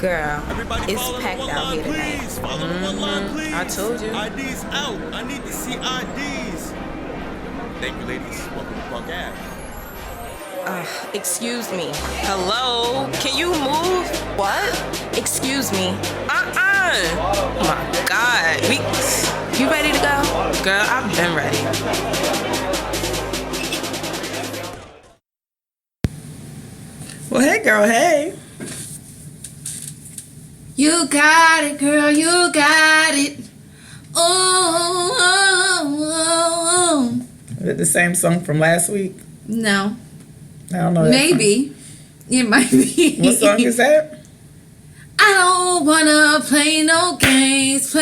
Girl, Everybody it's follow the packed one out line, here tonight. please. Follow the one line, please. I told you. IDs out. I need to see IDs. Thank you, ladies. Welcome to Park Ave. Excuse me. Hello? Can you move? What? Excuse me. Oh my God. You ready to go? Girl, I've been ready. Well, hey, girl, hey. You got it, girl, you got it. Oh, oh, oh, oh. Is it the same song from last week? No. I don't know. Maybe. It might be. What song is that? I don't wanna play no games.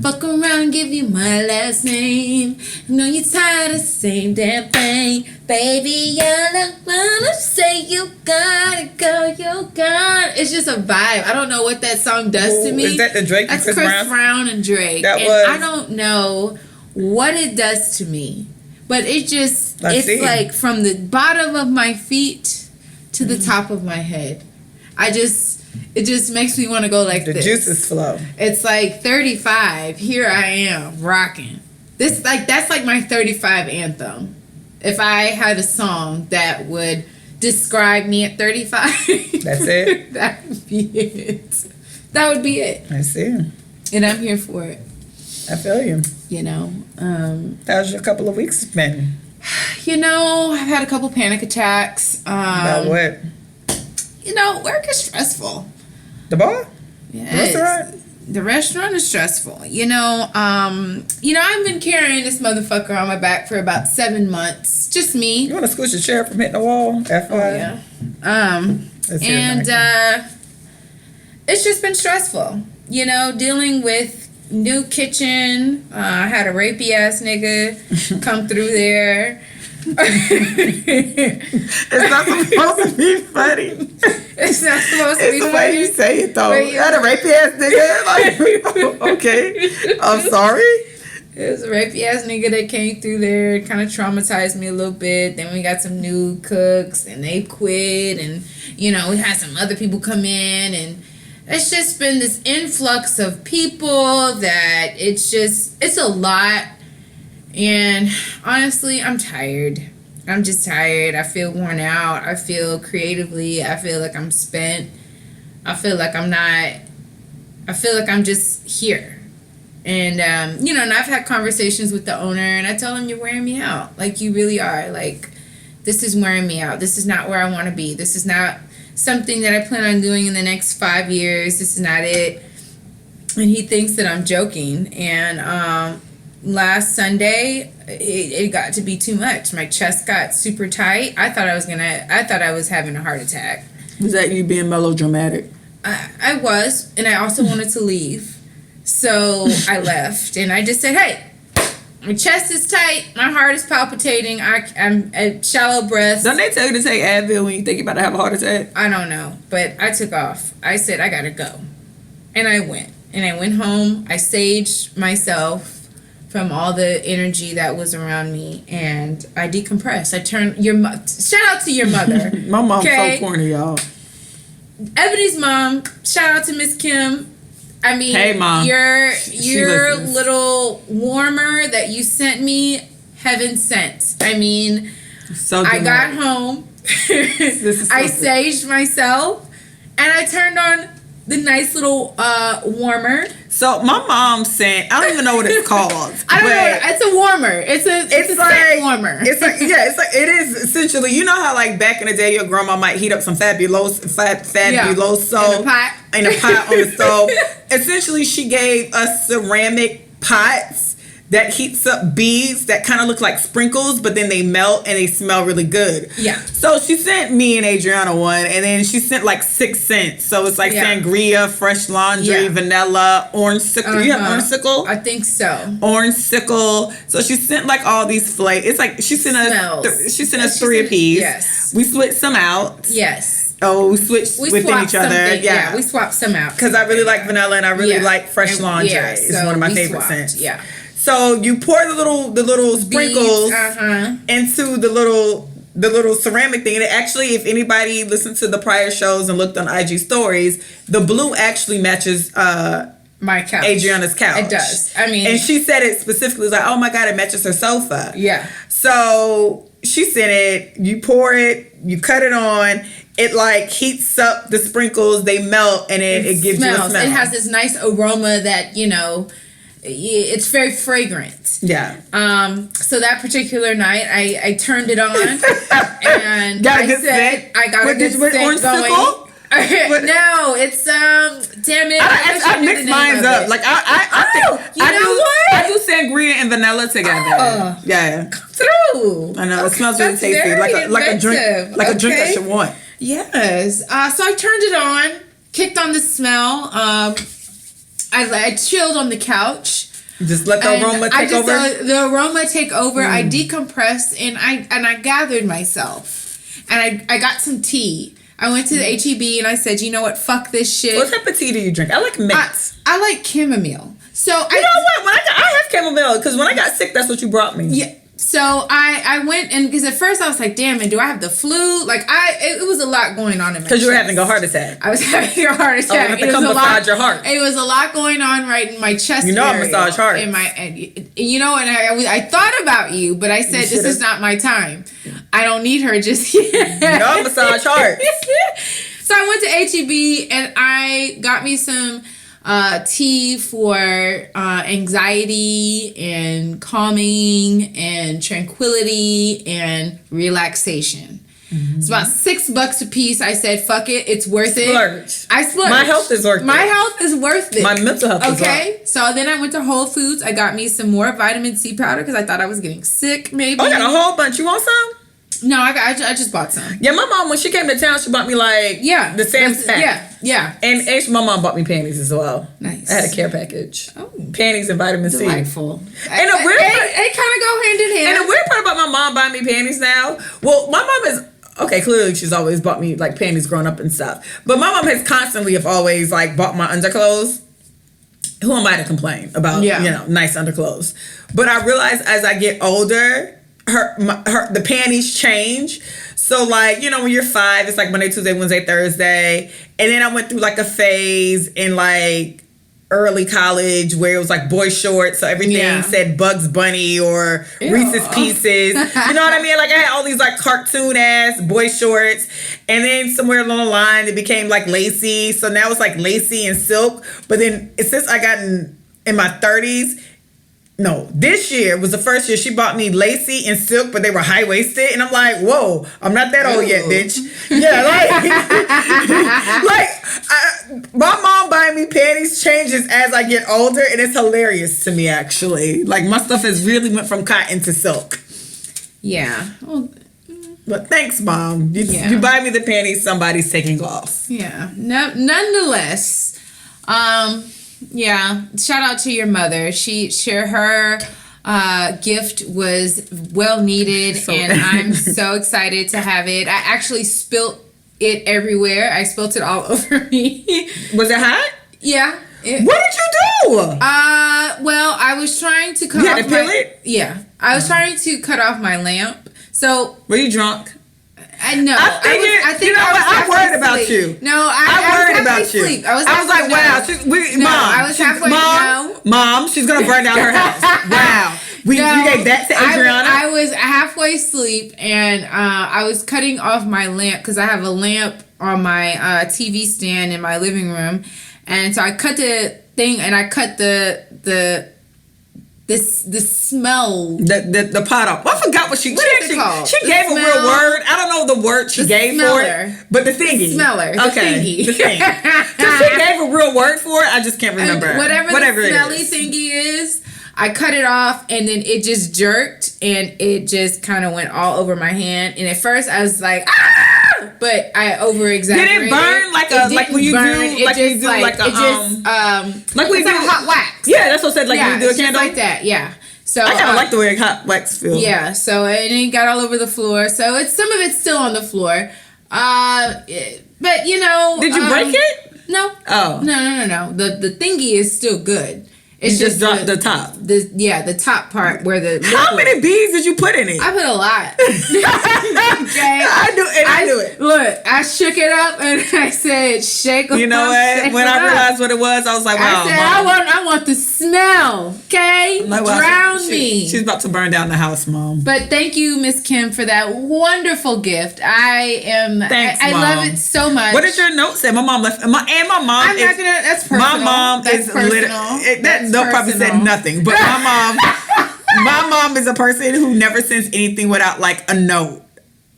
Fuck around, give you my last name. Know you're tired of the same damn thing. Baby, I don't wanna say you got it, girl, you got it. It's just a vibe. I don't know what that song does to me. Is that the Drake and That's Chris Brown? Brown and Drake. That and was... I don't know what it does to me. But it just, it's like from the bottom of my feet to the top of my head. It just makes me want to go like the this. The juices flow. It's like 35. Here I am rocking. That's like my 35 anthem. If I had a song that would describe me at 35. That's it? That would be it. That would be it. I see. And I'm here for it. I feel you. You know. How's your couple of weeks been? You know, I've had a couple panic attacks. About what? You know, work is stressful. The bar? Yes. The restaurant? The restaurant is stressful. You know, I've been carrying this motherfucker on my back for about 7 months. Just me. You want to squish your chair from hitting the wall? F5? Oh, yeah. It's just been stressful. You know, dealing with new kitchen. I had a rapey ass nigga come through there. It's not supposed to be funny. It's not supposed to be It's the funny. way you say it, though. You had a rapey ass nigga? Like, okay. I'm sorry. It was a rapey ass nigga that came through there. Kind of traumatized me a little bit. Then we got some new cooks and they quit. And, you know, we had some other people come in. And it's just been this influx of people that it's a lot. And honestly, I'm tired. I'm just tired. I feel worn out. I feel creatively. I feel like I'm spent. I feel like I'm just here. And, you know, and I've had conversations with the owner and I tell him, you're wearing me out. Like, you really are. Like, this is wearing me out. This is not where I want to be. This is not something that I plan on doing in the next 5 years. This is not it. And he thinks that I'm joking. And, last Sunday, it got to be too much. My chest got super tight. I thought I was having a heart attack. Was that you being melodramatic? I was, and I also wanted to leave. So I left, and I just said, hey, my chest is tight, my heart is palpitating, I'm at shallow breaths. Don't they tell you to take Advil when you think you're about to have a heart attack? I don't know, but I took off. I said, I gotta go. And I went. And I went home. I saged myself from all the energy that was around me, and I decompressed. Shout out to your mother. My mom's so corny, y'all. Ebony's mom, shout out to Miss Kim. I mean, hey, Mom. Your little warmer that you sent me, heaven sent. I mean, so I got home, I saged myself, and I turned on the nice little warmer. So my mom sent, I don't even know what it's called. I don't know. It's a warmer. It's a scent warmer. It is essentially, you know how like back in the day your grandma might heat up some fabuloso in a pot on the stove. Essentially, she gave us ceramic pots that heats up beads that kind of look like sprinkles, but then they melt and they smell really good. Yeah. So she sent me and Adriana one, and then she sent like 6 scents. So it's like sangria, fresh laundry, vanilla, orange sickle. You have orange sickle? I think so. Orange sickle. So she sent like all these flavors. It's like she sent us 3 apiece. Yes. We switched some out. Yes. Oh, we switched within each other. Yeah, we swapped some out. Because I really like vanilla and I really like fresh laundry. It's one of my favorite scents. Yeah. So you pour the little sprinkles into the little the little ceramic thing. And it actually, if anybody listened to the prior shows and looked on IG stories, the blue actually matches my couch. Adriana's couch. It does. I mean, and she said it specifically, like, oh my God, it matches her sofa. Yeah. So she sent it, you pour it, you cut it on, it like heats up the sprinkles, they melt, and it gives you a smell. It has this nice aroma that, you know, it's very fragrant. Yeah. So that particular night, I turned it on, and got a good scent. I got a good scent going. No, it's damn it! I mixed mine up. Like I do sangria and vanilla together. Yeah. Through. I know it smells really tasty, like a drink, like a drink I should want. Yes. So I turned it on, kicked on the smell. I chilled on the couch. Just let the aroma take over. The aroma take over. I decompressed and I gathered myself, and I got some tea. I went to the HEB and I said, you know what? Fuck this shit. What type of tea do you drink? I like mint. I like chamomile. So you know what? When I have chamomile, because when I got sick, that's what you brought me. Yeah. So I went, and because at first I was like, damn, and do I have the flu? Like it was a lot going on in my chest. Because you were having a heart attack. I was having a heart attack. Oh, it was massage your heart. It was a lot going on right in my chest. You know, area, I massage heart. You know, and I thought about you, but I said this is not my time. I don't need her just yet. You know, I massage hearts. So I went to HEB and I got me some tea for anxiety and calming and tranquility and relaxation. Mm-hmm. It's about $6 a piece. I said, fuck it. It's worth it. I splurged. My health is worth it. My health is worth it. My mental health is worth it. Okay. So then I went to Whole Foods. I got me some more vitamin C powder because I thought I was getting sick maybe. Oh, I got a whole bunch. You want some? No, I just bought some. Yeah, my mom, when she came to town, she bought me the Sam's pack. Yeah. And actually, my mom bought me panties as well. Nice. I had a care package. Oh. Panties and vitamin C. Delightful. And the weird part, it kind of go hand in hand. And the weird part about my mom buying me panties now, well, my mom is, okay, clearly she's always bought me like panties growing up and stuff. But my mom has constantly always like bought my underclothes. Who am I to complain about, nice underclothes? But I realize as I get older, the panties change. So like, when you're 5, it's like Monday, Tuesday, Wednesday, Thursday. And then I went through like a phase in like early college where it was like boy shorts. So everything said Bugs Bunny or Reese's Pieces. You know what I mean? Like I had all these like cartoon ass boy shorts. And then somewhere along the line it became like lacy. So now it's like lacy and silk. But then since I got in my 30s, no, this year was the first year she bought me lacy and silk, but they were high-waisted. And I'm like, whoa, I'm not that old yet, bitch. Yeah, my mom buying me panties changes as I get older, and it's hilarious to me, actually. Like, my stuff has really went from cotton to silk. Yeah. Well, but thanks, Mom. You buy me the panties, somebody's taking off. Yeah. No, nonetheless, yeah, shout out to your mother. Her gift was well needed, and I'm so excited to have it. I actually spilt it everywhere. I spilt it all over me. Was it hot? Yeah. What did you do? Well, I was trying to cut off to peel it? Yeah. I was trying to cut off my lamp. So were you drunk? I know. I think I worried about you. No, I worried about you. I was like, wow. Mom, I was halfway. Mom, she's gonna burn down her house. Wow. You gave that to Adriana? I was halfway asleep, and I was cutting off my lamp because I have a lamp on my TV stand in my living room, and so I cut the thing, and I cut the smell. The pot off. I forgot what she called? She gave a real word. I don't know the word she gave for it. But the thingy. The smeller. Okay. The thing. Because she gave a real word for it. I just can't remember. And whatever the smelly thingy is, I cut it off, and then it just jerked, and it just kind of went all over my hand. And at first I was like, ah! But I over exaggerated. Did it burn like when you do like a hot wax? Yeah, that's what I said. Like when you do a candle, like that. Yeah. So I kind of like the way hot wax feels. Yeah. So and it got all over the floor. So some of it's still on the floor. But did you break it? No. Oh. No. The thingy is still good. It's just the top. The top part where the How many beads did you put in it? I put a lot. Okay. I knew it. Look, I shook it up and I said, shake it up. You know what? When I realized what it was, I was like, wow. I said, I want the smell. Okay? Like, wow, drown me. She's about to burn down the house, Mom. But thank you, Miss Kim, for that wonderful gift. Thanks, I Mom. love it so much. What did your note say? My mom left. My mom. I'm not gonna. That's personal. My mom that's is personal. They'll probably said nothing, but my mom is a person who never sends anything without like a note.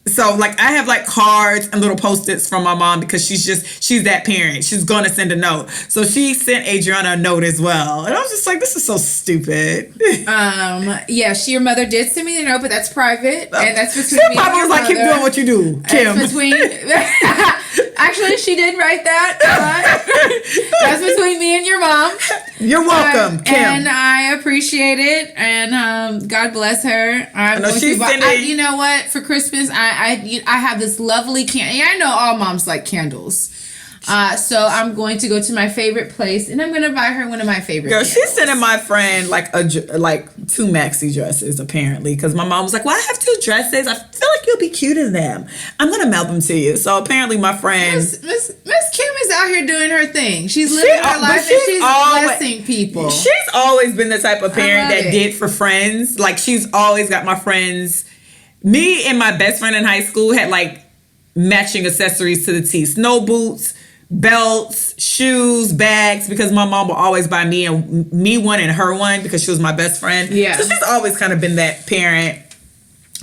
So like I have like cards and little post-its from my mom because she's that parent. She's gonna send a note. So she sent Adriana a note as well. And I was just like, this is so stupid. Yeah, your mother did send me the note, but that's private. And that's between she me probably and was your like, keep doing what you do, Kim. That's between actually she did write that. That's between me and your mom. You're welcome, Kim. And I appreciate it. And God bless her. You know what? For Christmas, I have this lovely candle. I know all moms like candles. So I'm going to go to my favorite place and I'm going to buy her one of my favorite candles. She's sending my friend like 2 maxi dresses apparently because my mom was like, well, I have 2 dresses. I feel like you'll be cute in them. I'm going to mail them to you. So apparently my friend... Miss Kim is out here doing her thing. She's living her life and she's blessing people. She's always been the type of parent that did for friends. Like she's always got my friends... Me and my best friend in high school had like matching accessories to the T. Snow boots, belts, shoes, bags, because my mom will always buy me one and her one because she was my best friend. Yeah. So she's always kind of been that parent.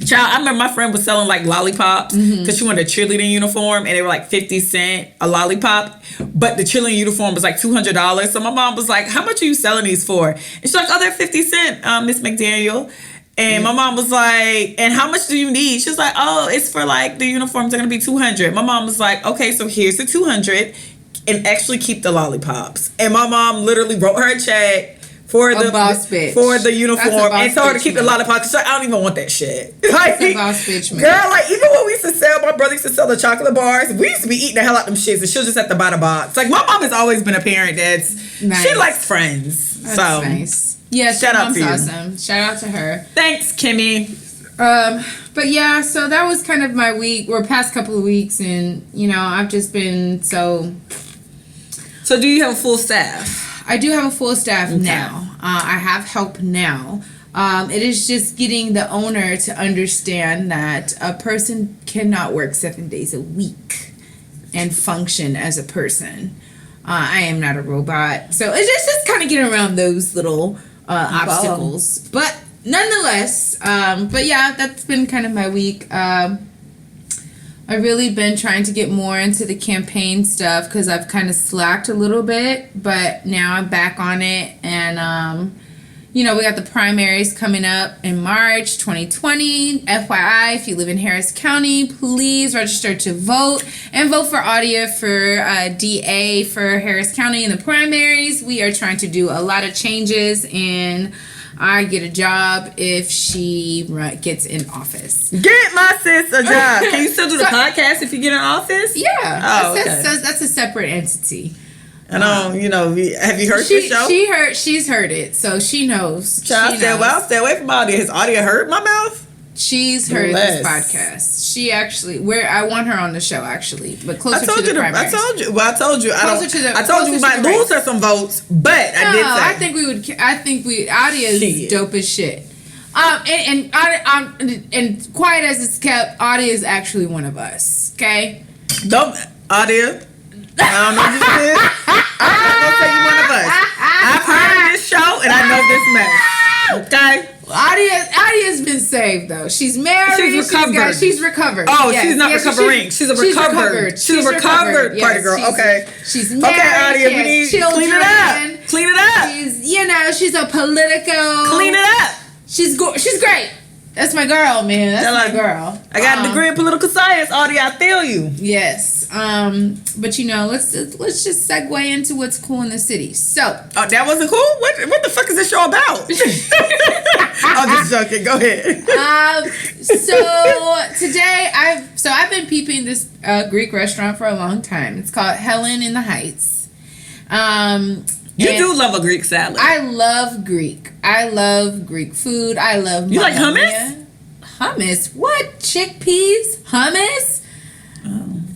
Child, I remember my friend was selling like lollipops because she wanted a cheerleading uniform and they were like 50 cents a lollipop. But the cheerleading uniform was like $200. So my mom was like, how much are you selling these for? And she's like, oh, they're 50 cents, Miss McDaniel. And my mom was like, and how much do you need? She was like, oh, it's for like the uniforms are going to be $200. My mom was like, okay, so here's the $200 and actually keep the lollipops. And my mom literally wrote her a check for the boss bitch. For the uniform and told her to keep the man. lollipops. I don't even want that shit. That's a boss bitch, man. Girl, like even when we used to sell, my brother used to sell the chocolate bars. We used to be eating the hell out them shits, and she'll just have to buy the box. Like my mom has always been a parent that's nice. She likes friends. That's so nice. Yeah, shout out to you. Awesome. Shout out to her. Thanks, Kimmy. But yeah, so that was kind of my week or past couple of weeks, and you know I've just been so. So do you have a full staff? I do have a full staff now. I have help now. It is just getting the owner to understand that a person cannot work 7 days a week and function as a person. I am not a robot. So it's just kind of getting around those little obstacles. But nonetheless, but yeah, that's been kind of my week. I've really been trying to get more into the campaign stuff because I've kind of slacked a little bit, but now I'm back on it. And, you know, we got the primaries coming up in March 2020. FYI, if you live in Harris County, please register to vote and vote for Audia for DA for Harris County in the primaries. We are trying to do a lot of changes and I get a job if she gets in office. Get my sis a job. Can you still do the podcast if you get in office? Yeah. Oh, okay. That's a separate entity. I know, you know, have you heard the show? She's heard it, so she knows. Child, stay away from Audia. Has Audia hurt my mouth? She's heard this podcast. She actually, I want her on the show actually, but closer to the primaries. I told you. I told you we might lose her some votes, but I did say. I think Audia is dope as shit. And quiet as it's kept, Audia is actually one of us. Okay. Don't Audia. I don't know this is. I'm not gonna say you one of us. I've heard this show and I know this mess. Okay. Audia's been saved though. She's married. She's recovered. She's recovered. Oh, yes. She's not recovering. She's a recovered. She's a recovered party girl. Okay. She's married. Okay, Audia, we need children. Clean it up. Clean it up. She's a political. Clean it up. She's great. That's my girl, man. That's my girl. I got a degree in political science, Audia. I feel you. Yes. But you know, let's just segue into what's cool in the city. So, that wasn't cool. What the fuck is this show about? I'm just joking. Go ahead. So today I've been peeping this Greek restaurant for a long time. It's called Helen in the Heights. You And do love a Greek salad. I love Greek. I love Greek food. I love. You like Mamma hummus? Mia. Hummus? What? Chickpeas? Hummus?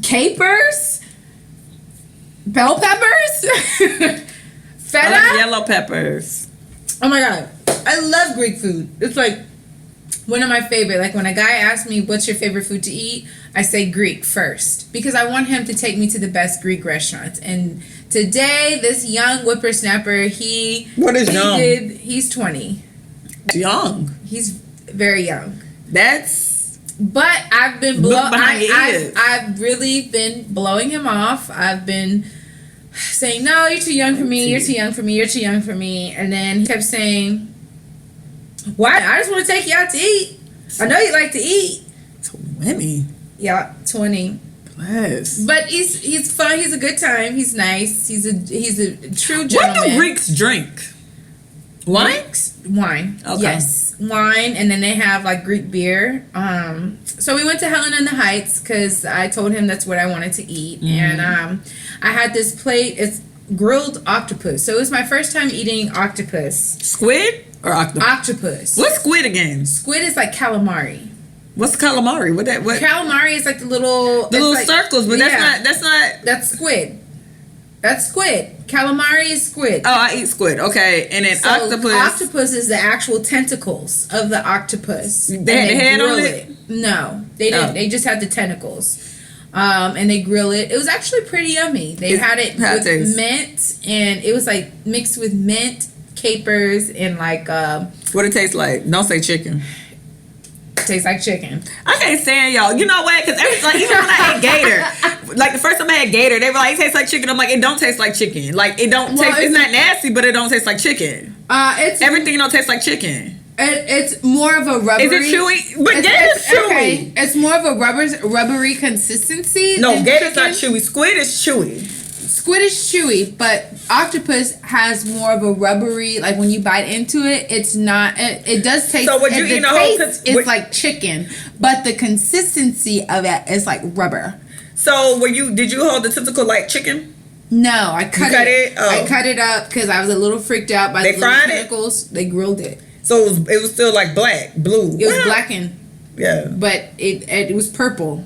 Capers? Bell peppers? Feta? I like yellow peppers. Oh my god. I love Greek food. It's like one of my favorite. Like when a guy asks me what's your favorite food to eat, I say Greek first because I want him to take me to the best Greek restaurants. And today, this young whippersnapper, What is young? He's 20. Young. He's very young. But I've been Look behind your ears. I've really been blowing him off. I've been saying, no, you're too young for me. You're too young for me. You're too young for me. And then he kept saying, why? I just want to take you out to eat. I know you like to eat. 20. Yeah, 20. Bless. But he's fun. He's a good time. He's nice. He's a true What gentleman. do Greeks drink? Wine? Wine. Okay. Yes, wine, and then they have like Greek beer. So we went to Helen in the Heights because I told him that's what I wanted to eat, and I had this plate. It's grilled octopus. So it was my first time eating octopus. Squid or octopus? Octopus. What's squid again? Squid is like calamari. What's calamari? What? Calamari is like the little circles, but that's not. That's squid. That's squid. Calamari is squid. Oh, I eat squid. Okay, and then octopus. Octopus is the actual tentacles of the octopus. They had the head on it? No, they didn't. Oh. They just had the tentacles. And they grill it. It was actually pretty yummy. They had it with mint, and it was like mixed with mint, capers, and like What it tastes like? Don't say chicken. tastes like chicken. I can't stand y'all. You know what? Because like even when I ate gator, like the first time I had gator, they were like, it tastes like chicken. I'm like, it don't taste like chicken. Like it don't taste. It's not nasty, but it don't taste like chicken. It's Everything don't taste like chicken. It's more of a rubbery. Is it chewy? But gator's chewy. Okay. It's more of a rubbery consistency. No, than gator's chicken. not chewy. Squid is chewy. Squid is chewy, but octopus has more of a rubbery. Like when you bite into it, it's not. It does taste. So would you the eat a whole? taste is like chicken, but the consistency of it is like rubber. So did you hold the tentacle like chicken? No, I cut it. Oh. I cut it up because I was a little freaked out by They the little fried it? tentacles. They grilled it. So it was still like blue. It was blackened, Yeah. but it was purple.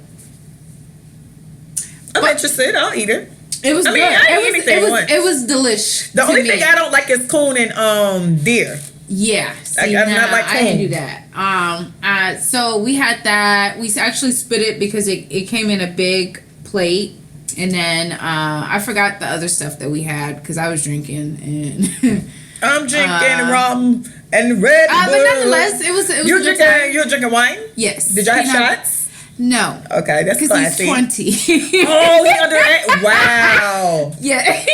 I'm interested. I'll eat it. It was I mean, good. I eat anything once. It was delish. The to only me. thing I don't like is coon and deer. Yeah, see, I'm not like I didn't coon. do that. So we had that. We actually split it because it came in a big plate, and then I forgot the other stuff that we had because I was drinking and. I'm drinking rum and Red Bull. But nonetheless, it was. You're drinking wine? Yes. Did y'all have shots? No. Okay, that's Because classy. he's 20. Oh, he underage. Wow. Yeah.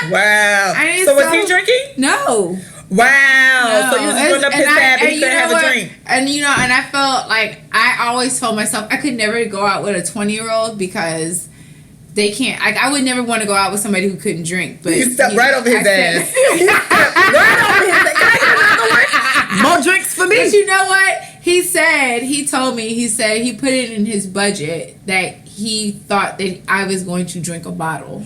Wow. I So was he drinking? No. Wow. So you just going up his tab and he couldn't have a drink. And and I felt like I always told myself I could never go out with a 20-year-old because they can't. I would never want to go out with somebody who couldn't drink. But You stepped right over his ass. You stepped right over his ass. Can I get another one? More drinks for me. But you know what? He told me, he said he put it in his budget that he thought that I was going to drink a bottle.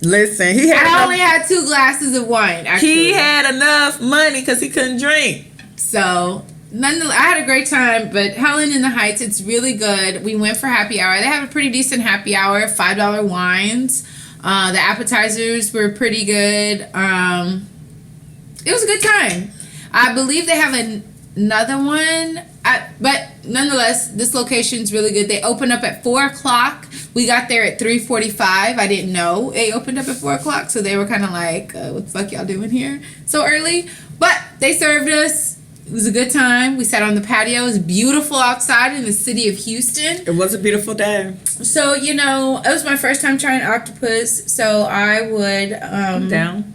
Listen, I only had 2 glasses of wine, actually. He had enough money because he couldn't drink. So, nonetheless, I had a great time, but Helen in the Heights, it's really good. We went for happy hour. They have a pretty decent happy hour, $5 wines. The appetizers were pretty good. It was a good time. I believe they have another one, but nonetheless, this location's really good. They open up at 4 o'clock. We got there at 3:45. I didn't know they opened up at 4 o'clock, so they were kind of like, "What the fuck y'all doing here so early?" But they served us. It was a good time. We sat on the patio. It was beautiful outside in the city of Houston. It was a beautiful day. So it was my first time trying octopus. So I would Down.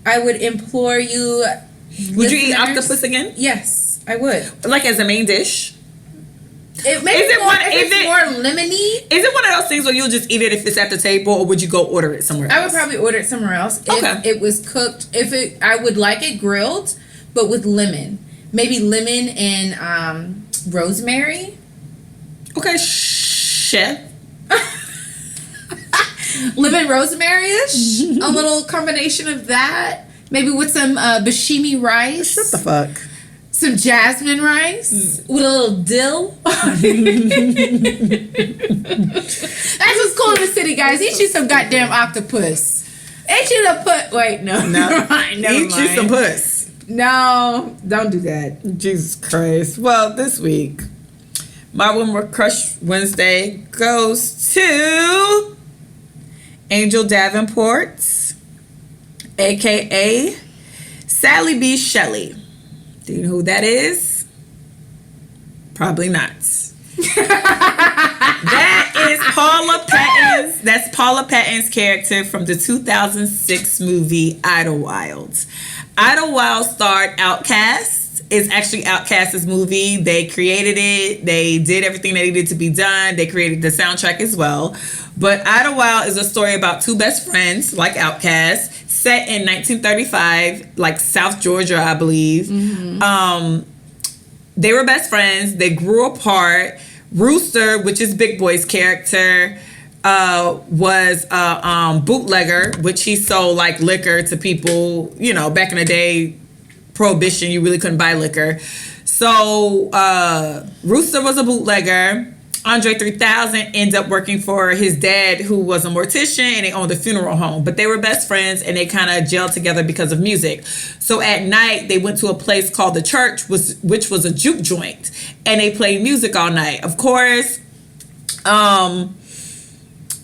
I would implore you. Would you eat listeners- octopus again? Yes, I would. Like as a main dish? It makes Is it more, one- if is it's it- more lemony. Is it one of those things where you'll just eat it if it's at the table, or would you go order it somewhere else? I would probably order it somewhere else if Okay. it was cooked. I would like it grilled, but with lemon, maybe lemon and rosemary. Okay, chef. lemon rosemary-ish. A little combination of that. Maybe with some bashimi rice. Shut the fuck. Some jasmine rice with a little dill. That's what's cool in the city, guys. Eat you some goddamn octopus. Eat you the put. Wait, no. Never mind. Eat you some puss. No, don't do that. Jesus Christ. Well, this week, my Woman Crush Wednesday goes to Angel Davenport, a.k.a. Sally B. Shelley. Do you know who that is? Probably not. That is Paula Patton's. That's Paula Patton's character from the 2006 movie Idlewild. Idlewild starred Outkast. It's actually Outkast's movie. They created it. They did everything that needed to be done. They created the soundtrack as well. But Idlewild is a story about two best friends, like Outkast, set in 1935, like South Georgia, I believe. Mm-hmm. They were best friends. They grew apart. Rooster, which is Big Boy's character, was a bootlegger, which he sold like liquor to people. You know, back in the day, Prohibition, you really couldn't buy liquor. So Rooster was a bootlegger. Andre 3000 ended up working for his dad, who was a mortician, and they owned a funeral home. But they were best friends, and they kind of gelled together because of music. So at night, they went to a place called The Church, which was a juke joint, and they played music all night. Of course,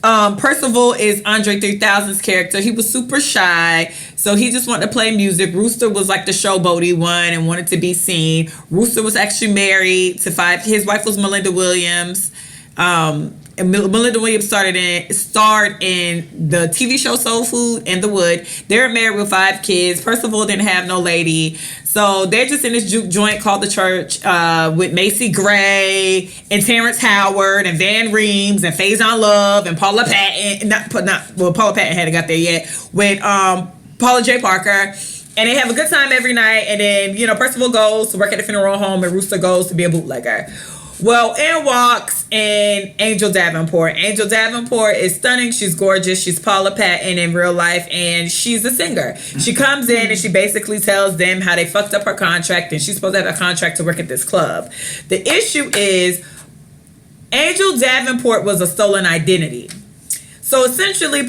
Percival is Andre 3000's character. He was super shy, so he just wanted to play music. Rooster was like the showboaty one and wanted to be seen. Rooster was actually married to five. His wife was Melinda Williams. And Melinda Williams starred in the TV show Soul Food and The Wood. They were married with 5 kids. Percival didn't have no lady. So they're just in this juke joint called The Church with Macy Gray and Terrence Howard and Van Reems and Faison Love and Paula Patton. Paula Patton hadn't got there yet. With Paula J. Parker. And they have a good time every night. And then, Percival goes to work at the funeral home and Rooster goes to be a bootlegger. Well, in walks Angel Davenport. Angel Davenport is stunning. She's gorgeous. She's Paula Patton in real life, and she's a singer. She comes in and she basically tells them how they fucked up her contract, and she's supposed to have a contract to work at this club. The issue is Angel Davenport was a stolen identity. So essentially,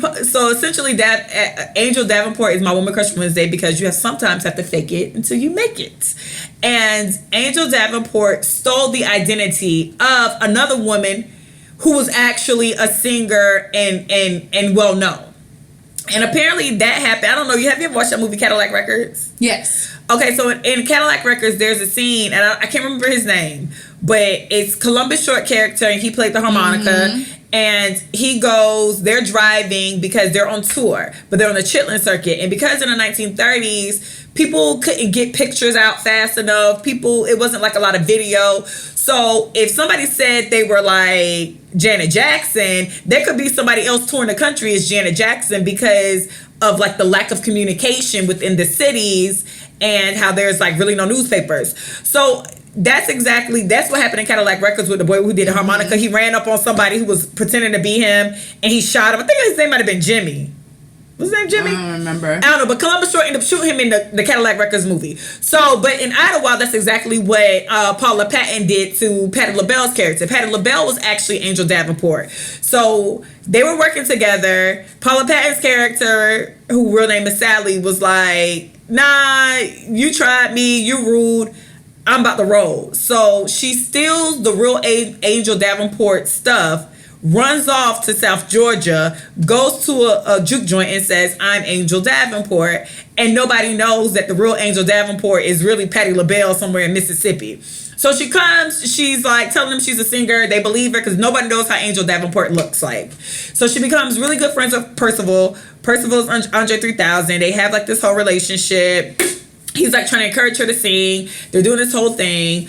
Angel Davenport is my Woman Crush Wednesday because you sometimes have to fake it until you make it. And Angel Davenport stole the identity of another woman who was actually a singer and well known. And apparently that happened. I don't know. Have you ever watched that movie Cadillac Records? Yes. Okay, so in Cadillac Records, there's a scene, and I can't remember his name, but it's Columbus Short character, and he played the harmonica. Mm-hmm. And they're driving because they're on tour, but they're on the Chitlin circuit. And because in the 1930s, people couldn't get pictures out fast enough. It wasn't like a lot of video. So if somebody said they were like Janet Jackson, there could be somebody else touring the country as Janet Jackson because of like the lack of communication within the cities and how there's like really no newspapers. So that's what happened in Cadillac Records with the boy who did the harmonica. He ran up on somebody who was pretending to be him, and he shot him. I think his name might have been Jimmy. What's his name, Jimmy? I don't remember. I don't know, but Columbus Short ended up shooting him in the Cadillac Records movie. So, but in Idlewild, that's exactly what Paula Patton did to Patti LaBelle's character. Patti LaBelle was actually Angel Davenport. So they were working together. Paula Patton's character, who real name is Sally, was like, nah, you tried me, you rude. I'm about to roll. So she steals the real Angel Davenport stuff, runs off to South Georgia, goes to a juke joint and says, I'm Angel Davenport. And nobody knows that the real Angel Davenport is really Patti LaBelle somewhere in Mississippi. So she comes, she's like telling them she's a singer. They believe her because nobody knows how Angel Davenport looks like. So she becomes really good friends with Percival. Percival's Andre 3000. They have like this whole relationship. He's like trying to encourage her to sing. They're doing this whole thing.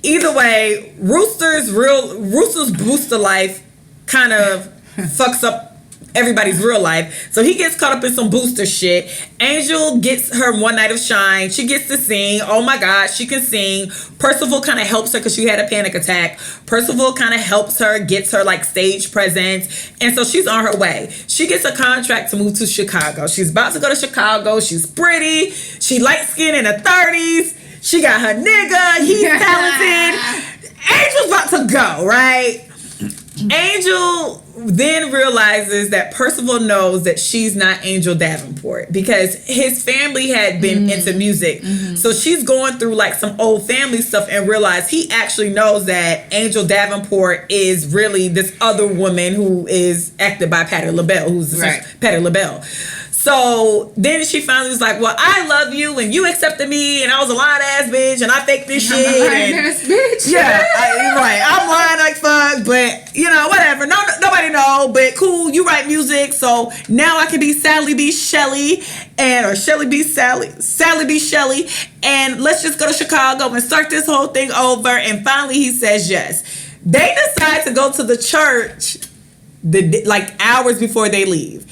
Either way, Rooster's booster life kind of fucks up everybody's real life. So he gets caught up in some booster shit. Angel gets her one night of shine. She gets to sing. Oh my God, she can sing. Percival kind of helps her because she had a panic attack. Percival kind of helps her, gets her like stage presence. And so she's on her way. She gets a contract to move to Chicago. She's about to go to Chicago. She's pretty. She light skinned in her 30s. She got her nigga. He's talented. Angel's about to go, right? Angel then realizes that Percival knows that she's not Angel Davenport because his family had been into music. So she's going through like some old family stuff and realize he actually knows that Angel Davenport is really this other woman who is acted by Patti LaBelle, who's Patti LaBelle. So then she finally was like, well, I love you and you accepted me and I was a lying ass bitch and I faked this shit. Lying ass bitch. Yeah, I'm lying like fuck, but you know, whatever. No, nobody know, but cool. You write music, so now I can be Sally B. Shelley or Shelly B. Sally B. Shelley, and let's just go to Chicago and start this whole thing over. And finally, he says yes. They decide to go to the church like hours before they leave.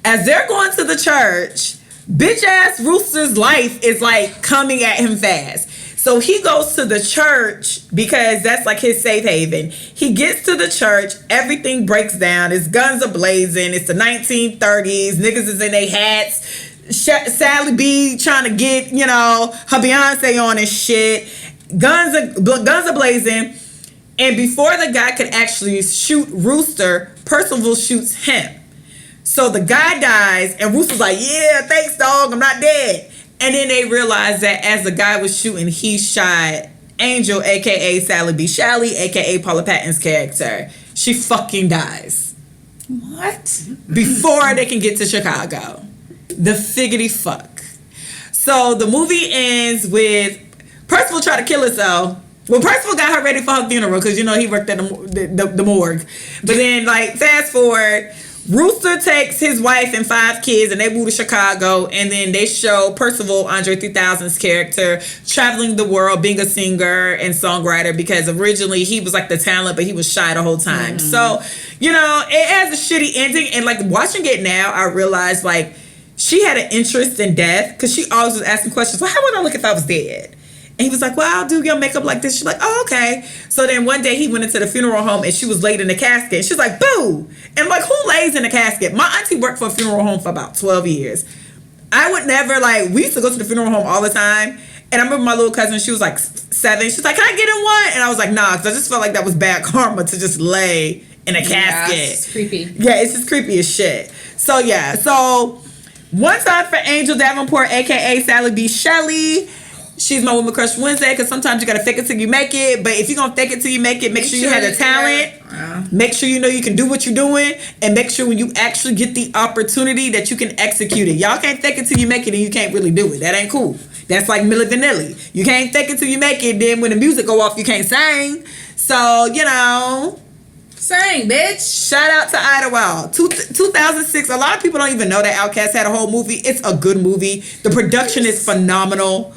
As they're going to the church, bitch ass Rooster's life is like coming at him fast. So he goes to the church because that's like his safe haven. He gets to the church, everything breaks down. His guns are blazing. It's the 1930s. Niggas is in their hats. Sally B trying to get, you know, her Beyonce on and shit. Guns are blazing. And before the guy could actually shoot Rooster, Percival shoots him. So the guy dies, and Rooster's like, yeah, thanks, dog, I'm not dead. And then they realize that as the guy was shooting, he shot Angel, a.k.a. Sally B. Shelley, a.k.a. Paula Patton's character. She fucking dies. What? Before they can get to Chicago. The figgity fuck. So the movie ends with Percival trying to kill herself. Well, Percival got her ready for her funeral because, you know, he worked at the morgue. But then, like, fast forward, Rooster takes his wife and 5 kids and they move to Chicago, and then they show Percival, Andre 3000's character, traveling the world, being a singer and songwriter because originally he was like the talent, but he was shy the whole time. So, you know, it has a shitty ending, and like watching it now, I realized like she had an interest in death because she always was asking questions. Well, how would I look if I was dead? And he was like, well, I'll do your makeup like this. She's like, oh, okay. So then one day he went into the funeral home and she was laid in the casket. She's like, boo. And I'm like, who lays in the casket? My auntie worked for a funeral home for about 12 years. I would never, like, we used to go to the funeral home all the time. And I remember my little cousin, she was like 7. She's like, can I get in one? And I was like, nah, because I just felt like that was bad karma to just lay in a casket. It's creepy. Yeah, it's just creepy as shit. So, yeah. So, one time for Angel Davenport, a.k.a. Sally B. Shelley. She's my Woman Crush Wednesday because sometimes you got to fake it till you make it. But if you're going to fake it till you make it, make sure you have the talent. Make sure you know you can do what you're doing. And make sure when you actually get the opportunity that you can execute it. Y'all can't fake it till you make it and you can't really do it. That ain't cool. That's like Milli Vanilli. You can't fake it till you make it. Then when the music go off, you can't sing. So, you know. Sing, bitch. Shout out to Idlewild. 2006. A lot of people don't even know that Outkast had a whole movie. It's a good movie. The production is phenomenal.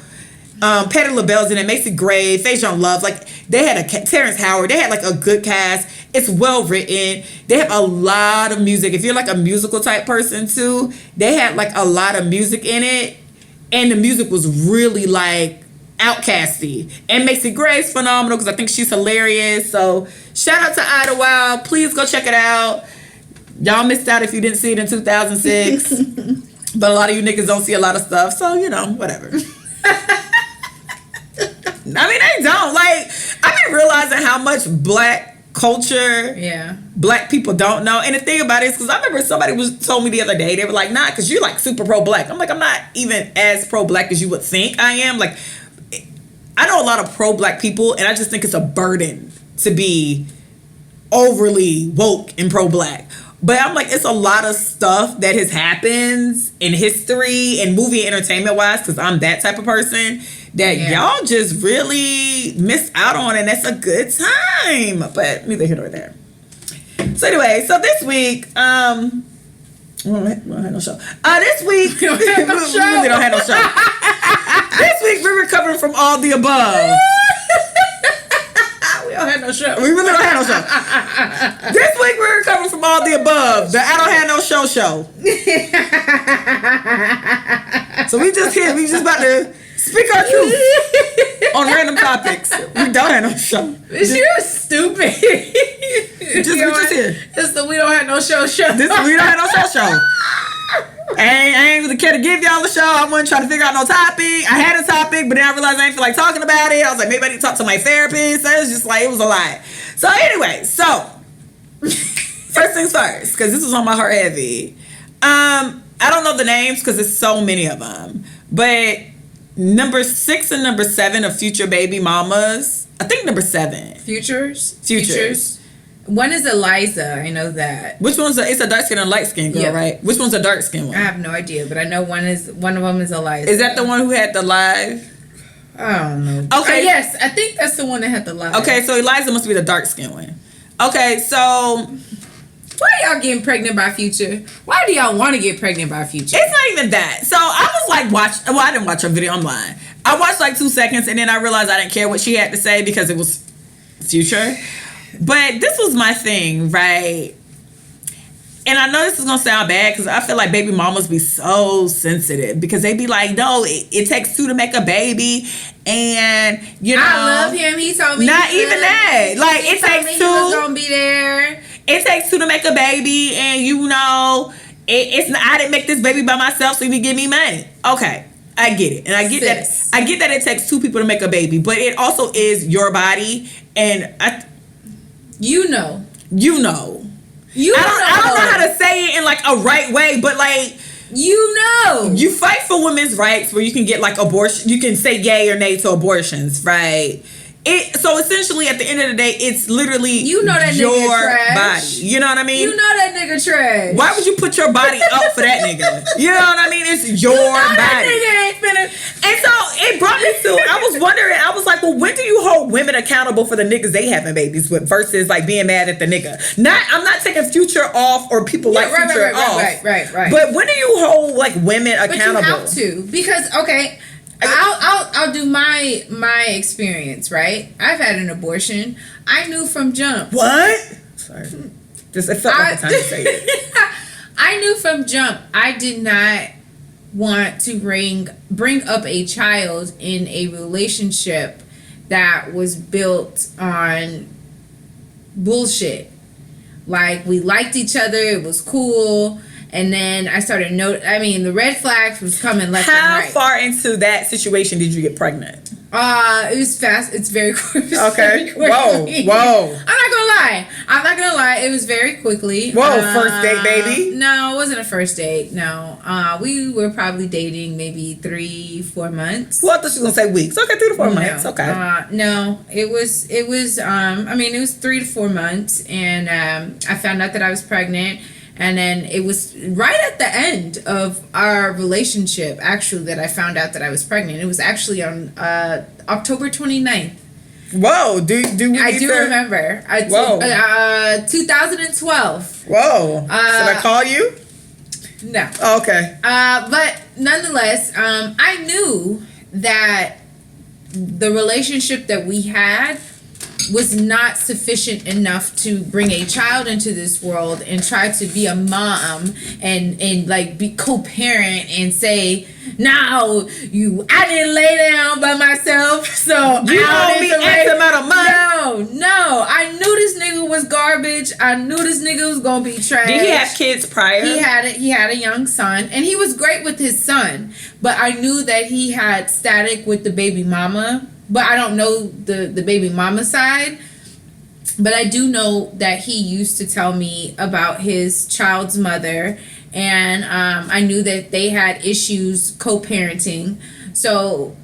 Patti LaBelle's in it, Macy Gray, Faison Love, like they had a Terrence Howard, they had like a good cast. It's well written. They have a lot of music. If you're like a musical type person too, they had like a lot of music in it, and the music was really like Outkasty. And Macy Gray's phenomenal because I think she's hilarious. So shout out to Idlewild. Please go check it out. Y'all missed out if you didn't see it in 2006. But a lot of you niggas don't see a lot of stuff, so you know, whatever. I mean, they don't. Like, I've been realizing how much black culture black people don't know. And the thing about it is, because I remember somebody told me the other day, they were like, nah, because you're like super pro-black. I'm like, I'm not even as pro-black as you would think I am. Like, I know a lot of pro-black people, and I just think it's a burden to be overly woke and pro-black. But I'm like, it's a lot of stuff that has happened in history and movie entertainment wise, because I'm that type of person, that y'all just really miss out on, and that's a good time. But neither here nor there. So anyway, so this week, we don't have no show. This week, we really don't have no show. This week, we're recovering from all the above. We don't have no show. We really don't have no show. This week we're recovering from all the above. The I don't have no show. So we just here. We just about to speak our truth on random topics. We don't have no show. You're stupid. We just here. It's the we don't have no show. We don't have no show. I ain't really care to give y'all a show. I wasn't trying to figure out no topic. I had a topic, but then I realized I didn't feel like talking about it. I was like, maybe I need to talk to my therapist. So it was just like, it was a lot. So anyway, first things first, because this was on my heart heavy. I don't know the names because there's so many of them. But number 6 and number 7 of future baby mamas. I think number 7. Futures. One is Eliza. I know that. Which one's it's a dark skin and light skin girl, right? Which one's a dark skin one? I have no idea, but I know one of them is Eliza. Is that the one who had the live? I don't know. Okay. Yes, I think that's the one that had the live. Okay, so Eliza must be the dark skin one. Okay, so why y'all getting pregnant by Future? Why do y'all want to get pregnant by Future? It's not even that. So I was like, I didn't watch her video. I'm lying. I watched like 2 seconds and then I realized I didn't care what she had to say because it was Future. But this was my thing, right? And I know this is going to sound bad because I feel like baby mamas be so sensitive because they be like, no, it takes 2 to make a baby. And, you know. I love him. He told me. Not even that. Like, it takes 2. He was going to be there. It takes 2 to make a baby. And, you know, I didn't make this baby by myself, so you can give me money. Okay. I get it. And I get that. I get that it takes 2 people to make a baby. But it also is your body. And You know. I don't know how to say it in like a right way, but like you fight for women's rights where you can get like abortion. You can say yay or nay to abortions, right? So essentially, at the end of the day, it's literally that your nigga trash. body. You know what I mean? You know that nigga trash. Why would you put your body up for that nigga? You know what I mean? It's your body. That nigga ain't finna. And so it brought me to. I was wondering. I was like, well, when do you hold women accountable for the niggas they having babies with versus like being mad at the nigga? I'm not taking Future off or people like Future off. Right. But when do you hold like women accountable? But you have to because okay. I'll do my experience, right? I've had an abortion. I knew from jump. What? Sorry. Just it felt like the time to say it. I knew from jump I did not want to bring up a child in a relationship that was built on bullshit. Like we liked each other, it was cool. And then I started the red flags was coming left and right. How far into that situation did you get pregnant? It was fast. It's very quick. Okay. Very Whoa. I'm not gonna lie. It was very quickly. Whoa. First date, baby? No, it wasn't a first date. No. We were probably dating maybe 3-4 months. Well, I thought she was gonna say weeks. Okay, 3 to 4 months. Okay. No, it was. It was 3 to 4 months, and I found out that I was pregnant. And then it was right at the end of our relationship, actually, that I found out that I was pregnant. It was actually on October 29th. Whoa, do I do remember. 2012. Whoa. Should I call you? No. Oh, okay. But nonetheless, I knew that the relationship that we had was not sufficient enough to bring a child into this world and try to be a mom and like be co-parent and say, no, I didn't lay down by myself, so you owe me X amount of money. No, I knew this nigga was garbage. I knew this nigga was gonna be trash. Did he have kids prior? He had a young son, and he was great with his son, but I knew that he had static with the baby mama. But I don't know the baby mama side. But I do know that he used to tell me about his child's mother. And I knew that they had issues co-parenting. So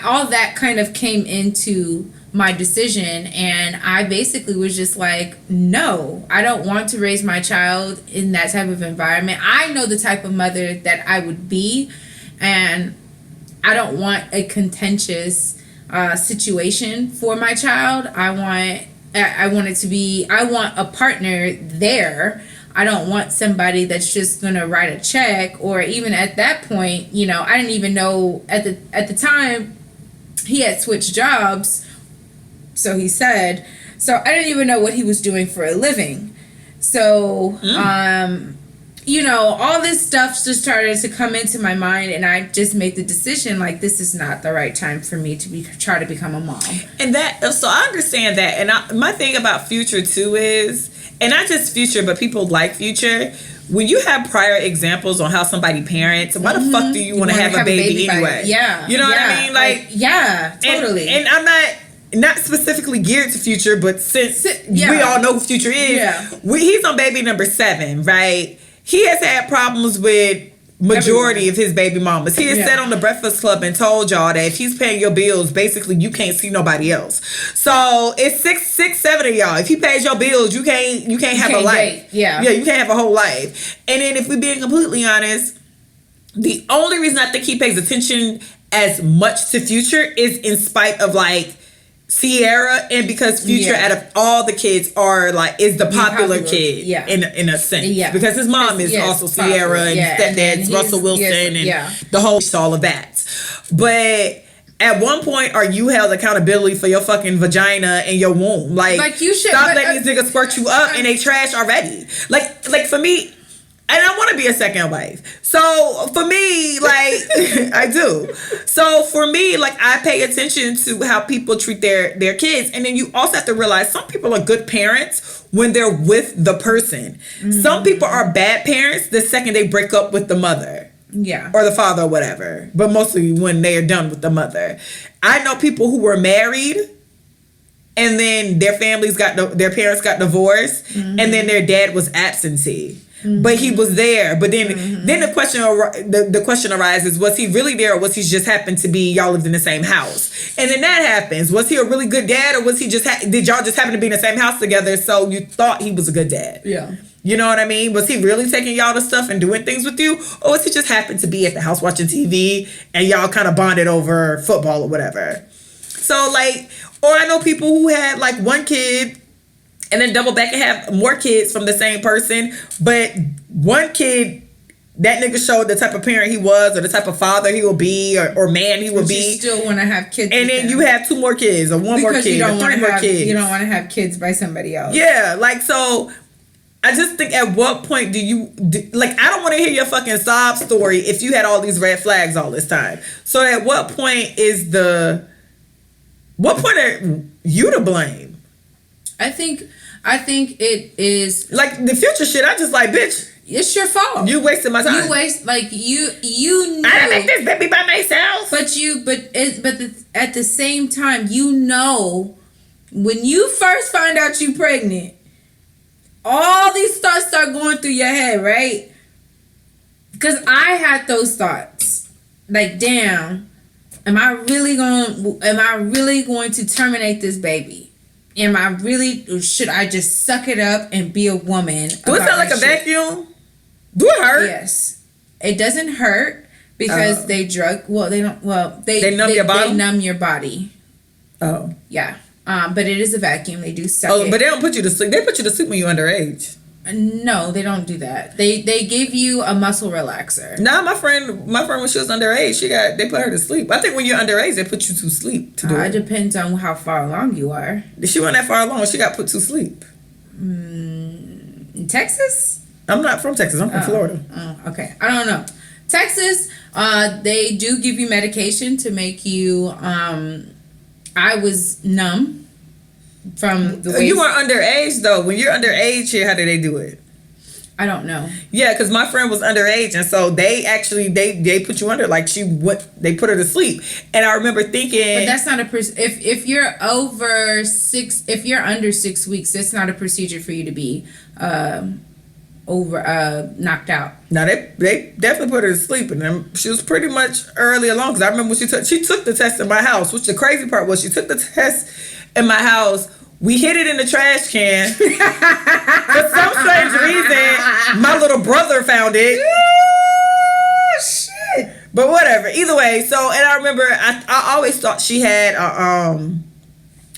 all that kind of came into my decision. And I basically was just like, no, I don't want to raise my child in that type of environment. I know the type of mother that I would be. And I don't want a contentious situation for my child. I want a partner there. I don't want somebody that's just gonna write a check, or even at that point, I didn't even know at the time he had switched jobs, so he said. So I didn't even know what he was doing for a living. So, you know, all this stuff just started to come into my mind, and I just made the decision, like, this is not the right time for me to try to become a mom. And so I understand that. And my thing about Future too is, and not just Future, but people like Future, when you have prior examples on how somebody parents, why the fuck do you want to have a baby anyway? Yeah. You know what I mean? Like, yeah, totally. And I'm not specifically geared to Future, but since we all know who Future is, he's on baby number 7, right? He has had problems with majority of his baby mamas. He has said on the Breakfast Club and told y'all that if he's paying your bills, basically you can't see nobody else. So it's six, 7 of y'all. If he pays your bills, you can't have a life. You can't have a whole life. And then if we're being completely honest, the only reason I think he pays attention as much to Future is in spite of like Sierra, and because Future out of all the kids is the popular kid in a sense, because his mom is also Sierra and stepdad's Russell Wilson and the whole all of that. But at one point, are you held accountability for your fucking vagina and your womb? Like you should stop letting these niggas squirt you up and they trash already. Like for me. And I want to be a second wife. So for me, like, I do. So for me, like, I pay attention to how people treat their kids. And then you also have to realize some people are good parents when they're with the person. Mm-hmm. Some people are bad parents the second they break up with the mother. Yeah. Or the father or whatever. But mostly when they are done with the mother. I know people who were married and then their parents got divorced, and then their dad was absentee. Mm-hmm. But he was there. But then the question arises, was he really there, or was he just happened to be, y'all lived in the same house? And then that happens. Was he a really good dad, or was he just did y'all just happen to be in the same house together, so you thought he was a good dad? Yeah. You know what I mean? Was he really taking y'all to stuff and doing things with you, or was he just happened to be at the house watching TV and y'all kind of bonded over football or whatever? So like, or I know people who had like one kid and then double back and have more kids from the same person. But one kid, that nigga showed the type of parent he was, or the type of father he will be, or man he will be. You still want to have kids. And then you have 2 more kids, or 1 more kid, or 3 more kids. You don't want to have kids by somebody else. Yeah, like, so I just think at what point do you, like, I don't want to hear your fucking sob story if you had all these red flags all this time. So at what point are you to blame? I think it is like the Future shit. I just like, bitch, it's your fault. You wasted my time. You knew. I didn't make this baby by myself. But at the same time, you know, when you first find out you pregnant, all these thoughts start going through your head, right? Because I had those thoughts, like, damn, am I really going to terminate this baby? Should I just suck it up and be a woman? Do it sound like a vacuum? Do it hurt? Yes. It doesn't hurt because they numb your body? They numb your body. Oh. Yeah. But it is a vacuum. They do suck it. But they don't put you to sleep. They put you to sleep when you're underage. No, they don't do that. They give you a muscle relaxer. Nah, my friend when she was underage, they put her to sleep. I think when you're underage, they put you to sleep to do it. It depends on how far along you are. She wasn't that far along. She got put to sleep. In Texas? I'm not from Texas. I'm from Florida. Oh, okay. I don't know. Texas, they do give you medication to make you. I was numb. From the you were underage though. When you're underage here, how do they do it? I don't know. Yeah, because my friend was underage, and so they actually they put you under, like they put her to sleep. And I remember thinking, but that's not if you're over 6, if you're under 6 weeks, that's not a procedure for you to be knocked out. No, they definitely put her to sleep, and she was pretty much early along. Because I remember when she took the test in my house. Which the crazy part was, she took the test in my house. We hid it in the trash can. For some strange reason, my little brother found it. Shit. But whatever. Either way, so, and I remember I always thought she had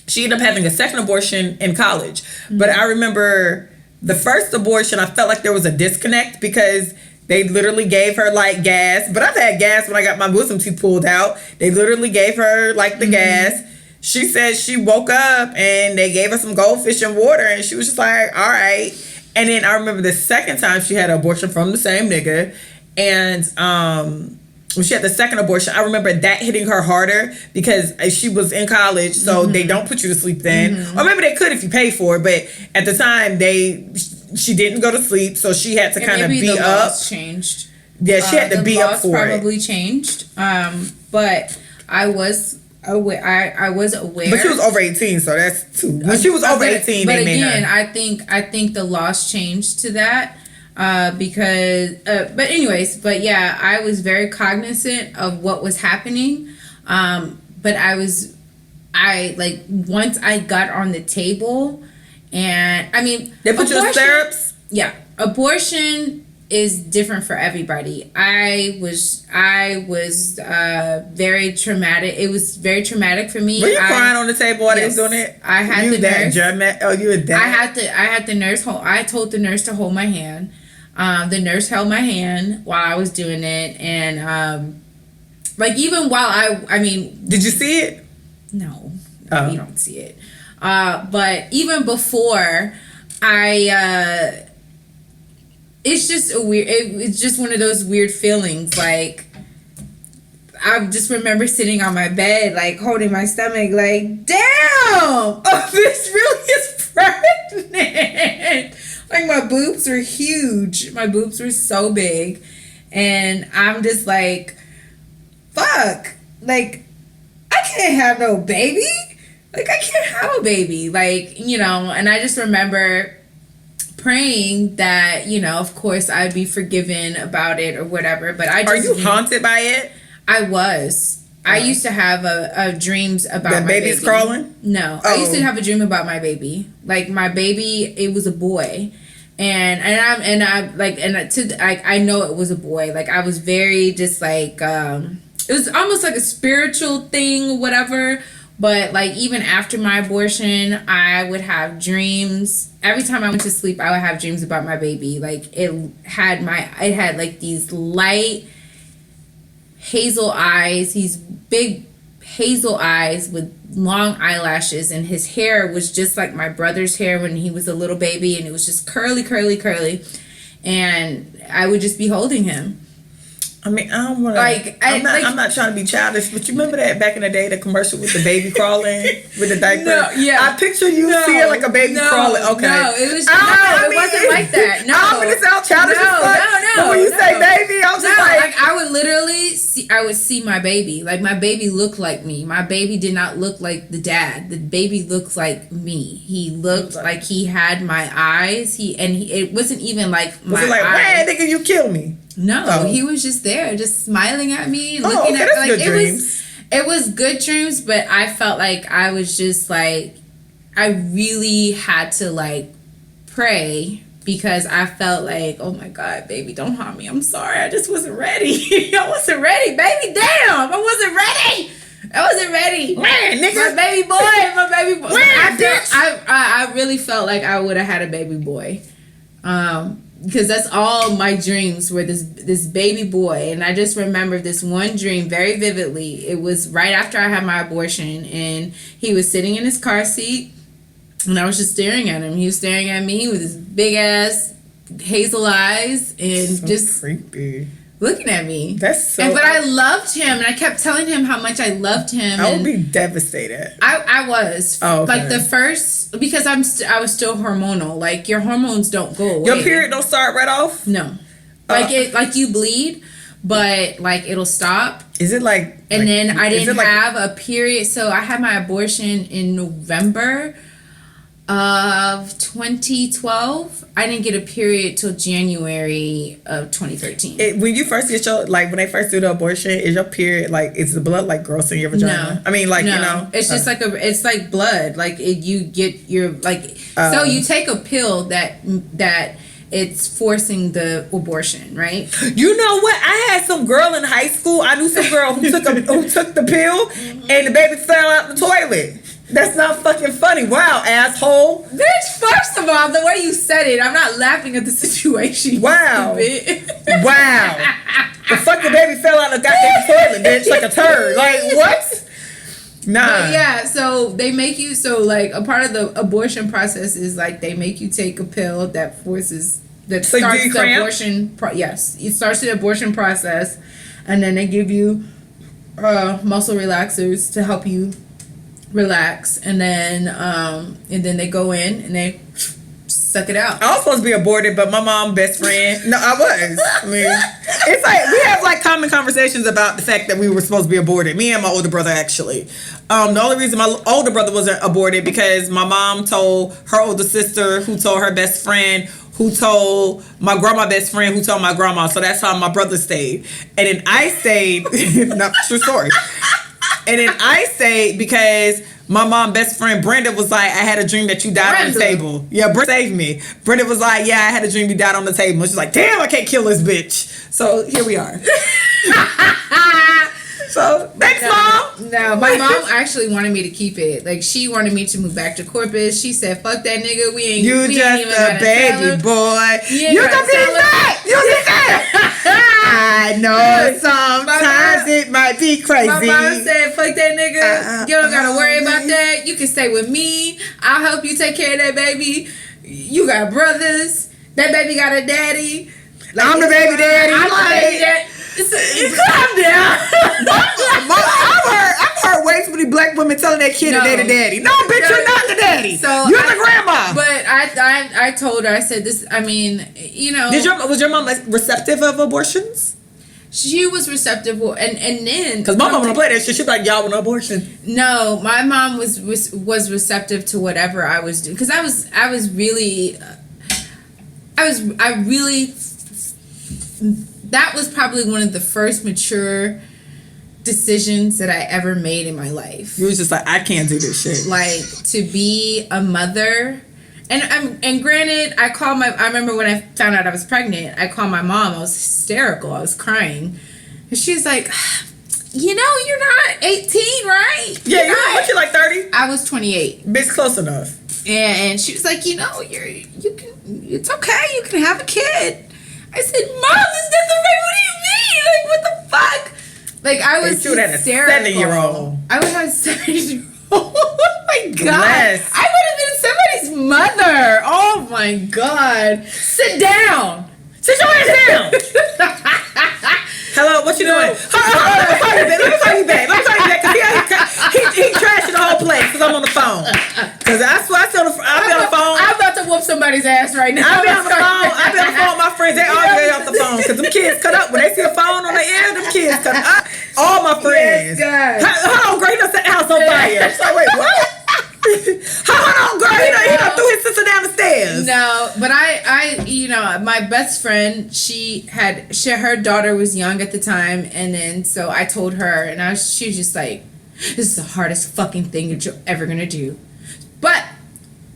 she ended up having a second abortion in college. Mm-hmm. But I remember the first abortion, I felt like there was a disconnect because they literally gave her like gas. But I've had gas when I got my wisdom teeth pulled out. They literally gave her like the gas. she said she woke up and they gave her some goldfish and water, and she was just like, all right. And then I remember the second time she had an abortion from the same nigga, and when she had the second abortion, I remember that hitting her harder because she was in college, so they don't put you to sleep then. Or maybe they could if you pay for it, but at the time she didn't go to sleep, so she had to kind of be the up. Laws changed. Yeah, she had to be up for probably changed. But I was aware. I was aware. But she was over 18, so that's too. When she was over 18, but they made again, her. I think the laws changed to that. Because but yeah, I was very cognizant of what was happening. But once I got on the table, and I mean, They put you in stirrups? Yeah. Abortion is different for everybody. I was very traumatic. It was very traumatic for me. Were you crying on the table while they was doing it? I had you the nurse. You were that? I had the nurse hold. I told the nurse to hold my hand. The nurse held my hand while I was doing it, and even while I mean, did you see it? No, you don't see it. But even before, it's just a weird. It's just one of those weird feelings. Like, I just remember sitting on my bed, like holding my stomach, like, damn, oh, this really is pregnant. Like, my boobs were huge. My boobs were so big. And I'm just like, fuck. Like, I can't have no baby. Like, I can't have a baby. Like, and I just remember praying that, of course, I'd be forgiven about it or whatever. But I just... Are you haunted by it? I was. I used to have a dreams about the my baby's baby. crawling? No. I used to have a dream about my baby. Like, my baby, it was a boy. I know it was a boy. Like, I was very just like, it was almost like a spiritual thing, whatever. But like, even after my abortion, I would have dreams. Every time I went to sleep, I would have dreams about my baby. Like, it had like these light hazel eyes, these big hazel eyes with long eyelashes, and his hair was just like my brother's hair when he was a little baby, and it was just curly, and I would just be holding him. I mean, I don't want to. I'm not trying to be childish, but you remember that back in the day, the commercial with the baby crawling with the diaper? No, yeah. I picture you seeing like a baby crawling. Okay. No, it was it wasn't like that. No. I'm gonna sound childish. No. But when you say baby, I'm just like I would literally see my baby. Like, my baby looked like me. My baby did not look like the dad. The baby looked like me. He looked like he had my eyes. It wasn't even like my was it like, eyes. man, nigga, you kill me. No, he was just there, just smiling at me, looking at me. Like, it was good dreams, but I felt like I was just like, I really had to like pray, because I felt like, oh my God, baby, don't harm me. I'm sorry, I just wasn't ready. I wasn't ready, baby. Damn, I wasn't ready. Man, nigga, my baby boy. Man, I really felt like I would have had a baby boy. Because that's all my dreams were, this baby boy. And I just remember this one dream very vividly. It was right after I had my abortion, and he was sitting in his car seat, and I was just staring at him. He was staring at me with his big ass hazel eyes and so just creepy, looking at me. That's so. But I loved him, and I kept telling him how much I loved him. I would be devastated. I was. Oh, okay. Like, the first, because I was still hormonal. Like, your hormones don't go away. Your period don't start right off? No. Like you bleed, but like it'll stop. Is it like? And then I didn't have a period, so I had my abortion in November of 2012. I didn't get a period till January of 2013. When you first get when they first do the abortion, is your period like, is the blood like gross in your vagina? No. I mean, like, no. It's just like it's like blood. Like, you get your so you take a pill that it's forcing the abortion, right? You know what? I had some girl in high school. I knew some girl who took the pill, and the baby fell out the toilet. That's not fucking funny. Wow, asshole. Bitch, first of all, the way you said it, I'm not laughing at the situation. Wow. Wow. The fucking baby fell out the goddamn toilet, bitch, like a turd. Like, what? Nah. But yeah, so they make you, so like a part of the abortion process is like they make you take a pill that So do starts you the cramp? abortion. Yes, it starts the abortion process, and then they give you muscle relaxers to help you relax, and then they go in and they suck it out. I was supposed to be aborted, but my mom, best friend. No, I was. I mean, it's like we have like common conversations about the fact that we were supposed to be aborted. Me and my older brother, actually. The only reason my older brother wasn't aborted because my mom told her older sister, who told her best friend, who told my grandma best friend, who told my grandma. So that's how my brother stayed. And then I stayed. Not true story. And then I stayed because my mom best friend Brenda was like, I had a dream that you died on the table. Yeah, Brenda saved me. Brenda was like, yeah, I had a dream you died on the table. She's like, damn, I can't kill this bitch. So here we are. So thanks, Mom. No, my mom actually wanted me to keep it. Like, she wanted me to move back to Corpus. She said, fuck that nigga. We ain't You we just ain't even a gonna tell baby him. boy. You You gotta can be tell him. that. You can that. I know sometimes it might be crazy. My mom said, fuck that nigga. You don't gotta worry about that. You can stay with me. I'll help you take care of that baby. You got brothers. That baby got a daddy. Like, I'm the baby daddy. I'm the baby daddy. Calm down. I've heard way too many black women telling their kid that they the daddy. No, bitch, you're not the daddy. So You're the grandma. But I told her, I said this, I mean, you know. Was your mom receptive of abortions? She was receptive, and then Because my mom don't play that shit. She's like, y'all want an abortion? No, my mom was receptive to whatever I was doing, because I really that was probably one of the first mature decisions that I ever made in my life. You was just like, I can't do this shit. Like, to be a mother. And granted, I remember when I found out I was pregnant, I called my mom. I was hysterical. I was crying. And she's like, you know, you're not 18, right? Yeah, what you like 30? I was 28. Bitch, close enough. And she was like, you know, it's okay. You can have a kid. I said, Mom, this doesn't make, what do you mean? Like, what the fuck? Like, I was hysterical. 7-year-old. I would have a 7-year-old. Oh my God. Bless. I would have been somebody's mother. Oh my God. Sit down. Sit your ass down. Hello, what you doing? Hold on, let me call you back. Because he trashing the whole place because I'm on the phone. Because I swear I'll be on the phone. I'm about to whoop somebody's ass right now. I'll be on the phone with my friends. They all get off the phone because them kids cut up. When they see a phone on the air, them kids cut up. All my friends. Yes, God. Hold on, girl, he done set the house on fire. So wait, what? Hold on, girl, he done threw his sister down the stairs. No, but I you know, my best friend, her daughter was young at the time, and then so I told her, and she was just like, this is the hardest fucking thing that you're ever gonna do. But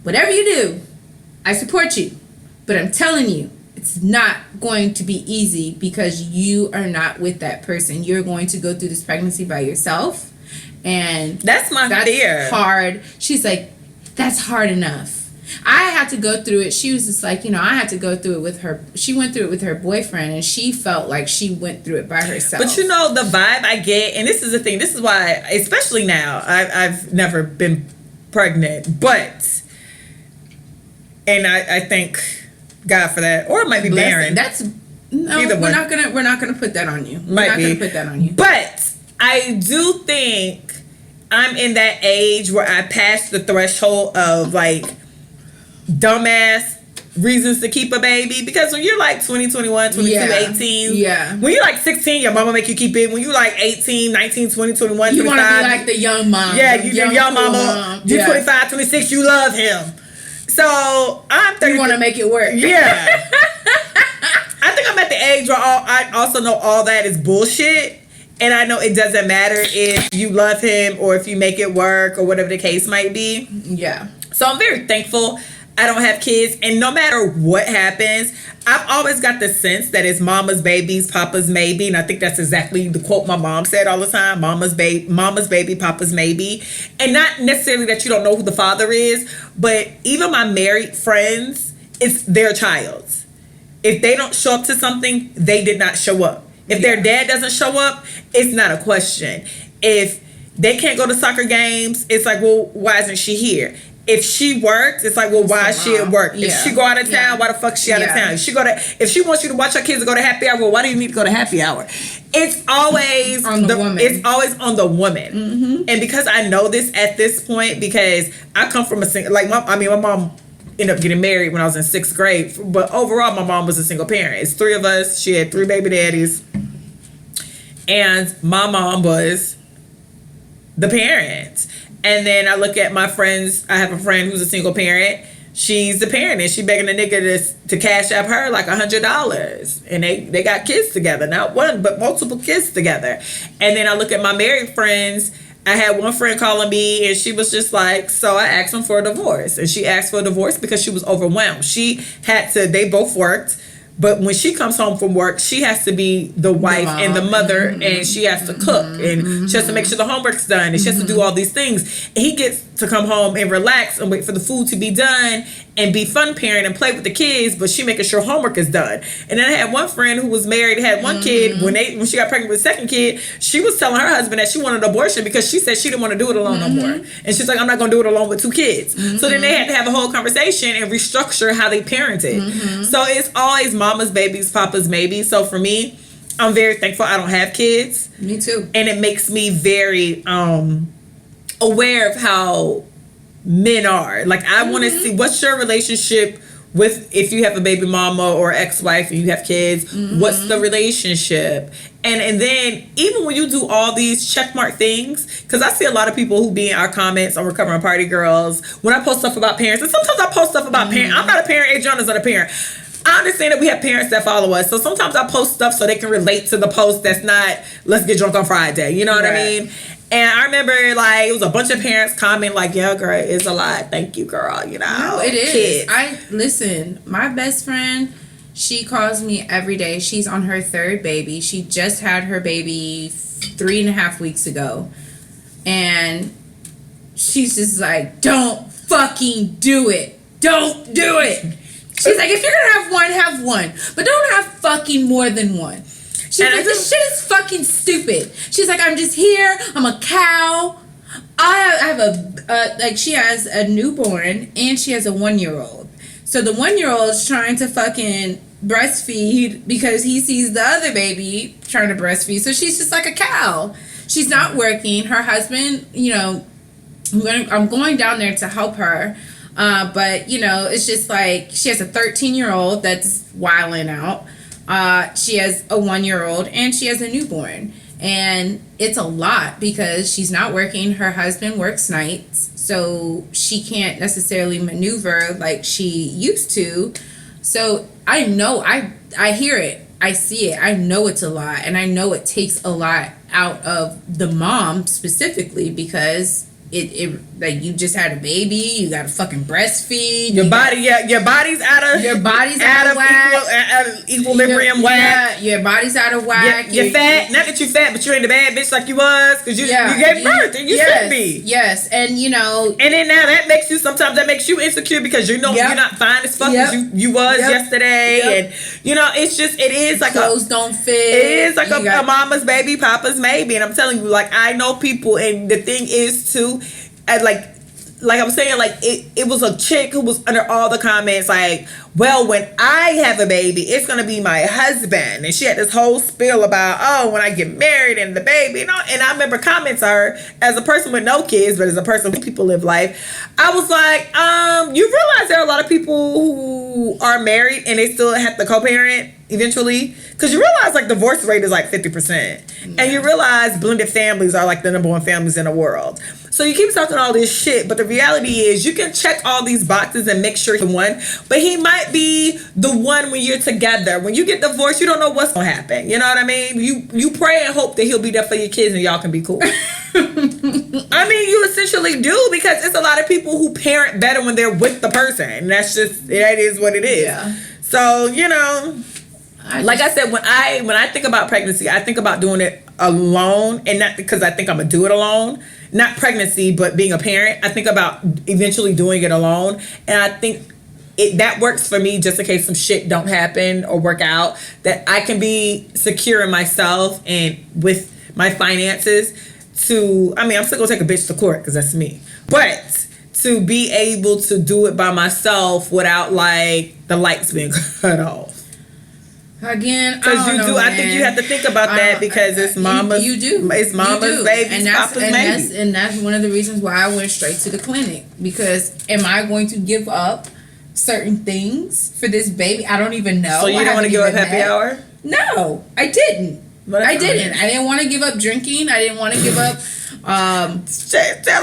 whatever you do, I support you. But I'm telling you, it's not going to be easy because you are not with that person. You're going to go through this pregnancy by yourself. And that's fear. Hard. She's like, that's hard enough. I had to go through it. She was just like, you know, I had to go through it with her. She went through it with her boyfriend, and she felt like she went through it by herself. But you know, the vibe I get, and this is the thing, this is why, especially now, I've never been pregnant, but, and I thank God for that, or it might be barren. That's, no, either we're one. not gonna put that on you. Might we're not be. gonna put that on you. But I do think I'm in that age where I passed the threshold of like dumbass reasons to keep a baby, because when you're like 20, 21, 22, 18, when you're like 16, your mama make you keep it. When you're like 18, 19, 20, 21, you 25, want to be like the young mom. Yeah, you young mama. Mom. You're 25, 26, you love him. So I'm 30. You want to make it work. Yeah. I think I'm at the age where I also know all that is bullshit. And I know it doesn't matter if you love him or if you make it work or whatever the case might be. Yeah. So I'm very thankful I don't have kids. And no matter what happens, I've always got the sense that it's mama's baby's papa's maybe. And I think that's exactly the quote my mom said all the time. Mama's baby, papa's maybe. And not necessarily that you don't know who the father is, but even my married friends, it's their child. If they don't show up to something, they did not show up. If their dad doesn't show up, it's not a question. If they can't go to soccer games. It's like, well, why isn't she here? If she works, it's like, well, why is she at work? Yeah. If she go out of town, why the fuck is she out of town? If she wants you to watch her kids and go to happy hour, well, why do you need to go to happy hour? It's always on the woman. It's always on the woman. And because I know this at this point, because I come from a single, like, my mom ended up getting married when I was in 6th grade, but overall, my mom was a single parent. It's 3 of us. She had 3 baby daddies, and my mom was the parent. And then I look at my friends. I have a friend who's a single parent. She's the parent, and she begging a nigga to cash up her like $100. And they got kids together, not one but multiple kids together. And then I look at my married friends. I had one friend calling me, and she was just like, so I asked him for a divorce. And she asked for a divorce because she was overwhelmed. They both worked. But when she comes home from work, she has to be the wife and the mother, and she has to cook, and she has to make sure the homework's done, and she has to do all these things. And he gets to come home and relax and wait for the food to be done and be fun parent and play with the kids, but she making sure homework is done. And then I had one friend who was married, had one kid. When she got pregnant with the second kid, she was telling her husband that she wanted an abortion because she said she didn't want to do it alone no more. And she's like, I'm not going to do it alone with 2 kids. So then they had to have a whole conversation and restructure how they parented. So it's always mama's babies, papa's maybe. So for me, I'm very thankful I don't have kids. Me too. And it makes me very aware of how men are. Like, I want to see, what's your relationship with, if you have a baby mama or ex-wife and you have kids, what's the relationship? And then even when you do all these checkmark things, because I see a lot of people who be in our comments on Recovering Party Girls when I post stuff about parents, and sometimes I post stuff about parents. I'm not a parent, Adriana's not a parent. I understand that we have parents that follow us, so sometimes I post stuff so they can relate to the post that's not, let's get drunk on Friday, you know what I mean? And I remember, like, it was a bunch of parents comment like, yeah, girl, it's a lot. Thank you, girl. You know, no, it is. Kids. Listen, my best friend, she calls me every day. She's on her 3rd baby. She just had her baby 3.5 weeks ago. And she's just like, don't fucking do it. Don't do it. She's like, if you're going to have one. But don't have fucking more than one. She's like, this shit is fucking stupid. She's like, I'm just here. I'm a cow. I have she has a newborn and she has a 1-year-old. So the 1-year-old's trying to fucking breastfeed because he sees the other baby trying to breastfeed. So she's just like a cow. She's not working. Her husband, I'm going down there to help her. But, it's just like she has a 13-year-old that's wilding out. She has a 1-year-old and she has a newborn, and it's a lot because she's not working. Her husband works nights, so she can't necessarily maneuver like she used to. So I know, I hear it, I see it, I know it's a lot, and I know it takes a lot out of the mom specifically because it like you just had a baby, you got to fucking breastfeed. Your body's out of whack. Equilibrium whack. Your body's out of whack. You're fat. Not that you fat, but you ain't a bad bitch like you was because you gave birth and you should be. Yes, and And then now that makes you insecure because you're not fine as fuck as you was yesterday, and it is like clothes don't fit. It is like a mama's baby, papa's maybe, and I'm telling you, like, I know people, and the thing is too. Like I was saying, like it was a chick who was under all the comments like, well, when I have a baby, it's gonna be my husband, and she had this whole spiel about, when I get married and the baby, and I remember comments her as a person with no kids, but as a person who people live life, I was like, you realize there are a lot of people who are married and they still have to co-parent eventually, because you realize like divorce rate is like 50%, and you realize blended families are like the number 1 families in the world. So you keep talking all this shit, but the reality is you can check all these boxes and make sure you're one, but he might be the one when you're together. When you get divorced, you don't know what's gonna happen. You know what I mean? You pray and hope that he'll be there for your kids and y'all can be cool. I mean, you essentially do, because it's a lot of people who parent better when they're with the person. That is what it is. Yeah. So, like I said, when I think about pregnancy, I think about doing it alone, and not because I think I'm gonna do it alone. Not pregnancy, but being a parent. I think about eventually doing it alone, and I think that works for me just in case some shit don't happen or work out. That I can be secure in myself and with my finances I'm still gonna take a bitch to court because that's me. But to be able to do it by myself without like the lights being cut off. Again, Because I think you have to think about that because it's mama's. You do. It's mama's baby, papa's baby. And that's one of the reasons why I went straight to the clinic. Because am I going to give up certain things for this baby? I don't even know. So you didn't want to give up happy hour? No, I didn't. I didn't want to give up drinking. I didn't want to give up. Tell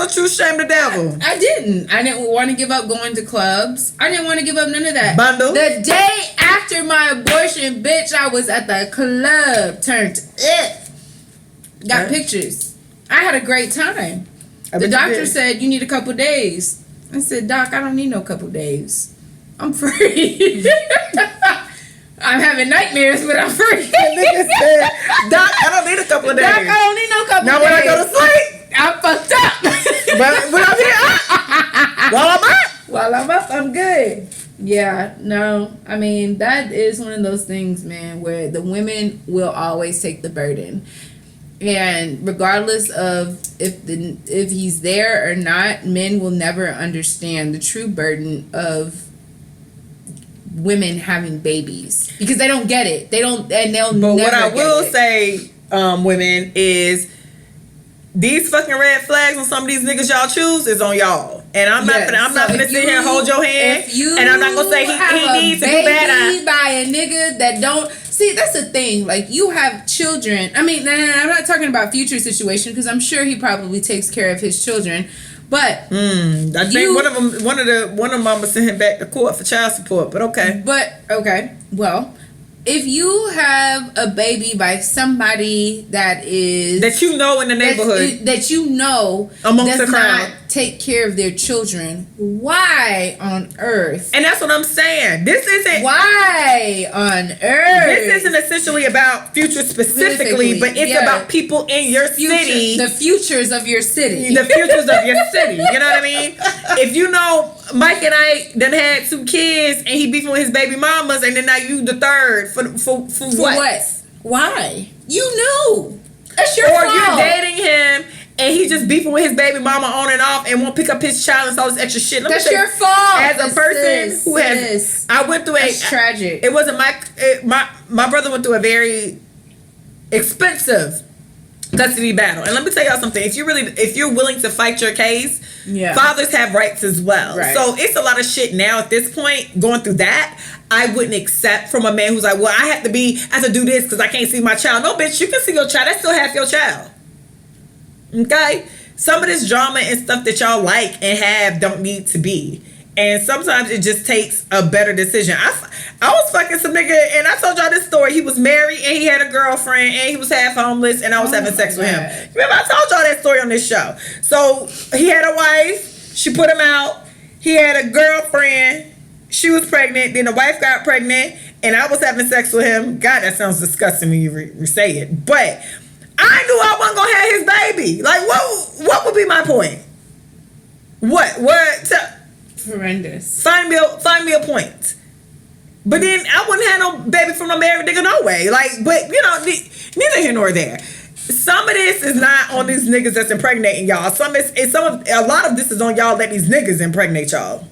the truth, shame the devil. I didn't want to give up going to clubs. I didn't want to give up none of that. Bundle. The day after my abortion, bitch, I was at the club, turned it. Got pictures. I had a great time. The doctor said, you need a couple days. I said, Doc, I don't need no couple days. I'm free. I'm having nightmares, but I'm free. Nigga said, Doc, I don't need a couple of days. Doc, I don't need no couple now of days. Now when I go to sleep, I'm fucked up. but I'm here. While I'm up, I'm good. Yeah, no. I mean, that is one of those things, man, where the women will always take the burden. And regardless of if he's there or not, men will never understand the true burden of women having babies because they don't get it. They'll But never what I get will it. say, women, is these fucking red flags on some of these niggas y'all choose is on y'all. And I'm not gonna sit here and hold your hand. And I'm not gonna say he needs to do better. By a nigga that don't see. That's the thing. Like, you have children. I mean, I'm not talking about future situation because I'm sure he probably takes care of his children. But I think one of them mama sent him back to court for child support. But okay. Well, if you have a baby by somebody that you know in the neighborhood that you know amongst the does crowd not take care of their children, why on earth? And that's what I'm saying. This isn't why on earth. This isn't essentially about future specifically, but it's about people in your city. The futures of your city. The futures of your city. You know what I mean? If you know Mike and I done had 2 kids and he beefing with his baby mamas and then now you the third for what? Why? You knew. That's your fault. Or you're dating him and he just beefing with his baby mama on and off and won't pick up his child and all this extra shit. That's your fault. As a person who has, I went through That's tragic. It wasn't my brother went through a very expensive custody battle. And let me tell y'all something. If you're willing to fight your case, fathers have rights as well. Right. So it's a lot of shit now at this point going through that. I wouldn't accept from a man who's like, well, I have to do this because I can't see my child. No, bitch, you can see your child. That's still half your child. Okay? Some of this drama and stuff that y'all like and have don't need to be. And sometimes it just takes a better decision. I was fucking some nigga, and I told y'all this story. He was married, and he had a girlfriend, and he was half homeless, and I was having sex with him. Remember, I told y'all that story on this show. So, he had a wife. She put him out. He had a girlfriend. She was pregnant. Then the wife got pregnant, and I was having sex with him. God, that sounds disgusting when you say it. But I knew I wasn't going to have his baby. Like, what would be my point? What? Horrendous. Find me a point. But then I wouldn't have no baby from no married nigga no way. Like, but you know, neither here nor there. Some of this is not on these niggas that's impregnating y'all. A lot of this is on y'all let these niggas impregnate y'all.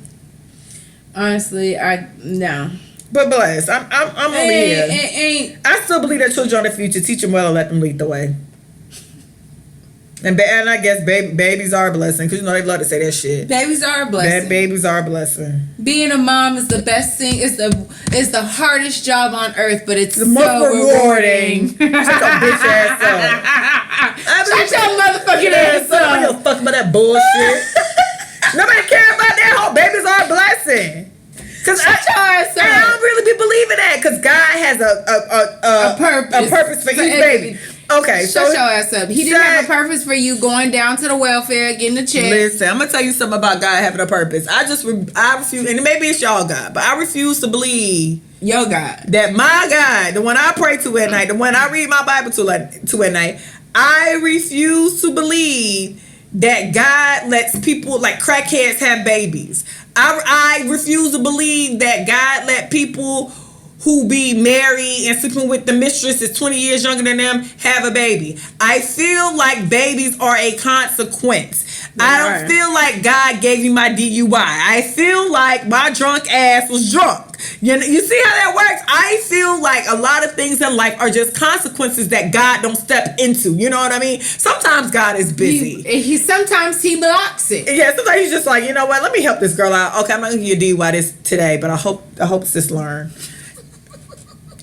Honestly, no. But bless, I'm over here. I still believe that children are the future. Teach them well and let them lead the way. And I guess babies are a blessing because you know they love to say that shit. Babies are a blessing. Babies are a blessing. Being a mom is the best thing. It's the hardest job on earth, but it's the most rewarding. Shut your bitch ass up. Shut your motherfucking ass up. I don't give a fuck about that bullshit. Nobody care about that whole babies are a blessing. Cause I don't really be believing that because God has a purpose for each baby. Okay, shut your ass up. He didn't have a purpose for you going down to the welfare, getting a check. Listen, I'm gonna tell you something about God having a purpose. I refuse, and maybe it's y'all God, but I refuse to believe your God. That my God, the one I pray to at night, the one I read my Bible to at night, I refuse to believe that God lets people like crackheads have babies. I refuse to believe that God let people who be married and sleeping with the mistress is 20 years younger than them have a baby. I feel like babies are a consequence. I don't feel like God gave me my DUI. I feel like my drunk ass was drunk. You see how that works? I feel like a lot of things in life are just consequences that God don't step into. You know what I mean? Sometimes God is busy. Sometimes he blocks it. Yeah, sometimes he's just like, you know what? Let me help this girl out. Okay, I'm not gonna give you a DUI this today, but I hope sis learn.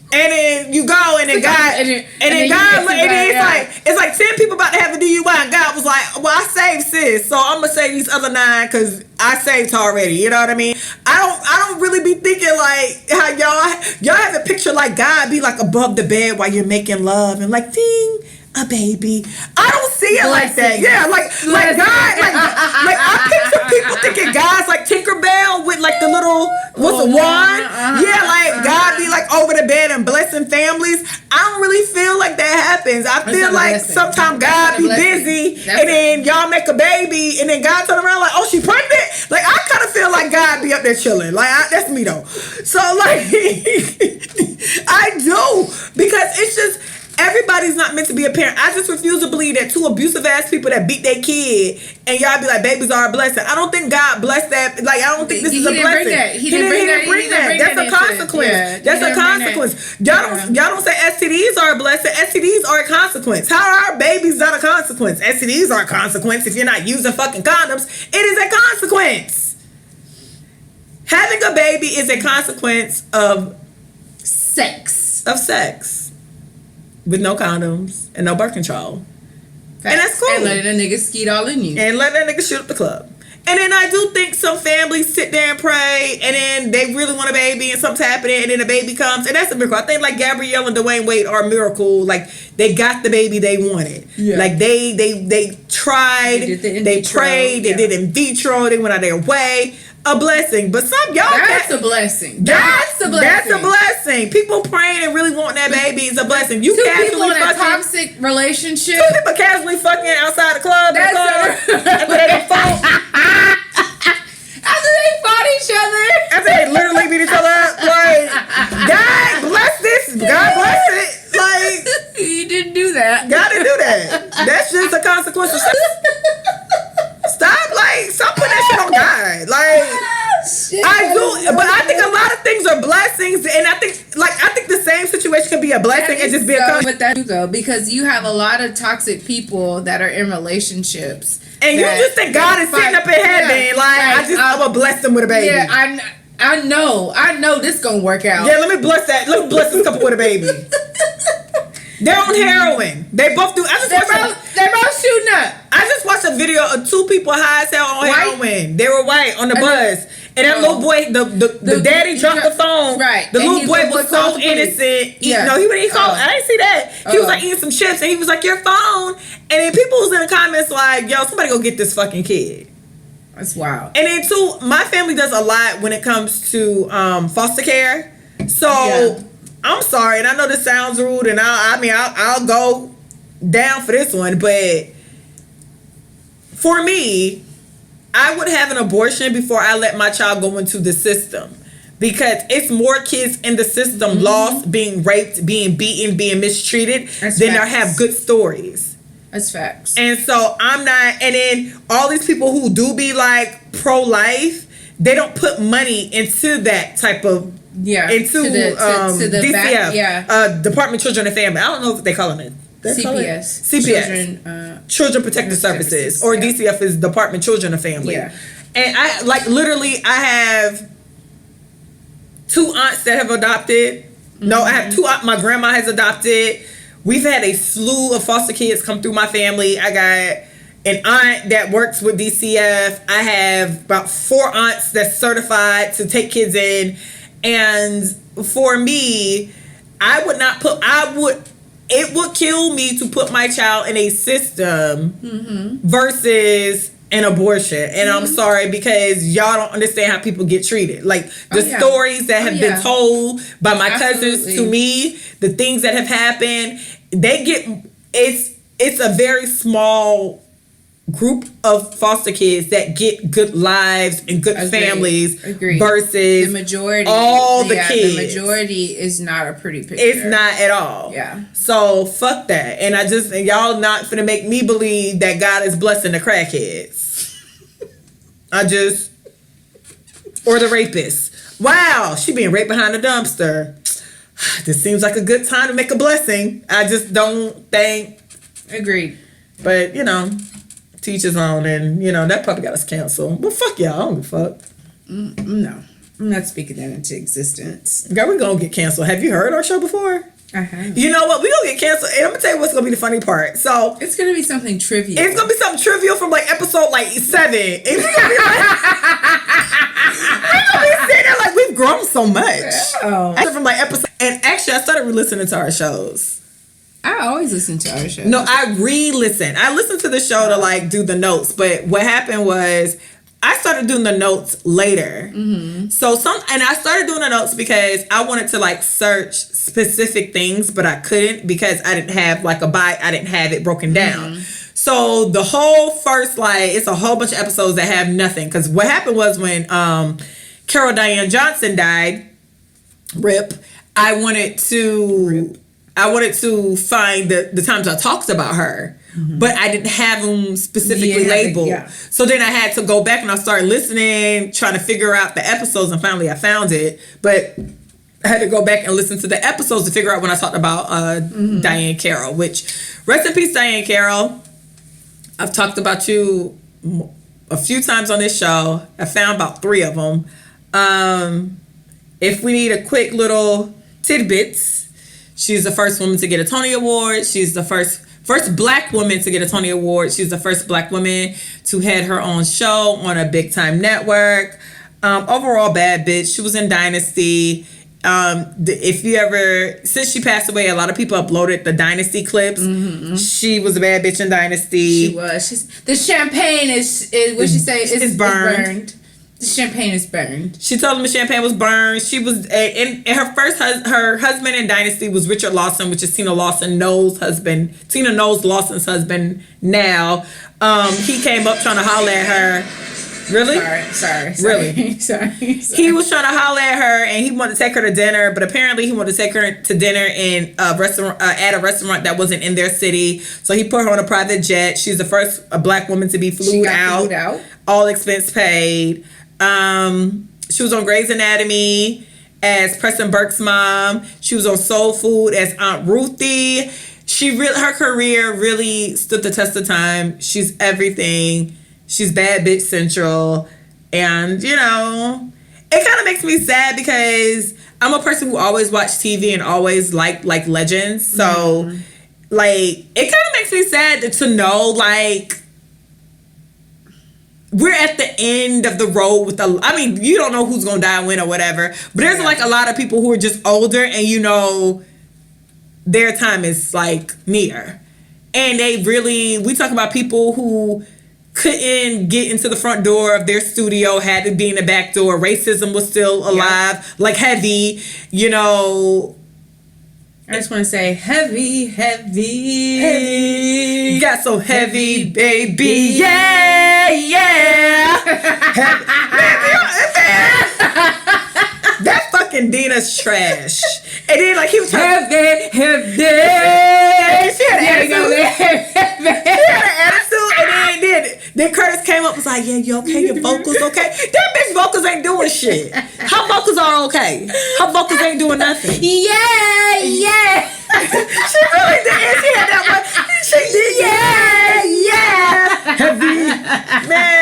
And then you go, and then God, it's like 10 people about to have a DUI, and God was like, "Well, I saved sis, so I'm gonna save these other 9 because I saved her already." You know what I mean? I don't really be thinking like how y'all have a picture like God be like above the bed while you're making love and like ding. A baby. I don't see it like that. Yeah, like God, like I picture people thinking God's like Tinkerbell with like the little what's a wand? Yeah, like God be like over the bed and blessing families. I don't really feel like that happens. I feel like sometimes God be busy and then y'all make a baby and then God turn around like, oh, she pregnant? Like I kind of feel like God be up there chilling. Like that's me though. So like I do, because it's just everybody's not meant to be a parent. I just refuse to believe that 2 abusive ass people that beat their kid and y'all be like, babies are a blessing. I don't think God blessed that. Like, I don't think this is a blessing. He didn't bring that. That's a consequence. Yeah, that's a consequence. Y'all don't say STDs are a blessing. STDs are a consequence. How are babies not a consequence? STDs are a consequence. If you're not using fucking condoms, it is a consequence. Having a baby is a consequence of sex. With no condoms and no birth control. Facts. And that's cool. And letting a nigga skeet all in you. And letting that nigga shoot up the club. And then I do think some families sit there and pray, and then they really want a baby, and something's happening, and then a baby comes, and that's a miracle. I think like Gabrielle and Dwayne Wade are a miracle. Like they got the baby they wanted. Yeah. Like they tried, they prayed, they did in vitro, they went out their way. A blessing, but some y'all. That's a blessing. That's a blessing. People praying and really wanting that baby is a blessing. You 2 casually people in a fucking, toxic relationship. 2 people casually fucking outside the club. After they fought. After they fought each other. After they literally beat each other up. Like, God bless this. God bless it. Like, you didn't do that. God didn't do that. That's just a consequence of stop putting that shit on God. Like, I do, but I think a lot of things are blessings, and I think the same situation can be a blessing and just be a consequence. But that though, because you have a lot of toxic people that are in relationships, and you just think God is sitting up in heaven, I'm gonna bless them with a baby. Yeah, I know this gonna work out. Yeah, let me bless this couple with a baby. They're on heroin. They both do. They're both shooting up. I just watched a video of 2 people high as hell on heroin. They were white on the bus. And that little boy, the daddy dropped the phone. Right. The little boy was so innocent. Yeah. He called. I didn't see that. He was like eating some chips, and he was like, your phone. And then people was in the comments like, yo, somebody go get this fucking kid. That's wild. And then too, my family does a lot when it comes to foster care. So I'm sorry, and I know this sounds rude, and I'll go down for this one, but for me, I would have an abortion before I let my child go into the system, because it's more kids in the system lost, being raped, being beaten, being mistreated than there have good stories. That's facts. And so I'm not, and then all these people who do be like pro-life, they don't put money into that type of into the DCF, Department of Children and Family. I don't know what they call it. CPS, Children Protective Services, or DCF is Department Children and Family. Yeah. And I I have 2 aunts that have adopted. No, I have 2 aunts. My grandma has adopted. We've had a slew of foster kids come through my family. I got an aunt that works with DCF. I have about 4 aunts that's certified to take kids in. And for me, it would kill me to put my child in a system versus an abortion. And I'm sorry, because y'all don't understand how people get treated. Like the stories that have been told by my cousins to me, the things that have happened, it's a very small group of foster kids that get good lives and good families versus the majority. All the kids. The majority is not a pretty picture. It's not at all. Yeah. So fuck that. And y'all not finna make me believe that God is blessing the crackheads. Or the rapists. Wow, she being raped behind a dumpster. This seems like a good time to make a blessing. I just don't think. Agreed. But, teach his own, and, that probably got us canceled. But fuck y'all, I don't give a fuck. No. I'm not speaking that into existence. Girl, we're gonna get canceled. Have you heard our show before? I have. You know what? We're gonna get canceled. And I'm gonna tell you what's gonna be the funny part. So it's gonna be something trivial. It's gonna be something trivial from episode 7. And we're gonna be sitting there like we've grown so much. Oh. From episode, and actually I started re-listening to our shows. I always listen to our shows. No, I re-listen. I listened to the show to do the notes, but what happened was I started doing the notes later. Mm-hmm. And I started doing the notes because I wanted to search specific things, but I couldn't because I didn't have I didn't have it broken down. Mm-hmm. So the whole first it's a whole bunch of episodes that have nothing. Because what happened was when Carol Diane Johnson died, RIP, I wanted to find the times I talked about her. Mm-hmm. But I didn't have them specifically labeled. Yeah. So then I had to go back and I started listening, trying to figure out the episodes, and finally I found it. But I had to go back and listen to the episodes to figure out when I talked about Diane Carroll, which, rest in peace, Diane Carroll. I've talked about you a few times on this show. I found about 3 of them. If we need a quick little tidbits, she's the first woman to get a Tony Award. She's the first Black woman to get a Tony Award. She's the first Black woman to head her own show on a big time network. Overall bad bitch. She was in Dynasty. If you ever, since she passed away, a lot of people uploaded the Dynasty clips. Mm-hmm. She was a bad bitch in Dynasty. She was. The champagne is what she say is burned. The champagne is burned. She told him the champagne was burned. She was in her first her husband in Dynasty was Richard Lawson, which is Tina Knowles' husband. Tina Knowles Lawson's husband now. He came up trying to holler at her. Really? Sorry. Really? Sorry. He was trying to holler at her, and he wanted to take her to dinner, but apparently he wanted to take her to dinner in a restaurant at a restaurant that wasn't in their city. So he put her on a private jet. She's the first Black woman to be flued out. All expense paid. She was on Grey's Anatomy as Preston Burke's mom. She was on Soul Food as Aunt Ruthie. Her career really stood the test of time. She's everything. She's bad bitch central. And, it kind of makes me sad because I'm a person who always watched TV and always liked legends. So, it kind of makes me sad to know, we're at the end of the road with you don't know who's going to die when or whatever. But there's a lot of people who are just older and their time is near. And we talk about people who couldn't get into the front door of their studio, had to be in the back door. Racism was still alive, heavy, I just want to say heavy. Got so heavy, baby. Yeah. That fucking Dina's trash. And then he was heavy. She had an attitude. And then Curtis came up and was like, yeah, you okay? Your vocals okay? That bitch vocals ain't doing shit. Her vocals are okay. Her vocals ain't doing nothing. Yeah. She really did. She had that one. She did. Yeah. Heavy. Man.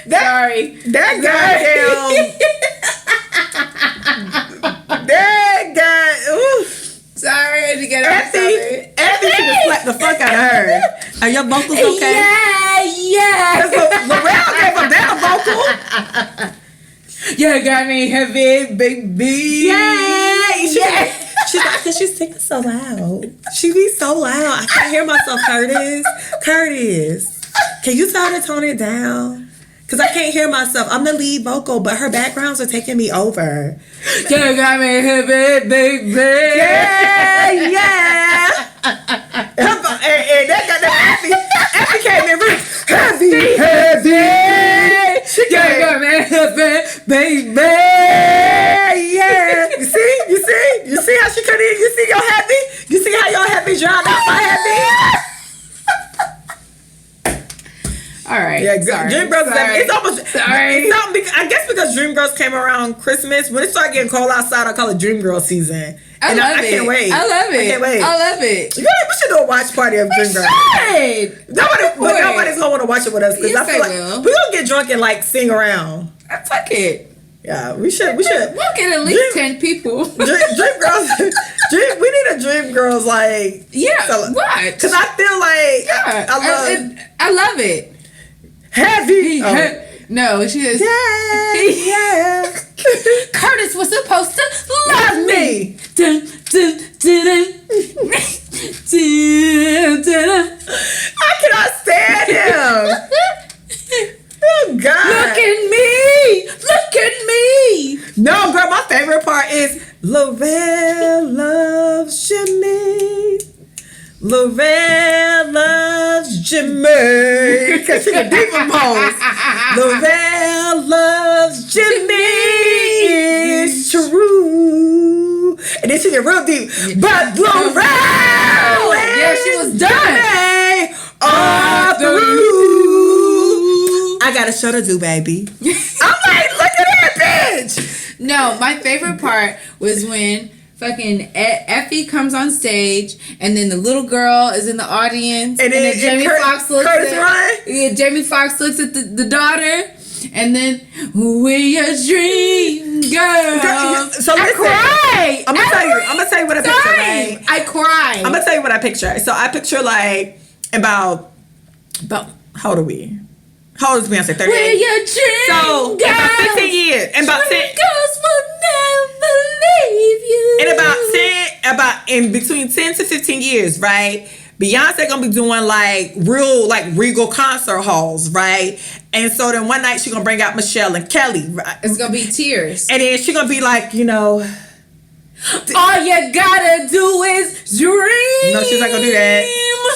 Sorry. That guy. Ooh. Sorry, I had to get it. Effie should have slapped the fuck out of her. Are your vocals okay? Yeah. L'Oreal gave her that vocal. You got me heavy, baby. Yeah. She's like, because she's singing so loud. She be so loud. I can't hear myself, Curtis. Can you tell her to tone it down? Because I can't hear myself. I'm the lead vocal, but her backgrounds are taking me over. You got me heavy, baby. Yeah. And that got that Effie Heavy drowned out my Heavy. All right. Yeah, sorry. Dreamgirls. Sorry. It's almost. Sorry. It's not, I guess because Dreamgirls came around Christmas. When it started getting cold outside, I call it Dreamgirl season. I love it. Can't wait. I love it. I can't wait. I love it. We should do a watch party of Dreamgirls. But nobody's gonna want to watch it with us because Yes, I feel they like will. we're gonna get drunk and like sing around. Fuck it. Yeah, we should. We'll get at least 10 people. Dreamgirls. We need a Dreamgirls like. Yeah. What? Because I feel like I love it. Heavy. No, she is. Yeah. Curtis was supposed to love me. me. Dun, dun, dun, dun, dun, dun. I cannot stand him. Oh God. Look at me. Look at me. No, girl, my favorite part is Lavelle loves Jimmy. Lavelle loves Jimmy. Because she the deeper pose. Lavelle loves Jimmy. It's true. And then she get real deep. But Lavelle Yeah, she was done. are through. I got a show to do, baby. I'm like, look at that bitch. No, my favorite part was when fucking Effie comes on stage, and then the little girl is in the audience, And then Jamie Foxx looks Curtis at Ryan? Yeah, Jamie Foxx looks at the daughter, and then we a dream girl. So I listen, cry. I'm gonna tell you what I picture, right? I cry. I'm gonna tell you what I picture. So I picture like about how old are we? How old is Beyonce? 38. We're your dream So girls. about 15 years, and about 10, Girls will never leave you. and about in between 10 to 15 years, right? Beyonce gonna be doing like real like regal concert halls, right? And so then one night she gonna bring out Michelle and Kelly, right? It's gonna be tears. And then she gonna be like, All you gotta do is dream. no, she's not gonna do that.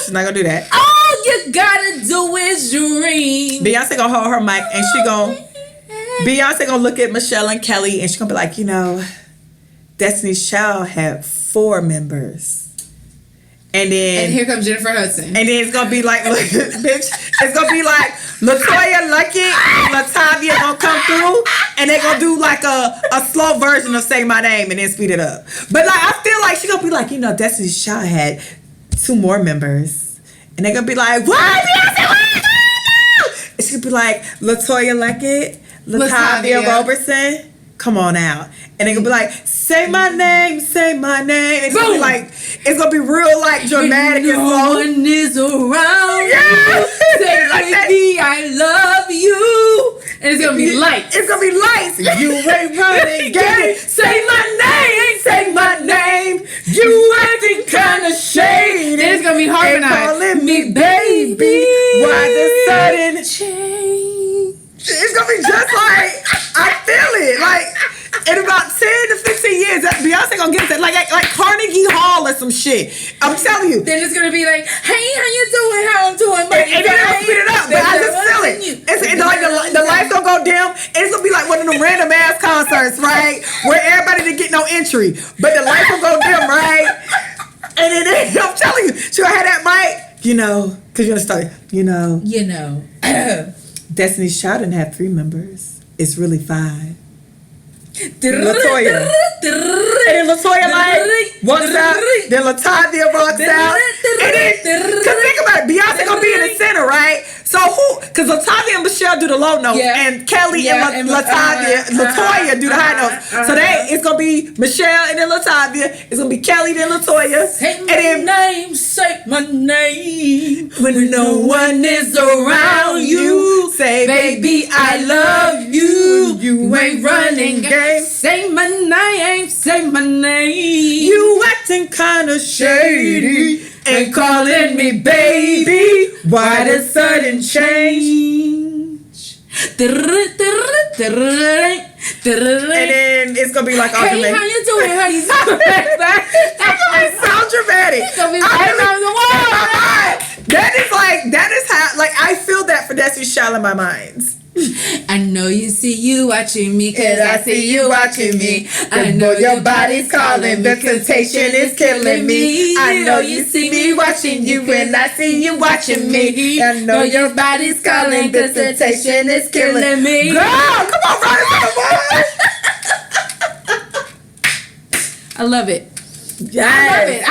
She's not gonna do that. All you gotta do is dream. Beyonce gonna hold her mic and Beyonce gonna look at Michelle and Kelly and she gonna be like, Destiny's Child had 4 members. And And here comes Jennifer Hudson. And then it's gonna be like, look, bitch, it's gonna be like LaToya Luckett and LaTavia gonna come through and they're gonna do like a slow version of Say My Name and then speed it up. But like I feel like she's gonna be like, Destiny's Child had 2 more members. And they're gonna be like, what? Beyonce, what? And she's gonna be like, LaToya Luckett, LaTavia Robertson, come on out. And they're gonna be like, say my name, say my name. It's gonna be like, it's gonna be real like dramatic and slow. No one is around Yeah. you. Say, baby, I love you. And it's gonna be lights. It's gonna be lights. You ain't running game. Say my name, say my name. You acting kinda shady. Then it's gonna be And harmonized. calling me baby. Why the sudden change? It's gonna be just like I feel it. Like in about 10 to 15 years, Beyonce gonna get that like Carnegie Hall or some shit. I'm telling you. Then it's gonna be like, hey, how you doing? How I'm doing? And then I'll speed it up, but I just feel it. It's like the lights gonna go dim, and it's gonna be like one of them random ass concerts, right? Where everybody didn't get no entry, but the lights will go dim, right? And then I'm telling you, she'll have that mic, because you're gonna start, Destiny's Child didn't have 3 members. It's really 5. LaToya. And then LaToya walks out. Then LaTavia walks out. And then, because think about it, Beyonce gonna be in the center, right? So because LaTavia and Michelle do the low notes, and Kelly and LaToya do the high notes. So it's gonna be Michelle and then LaTavia. It's gonna be Kelly then LaToya. Say my name. When no one is around you, say, baby, I love you. You ain't running game. Say my name. You acting kinda shady and calling me baby. Why the sudden change? And then it's gonna be like all Hey, dramatic. how you doing, honey? It's gonna be so dramatic. It's gonna be right around the world. That is how I feel that for Destiny's Child in my mind. I know you see you watching me, cause I see you watching me. I know your body's calling, the temptation is killing me. I know you see me watching you, and I see you watching me. I know your body's calling, the temptation is killing me. Girl, come on, Ronnie. I love it. Yes.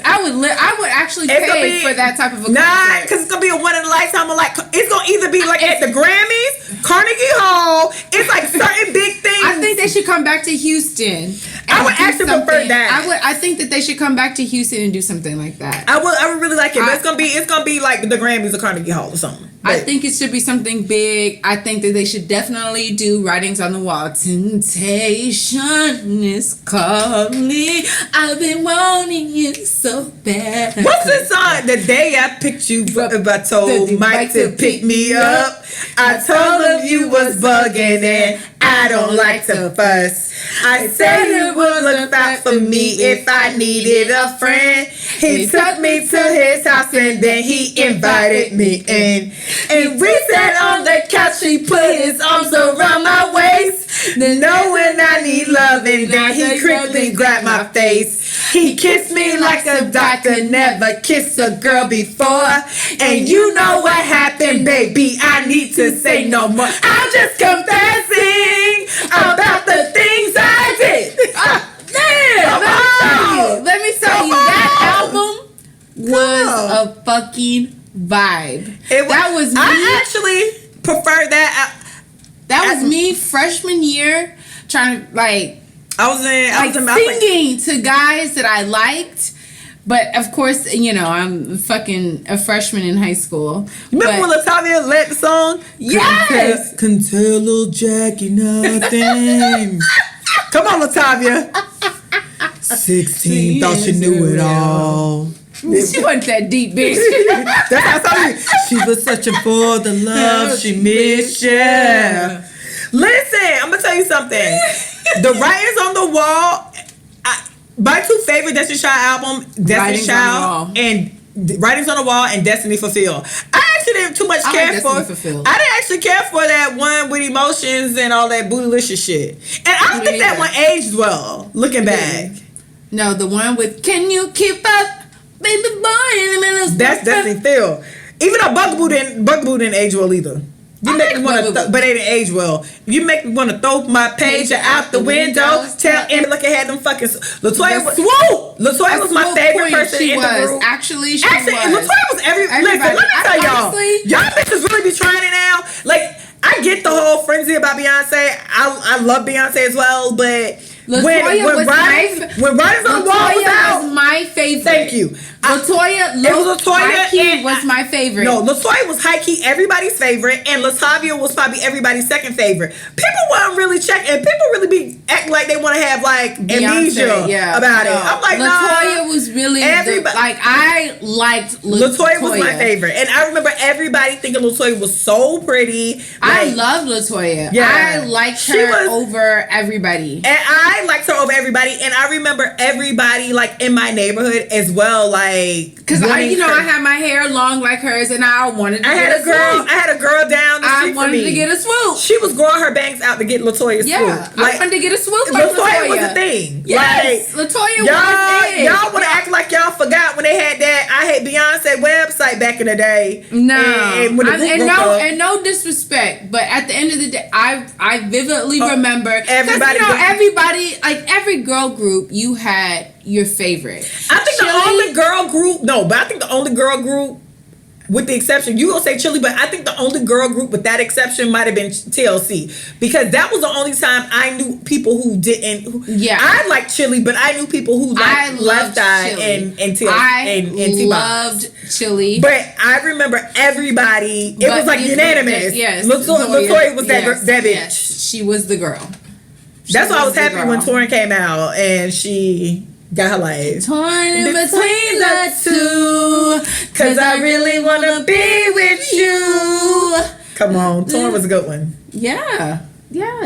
I would actually pay for that type of a concert. Nah, because it's gonna be a one in a lifetime. Like it's gonna either be like at the Grammys, Carnegie Hall. It's like certain big things. I think they should come back to Houston. I would actually prefer that. I think that they should come back to Houston and do something like that. I would really like it. But it's gonna be like the Grammys or Carnegie Hall or something. But I think it should be something big. I think that they should definitely do Writings on the Wall. Temptation is calling. I've been wanting you so bad. What's this song? The day I picked you up, I told Mike to pick me up. I told him you was bugging and I don't like to fuss. I said you would look out for me if I needed a friend. He took me to his house and then he invited me in. And we sat on the couch, he put his arms around my waist. Then knowing I need love and then he quickly grabbed my face. He kissed me like a doctor never kissed a girl before. And you know what happened, baby, I need to say no more. I'm just confessing about the things I did. Damn, let me tell you, that album was a fucking vibe. That was me. I actually prefer that. That was me freshman year trying to I was singing to guys that I liked. But of course, you know, I'm fucking a freshman in high school. Remember when LaTavia led the song? Yes! Couldn't tell little Jackie nothing. Come on, LaTavia. 16, thought she knew it all. She wasn't that deep, bitch. That's how I saw you. She was searching for the love she missed, yeah. Listen, I'm going to tell you something. The Writings on the Wall, my two favorite Destiny Child album, Destiny Child and Writings on the Wall and Destiny Fulfilled. I actually didn't too much care for. I didn't actually care for that one with Emotions and all that bootylicious shit. And I don't think that one aged well, looking back. No, the one with Can You Keep Up, Baby Boy in the Middle. That's Destiny Phil. Even though Bugaboo didn't age well either. You make me want to, but they didn't age well. You make me want to throw my pager out the window. Tell Emmy look ahead them fucking Latoya was swoop. Latoya was my favorite person in the group. Actually, she was. Latoya was everybody. Listen, let me tell y'all bitches really be trying it now. Like I get the whole frenzy about Beyonce. I love Beyonce as well, but. When Writings on the Wall was out, was my favorite. Thank you. Latoya was my favorite. No, Latoya was high key everybody's favorite, and LaTavia was probably everybody's second favorite. People weren't really checking, and people really be acting like they want to have like amnesia about it. I'm like, Latoya was really I liked Latoya was my favorite, and I remember everybody thinking Latoya was so pretty. I loved Latoya. Yeah, I liked her over everybody, and I liked her over everybody, and I remember everybody like in my neighborhood as well, like because I had my hair long like hers, and I wanted to I had a girl down the street I wanted to get a swoop. She was growing her bangs out to get Latoya's swoop. I wanted to get a swoop. Latoya was a thing. Yes, like, Latoya was it. Y'all want to act like y'all forgot when they had that I Hate Beyonce website back in the day. No, and no disrespect, but at the end of the day, I vividly remember everybody. Everybody, like every girl group, you had your favorite. I think the only girl group, with the exception, you gonna say Chili, but I think the only girl group with that exception might have been TLC, because that was the only time I knew people who didn't. I liked Chili, but I knew people who liked Left Eye and TLC. I loved Chili, but I remember everybody. It was like unanimous. Yes, Latoya was that bitch. Yes, she was the girl. That's why I was happy when Torn came out and she got her life. Torn in between the two, cause I really wanna be with you. Come on, Torn was a good one. Yeah,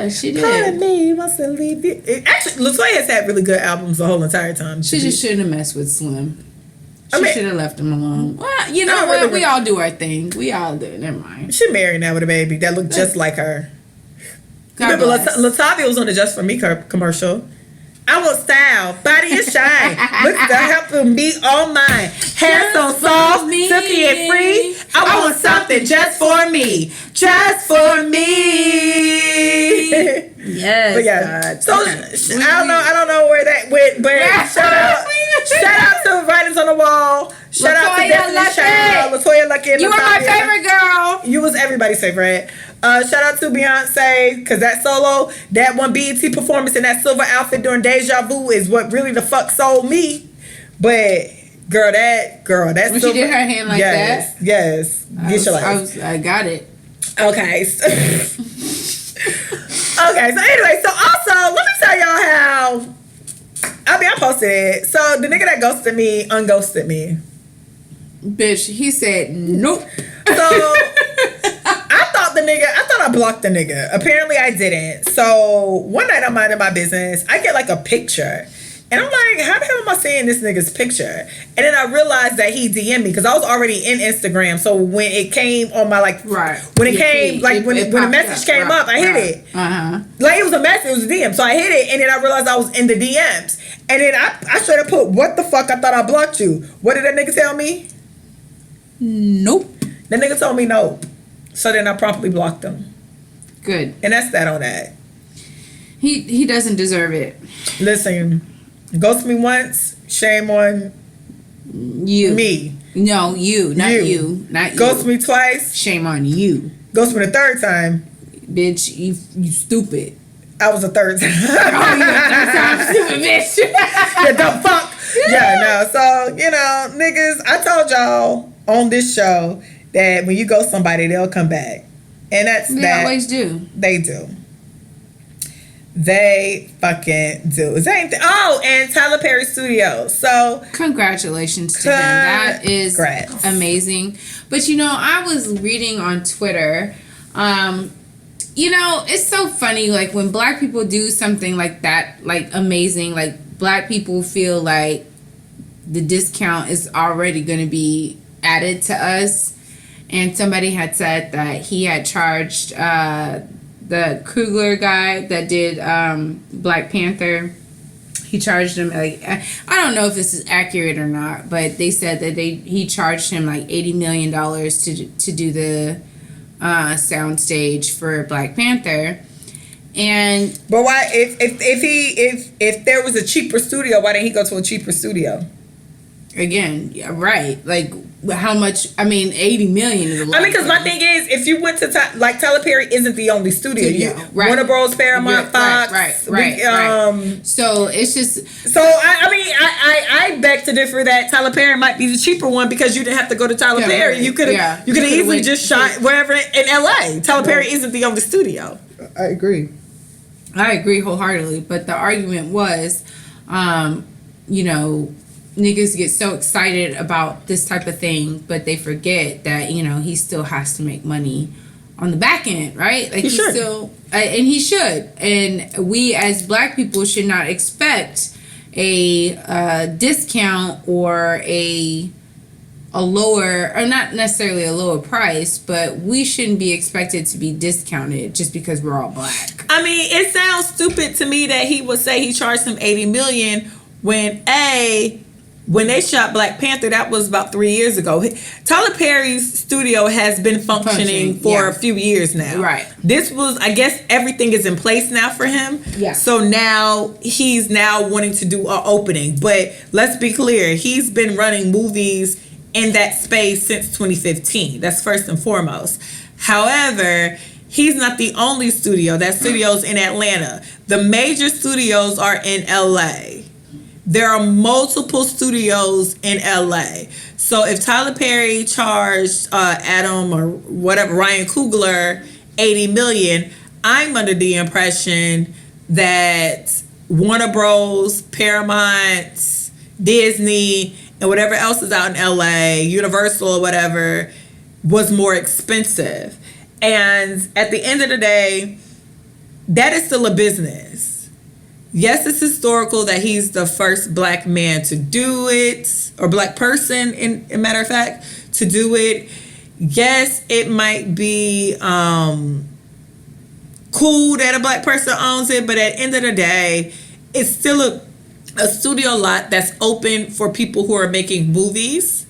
she did. Part of me wants to leave you. Actually, Latoya has had really good albums the whole entire time. She just shouldn't have messed with Slim. She should have left him alone. Well, you know what? We all do our thing. We all do. Never mind. She married now with a baby that looked just like her. God Remember, bless. Latavia was on the Just For Me commercial. I want style, body and shine. Look to help me all mine. Hair so soft, silky and free. I want something just for me. Just for me. Yes. But yeah. God. So I don't know where that went, but shout out to Writings on the Wall. Shout out to Destiny Child, Latoya Lucky, and You were my Latavia. favorite girl. You was everybody's favorite. Shout out to Beyonce, because that solo, that one BET performance in that silver outfit during Deja Vu is what really the fuck sold me. But girl, that When silver, she did her hand like that. Yes. I got it. Okay. Okay, so anyway, so also, let me tell y'all how, I posted it. So the nigga that ghosted me, unghosted me. Bitch, he said nope. So I thought I blocked the nigga. Apparently I didn't. So one night I'm minding my business. I get like a picture. And I'm like, how the hell am I seeing this nigga's picture? And then I realized that he DM'd me because I was already in Instagram. So when it came on my when it came, when the message came up, I hit it. Like it was a message, it was a DM. So I hit it and then I realized I was in the DMs. And then I should have put, what the fuck? I thought I blocked you. What did that nigga tell me? Nope. That nigga told me no. So then I promptly blocked him. Good. And that's that on that. He doesn't deserve it. Listen, ghost me once, shame on you. me. No, you. Not you. Not you. Ghost me twice. Shame on you. Ghost me the third time. Bitch, you stupid. I was the third time. Stupid bitch. Yeah, the fuck. Yeah, no. So, niggas, I told y'all on this show that when you ghost somebody, they'll come back. And that's They that. always do. They do. They fucking do. Same thing. Oh, and Tyler Perry Studios. So congratulations to them. That is amazing. But I was reading on Twitter. It's so funny. Like when Black people do something like that, like amazing. Like Black people feel like the discount is already going to be added to us. And somebody had said that he had charged the Coogler guy that did Black Panther. He charged him I don't know if this is accurate or not, but they said that he charged him like $80 million to do the sound stage for Black Panther. But why if there was a cheaper studio, why didn't he go to a cheaper studio? Again, yeah, right. Like how much? I mean, 80 million is a lot. Because my thing is, if you went to Tyler Perry isn't the only studio. Right. Warner Bros, Paramount, Fox, right. So it's just. So I beg to differ that Tyler Perry might be the cheaper one because you didn't have to go to Tyler Perry. You could have easily just shot wherever in LA. Tyler Perry isn't the only studio. I agree wholeheartedly, but the argument was, niggas get so excited about this type of thing, but they forget that, he still has to make money on the back end, right? Like he still, and he should. And we as Black people should not expect a discount or a lower, or not necessarily a lower price, but we shouldn't be expected to be discounted just because we're all Black. I mean, it sounds stupid to me that he would say he charged him $80 million when they shot Black Panther, that was about 3 years ago. Tyler Perry's studio has been functioning for a few years now. Right. This was, I guess, everything is in place now for him. Yeah. So now he's now wanting to do an opening. But let's be clear, he's been running movies in that space since 2015. That's first and foremost. However, he's not the only studio. That studio's in Atlanta. The major studios are in LA. There are multiple studios in LA. So if Tyler Perry charged Adam or whatever, Ryan Coogler, $80 million, I'm under the impression that Warner Bros, Paramount, Disney, and whatever else is out in LA, Universal or whatever, was more expensive. And at the end of the day, that is still a business. Yes, it's historical that he's the first black man to do it, or black person, in a matter of fact, to do it. Yes, it might be cool that a black person owns it, but at the end of the day, it's still a studio lot that's open for people who are making movies,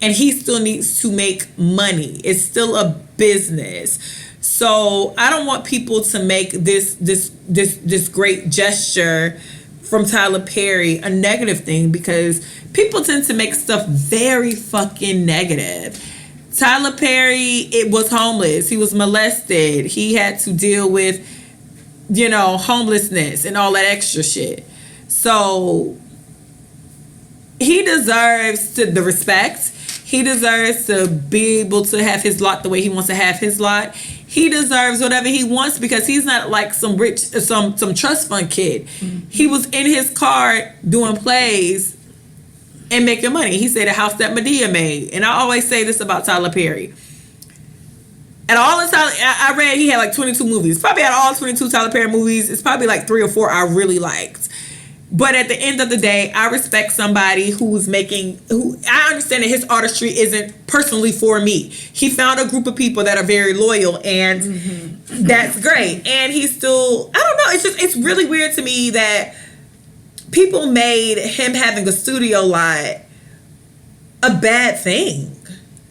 and he still needs to make money. It's still a business. So I don't want people to make this great gesture from Tyler Perry a negative thing, because people tend to make stuff very fucking negative. Tyler Perry, it was homeless. He was molested. He had to deal with, homelessness and all that extra shit. So he deserves the respect. He deserves to be able to have his lot the way he wants to have his lot. He deserves whatever he wants, because he's not like some trust fund kid. Mm-hmm. He was in his car doing plays and making money. He said the house that Madea made. And I always say this about Tyler Perry. And all the time, I read he had like 22 movies. Probably out of all 22 Tyler Perry movies, it's probably like 3 or 4 I really liked. But at the end of the day, I respect somebody who I understand that his artistry isn't personally for me. He found a group of people that are very loyal, and that's great. And he's still, I don't know, it's really weird to me that people made him having a studio lot a bad thing.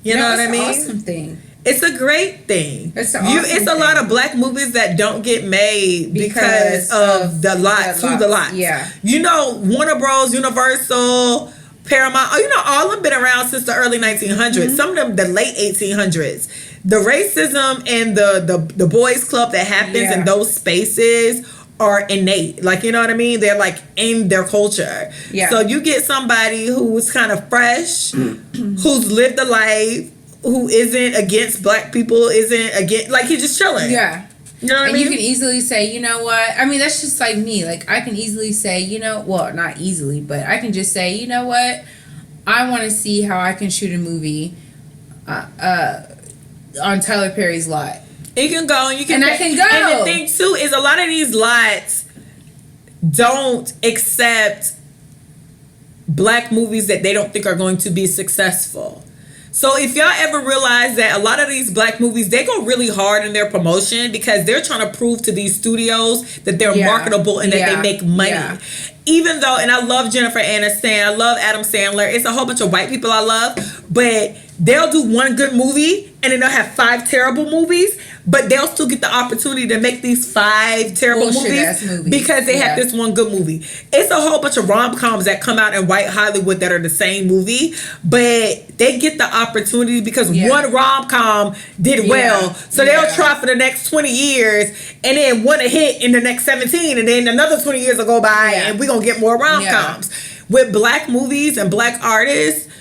You know what I mean? It's an awesome thing. It's a great thing. It's an awesome It's a thing. lot of black movies that don't get made because of the lots. Who the lots? Yeah. Warner Bros, Universal, Paramount. All of them been around since the early 1900s. Mm-hmm. Some of them the late 1800s. The racism and the boys club that happens in those spaces are innate. Like, you know what I mean? They're like in their culture. Yeah. So you get somebody who's kind of fresh, who's lived a life, who isn't against black people, isn't against, like, he's just chilling. Yeah. You know what I mean? You can easily say, you know what? I mean, that's just like me. Like, I can easily say, well, not easily, but I can just say, you know what? I want to see how I can shoot a movie on Tyler Perry's lot. You can go and you can. And I can go. And the thing too is a lot of these lots don't accept black movies that they don't think are going to be successful. So if y'all ever realize that a lot of these black movies, they go really hard in their promotion because they're trying to prove to these studios that they're marketable and that they make money. Yeah. Even though, and I love Jennifer Aniston, I love Adam Sandler, it's a whole bunch of white people I love, but they'll do one good movie and then they'll have 5 terrible movies, but they'll still get the opportunity to make these 5 terrible movies because they have this one good movie. It's a whole bunch of rom-coms that come out in white Hollywood that are the same movie, but they get the opportunity because one rom-com did well. So they'll try for the next 20 years and then one a hit in the next 17, and then another 20 years will go by and we're going to get more rom-coms. With black movies and black artists,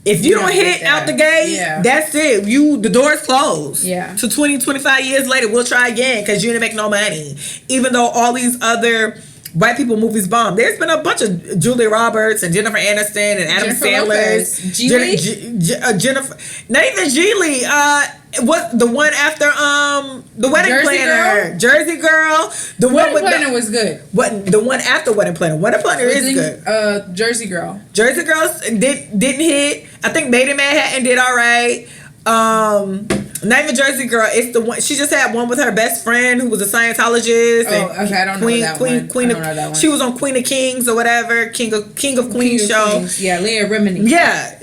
if you don't hit out the gate, that's it. The door's closed. Yeah. So 20, 25 years later, we'll try again because you didn't make no money. Even though all these other white people movies bomb. There's been a bunch of Julia Roberts and Jennifer Aniston and Adam Sandler. Jennifer, not even Geely. What the one after the Wedding Planner? Jersey Girl. The Wedding Planner was good. The one after Wedding Planner? Wedding Planner is good. Jersey Girl. Jersey Girl didn't hit. I think Made in Manhattan did all right. Not even Jersey Girl. It's the one. She just had one with her best friend who was a Scientologist. Oh, okay. I don't know that one. Queen of, that one. She was on Queen of Kings or whatever. King of Queens show. Queens. Yeah, Leah Remini. Yeah,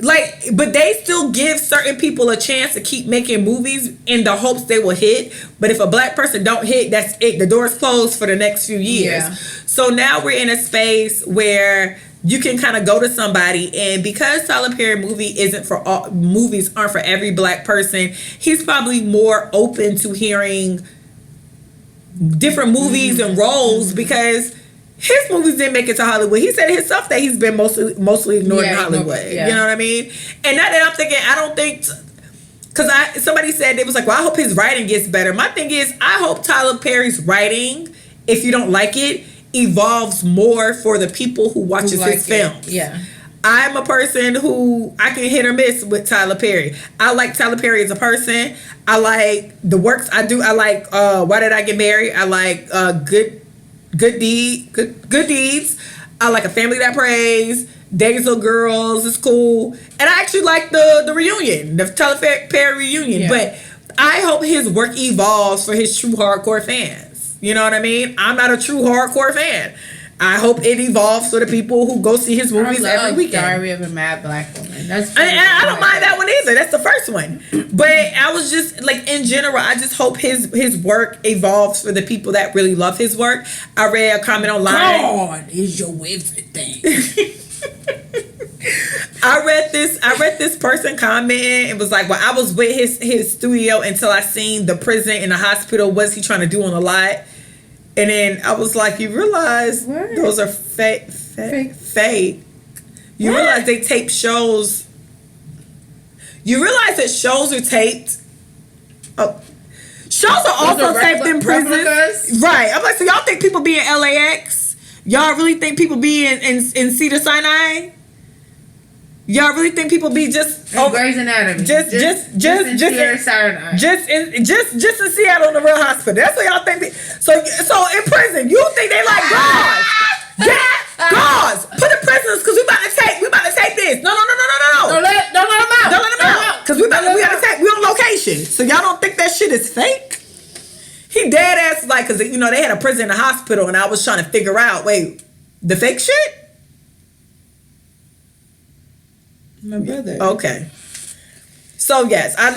but they still give certain people a chance to keep making movies in the hopes they will hit. But if a black person don't hit, that's it. The door's closed for the next few years. Yeah. So now we're in a space where you can kind of go to somebody, and because Tyler Perry movies aren't for every black person, he's probably more open to hearing different movies and roles because his movies didn't make it to Hollywood. He said himself that he's been mostly ignored in Hollywood. You know what I mean? And now that I'm thinking, I don't think, because somebody said, it was like, well, I hope his writing gets better. My thing is, I hope Tyler Perry's writing, if you don't like it, evolves more for the people who watches his films. Yeah. I'm a person who I can hit or miss with Tyler Perry. I like Tyler Perry as a person. I like the works I do. I like Why Did I Get Married? I like Good good deeds. I like A Family That Prays. Days of Girls is cool. And I actually like the reunion, the Tyler Perry reunion. Yeah. But I hope his work evolves for his true hardcore fans. You know what I mean? I'm not a true hardcore fan. I hope it evolves for the people who go see his movies every weekend. Diary of a Mad Black Woman. That's and I don't mind that one either. That's the first one. But I was just like, in general, I just hope his work evolves for the people that really love his work. I read a comment online. God is your everything. I read this person commenting. It was like, well, I was with his studio until I seen the prison and the hospital. What's he trying to do on the lot? And then I was like, you realize those are fake. You realize they tape shows. You realize that shows are taped. Shows are also taped in prisons. Replicas? Right. I'm like, so y'all think people be in LAX? Y'all really think people be in Cedar Sinai? Y'all really think people be just Grey's Anatomy? Just in Seattle in the Real Hospital. That's what y'all think. So in prison, you think they like gauze? Gauze. Put in prisons because we about to take this. No. Don't let them out. Don't let them out. Because we gotta take. We on location. So y'all don't think that shit is fake? He dead ass like, because they had a prison and a hospital, and I was trying to figure out, wait, the fake shit. My brother. Okay. So yes, I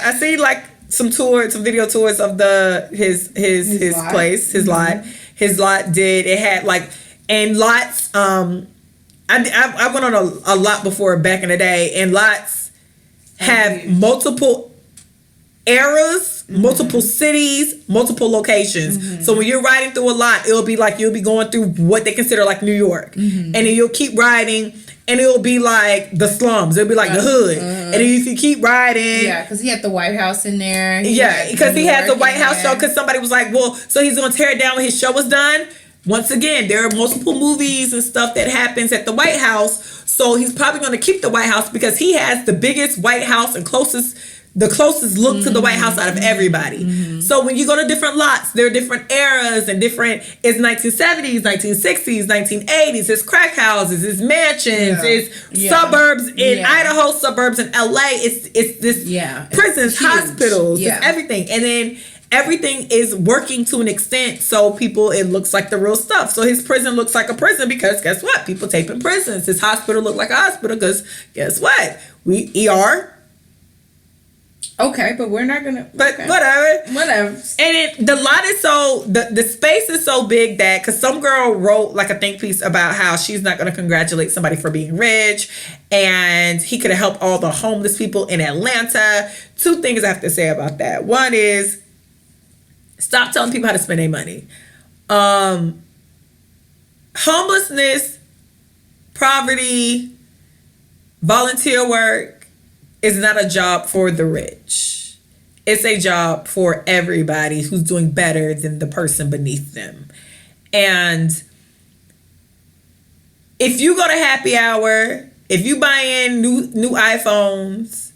I see like some video tours of his lot. place, his lot. His lot it had like, and lots. I went on a lot before back in the day, and lots have multiple eras, multiple cities, multiple locations. So when you're riding through a lot, it'll be like you'll be going through what they consider like New York, and then you'll keep riding. And it'll be like the slums. It'll be like the hood. And then if you keep riding. Yeah, because he had the White House in there. Because he had the White House show. Because somebody was like, well, so he's going to tear it down when his show was done. Once again, there are multiple movies and stuff that happens at the White House. So he's probably going to keep the White House because he has the biggest White House and the closest look to the White House out of everybody. So when you go to different lots, there are different eras and different, it's 1970s, 1960s, 1980s, it's crack houses, it's mansions, it's suburbs in Idaho, suburbs in LA, it's this prisons, hospitals, it's everything. And then everything is working to an extent so people, it looks like the real stuff. So his prison looks like a prison because guess what? People tape in prisons. His hospital look like a hospital because guess what? We ER. Okay, but we're not gonna. But okay. whatever. And the lot is the space is so big that because some girl wrote like a think piece about how she's not gonna congratulate somebody for being rich, and he could have helped all the homeless people in Atlanta. Two things I have to say about that. One is stop telling people how to spend their money. Homelessness, poverty, volunteer work is not a job for the rich. It's a job for everybody who's doing better than the person beneath them. And if you go to happy hour, if you buy in new iPhones,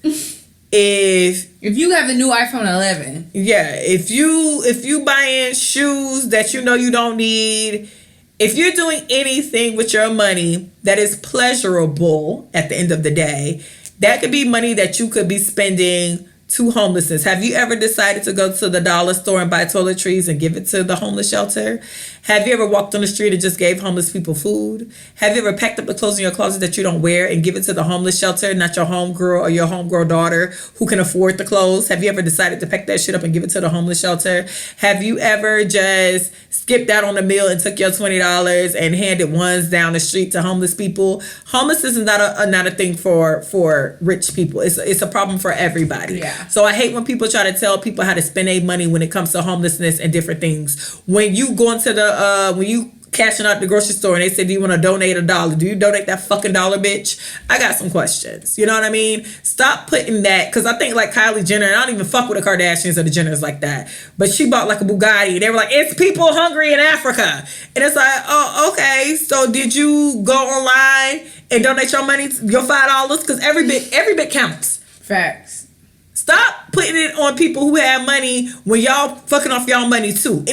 if you have the new iPhone 11, if you buy in shoes that you know you don't need, if you're doing anything with your money that is pleasurable at the end of the day, that could be money that you could be spending to homelessness. Have you ever decided to go to the dollar store and buy toiletries and give it to the homeless shelter? Have you ever walked on the street and just gave homeless people food? Have you ever packed up the clothes in your closet that you don't wear and give it to the homeless shelter, not your homegirl or your homegirl daughter who can afford the clothes? Have you ever decided to pack that shit up and give it to the homeless shelter? Have you ever just skipped out on a meal and took your $20 and handed ones down the street to homeless people? Homelessness is not a thing for rich people. It's a problem for everybody. Yeah. So I hate when people try to tell people how to spend their money when it comes to homelessness and different things. When you go into when you cashing out the grocery store and they say, do you want to donate $1? Do you donate that fucking dollar, bitch? I got some questions. You know what I mean? Stop putting that, because I think like Kylie Jenner, and I don't even fuck with the Kardashians or the Jenners like that, but she bought like a Bugatti. They were like, it's people hungry in Africa. And it's like, oh, okay. So did you go online and donate your money, your $5? Because every bit counts. Facts. Stop putting it on people who have money when y'all fucking off y'all money too.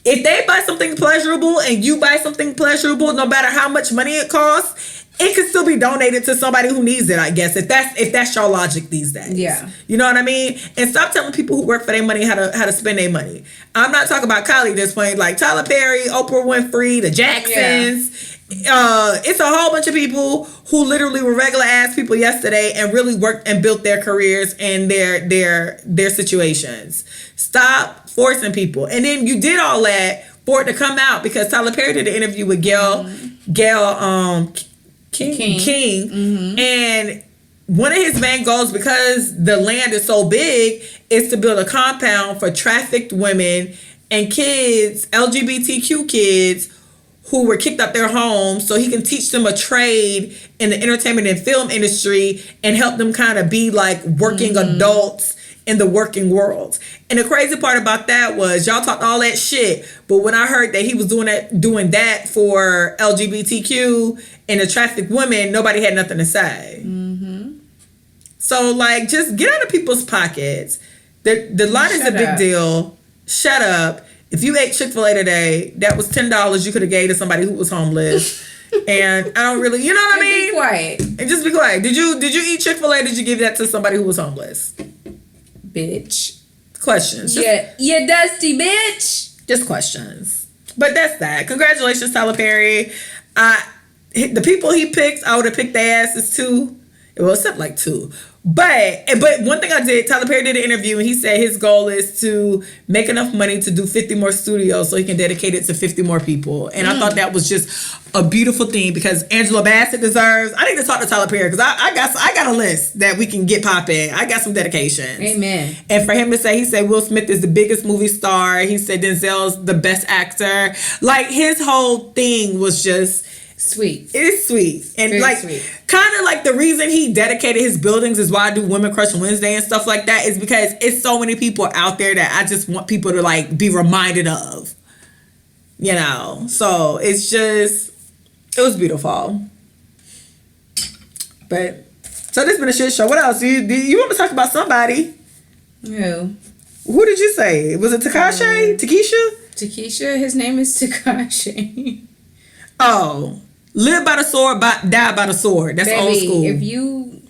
if they buy something pleasurable and you buy something pleasurable, no matter how much money it costs, it could still be donated to somebody who needs it, I guess, if that's your logic these days. Yeah. You know what I mean? And stop telling people who work for their money how to spend their money. I'm not talking about Kylie at this point, like Tyler Perry, Oprah Winfrey, the Jacksons. Yeah. It's a whole bunch of people who literally were regular ass people yesterday and really worked and built their careers and their situations. Stop forcing people. And then you did all that for it to come out because Tyler Perry did an interview with Gail King. Mm-hmm. And one of his main goals, because the land is so big, is to build a compound for trafficked women and kids, LGBTQ kids, who were kicked out their homes, so he can teach them a trade in the entertainment and film industry and help them kind of be like working adults in the working world. And the crazy part about that was y'all talked all that shit, but when I heard that he was doing that for LGBTQ and the trafficked women, nobody had nothing to say. Mm-hmm. So like, just get out of people's pockets. The line is a big deal. Shut up. If you ate Chick-fil-A today, that was $10 you could have gave to somebody who was homeless. And I don't really, you know what I mean? Be quiet. And just be quiet. Did you eat Chick-fil-A? Did you give that to somebody who was homeless? Bitch. Questions. You dusty bitch. Just questions. But that's that. Congratulations, Tyler Perry. The people he picked, I would have picked their asses too. Well, except like two. But one thing I did, Tyler Perry did an interview and he said his goal is to make enough money to do 50 more studios so he can dedicate it to 50 more people. And I thought that was just a beautiful thing because Angela Bassett deserves. I need to talk to Tyler Perry because I got a list that we can get popping. I got some dedications. Amen. And for him to say, he said Will Smith is the biggest movie star. He said Denzel's the best actor. Like his whole thing was just sweet. It's sweet. And very like sweet. Kind of like the reason he dedicated his buildings is why I do Women Crush Wednesday and stuff like that is because it's so many people out there that I just want people to like be reminded of. You know. So it was beautiful. But so this has been a shit show. What else? You want to talk about somebody? Who? Who did you say? Was it Tekashi? Takesha? His name is Tekashi. Oh. Live by the sword, die by the sword. That's Baby, old school. if you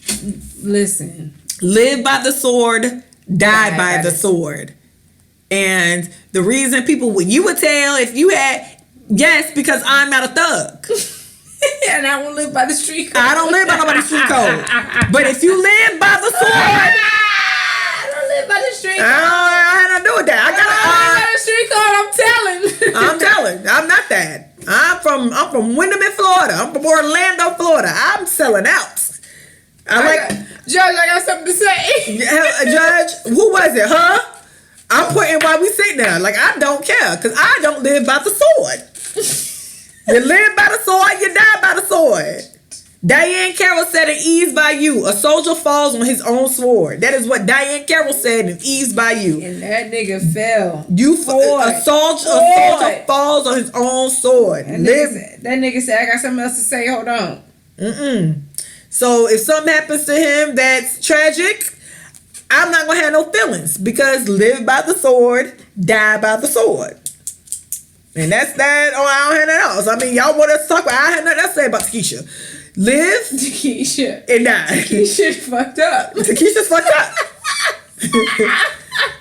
listen. Live by the sword, die by the sword. And the reason you would tell if you had, yes, because I'm not a thug. And I won't live by the street code. I don't live by nobody's street code. But if you live by the sword, I don't live by the street code. I had to do with that. I don't live by the street code, I'm telling. I'm telling. I'm not that. I'm from Windham, Florida. I'm from Orlando, Florida. I'm selling out. Judge, I got something to say. Judge, who was it, huh? I'm putting while we sit there. Like, I don't care, because I don't live by the sword. You live by the sword, you die by the sword. Diane Carroll said in Ease by You, a soldier falls on his own sword. That is what Diane Carroll said in Ease by You. And that nigga fell. A soldier falls on his own sword. That nigga said, I got something else to say, hold on. So if something happens to him that's tragic, I'm not going to have no feelings because live by the sword, die by the sword. And that's that. Oh, I don't have nothing else. I mean, y'all want us to talk about, I have nothing else to say about Takesha. Live Takesha and die. Takesha's fucked up. Takesha's fucked up.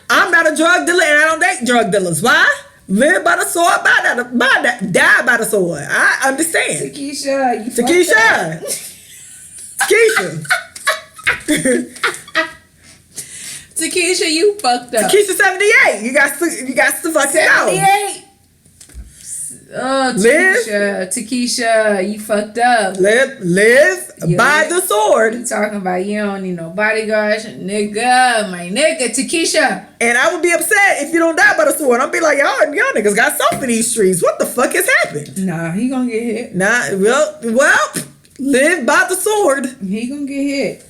I'm not a drug dealer and I don't date drug dealers. Why? Live by the sword, die by the sword. I understand. Takesha, you Takesha. Takesha, you fucked up. Takesha 78. You got to fuck it out. 78. Oh, Takesha, you fucked up. Live by the sword. You talking about you don't need no bodyguards, nigga, my nigga, Takesha. And I would be upset if you don't die by the sword. I'll be like, y'all niggas got something in these streets. What the fuck has happened? Nah, he gonna get hit. Well, live by the sword. He gonna get hit.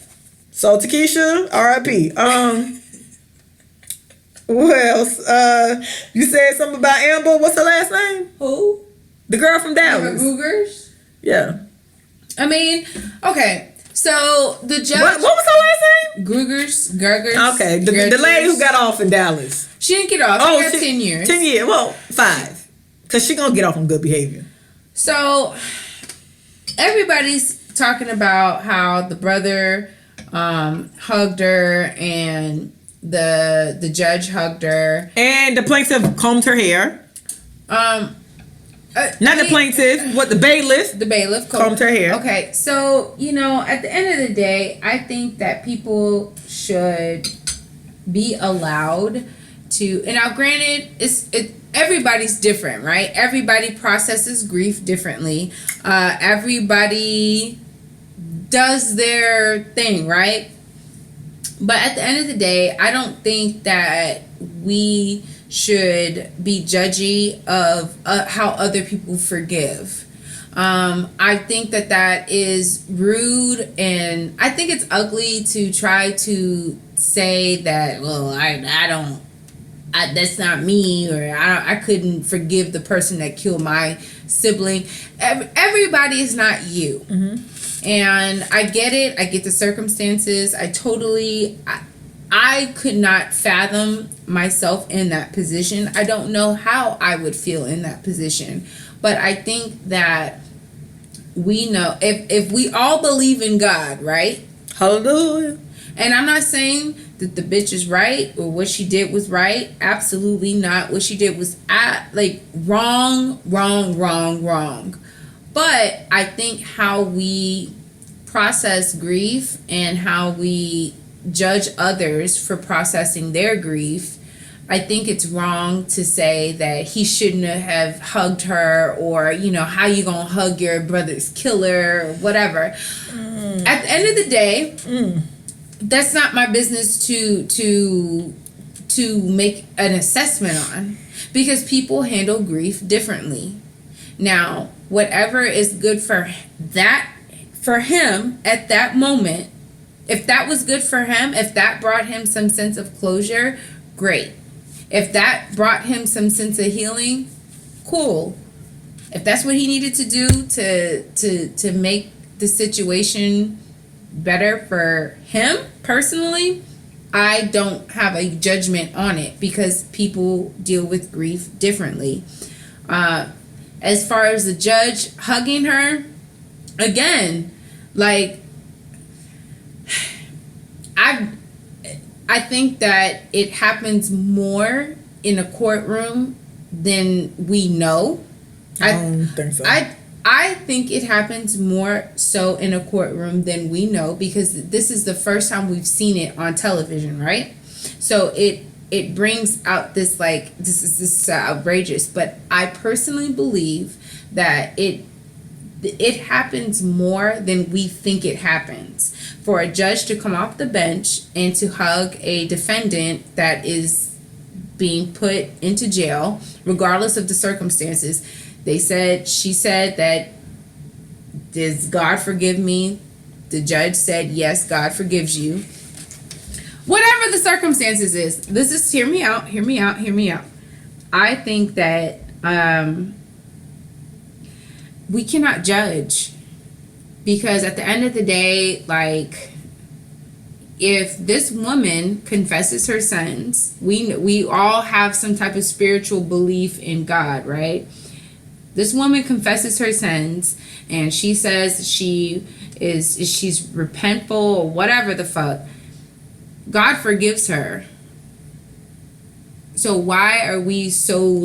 So Takesha, R.I.P. What else? You said something about Amber. What's her last name? Who? The girl from Dallas. Googers? Yeah. I mean, okay. So the judge. What was her last name? Gergers. Okay, the lady who got off in Dallas. She didn't get off. She got 10 years. 10 years. Well, 5. Because she gonna get off on good behavior. So, everybody's talking about how the brother hugged her and the judge hugged her. And the plaintiff combed her hair. Not the plaintiff, what the bailiff. The bailiff combed her hair. Okay, so, at the end of the day, I think that people should be allowed to, and now granted, everybody's different, right? Everybody processes grief differently. Everybody does their thing, right? But at the end of the day, I don't think that we should be judgy of how other people forgive. I think that is rude, and I think it's ugly to try to say that, well, that's not me, or I couldn't forgive the person that killed my sibling. Everybody is not you. Mm-hmm. And I get it. I get the circumstances. I could not fathom myself in that position. I don't know how I would feel in that position. But I think that we know, if we all believe in God, right? Hallelujah. And I'm not saying that the bitch is right or what she did was right. Absolutely not. What she did was wrong. But I think how we process grief and how we judge others for processing their grief, I think it's wrong to say that he shouldn't have hugged her, or how you gonna hug your brother's killer or whatever. At the end of the day, that's not my business to make an assessment on, because people handle grief differently. Now, whatever is good for him at that moment, if that was good for him, if that brought him some sense of closure, great. If that brought him some sense of healing, cool. If that's what he needed to do to make the situation better for him personally, I don't have a judgment on it, because people deal with grief differently. As far as the judge hugging her, again, I think that it happens more in a courtroom than we know. I don't think so. I think it happens more so in a courtroom than we know, because this is the first time we've seen it on television, right? So it brings out this this is outrageous. But I personally believe that it happens more than we think it happens. For a judge to come off the bench and to hug a defendant that is being put into jail, regardless of the circumstances. She said that, does God forgive me? The judge said, yes, God forgives you. Whatever the circumstances is, hear me out. I think that we cannot judge, because at the end of the day, if this woman confesses her sins, we all have some type of spiritual belief in God, right? This woman confesses her sins, and she says she's repentful or whatever the fuck. God forgives her. So why are we so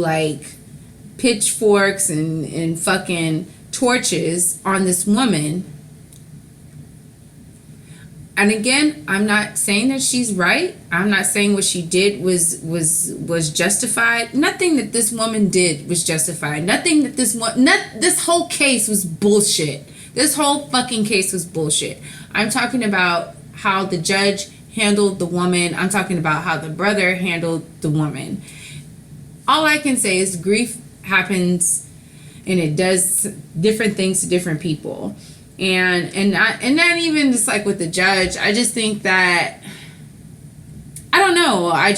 pitchforks and fucking torches on this woman? And again, I'm not saying that she's right. I'm not saying what she did was justified. Nothing that this woman did was justified. Nothing that this whole case was bullshit. This whole fucking case was bullshit. I'm talking about how the judge handled the woman. I'm talking about how the brother handled the woman. All I can say is grief happens, and it does different things to different people. And not even just with the judge. I just think that, I don't know. I've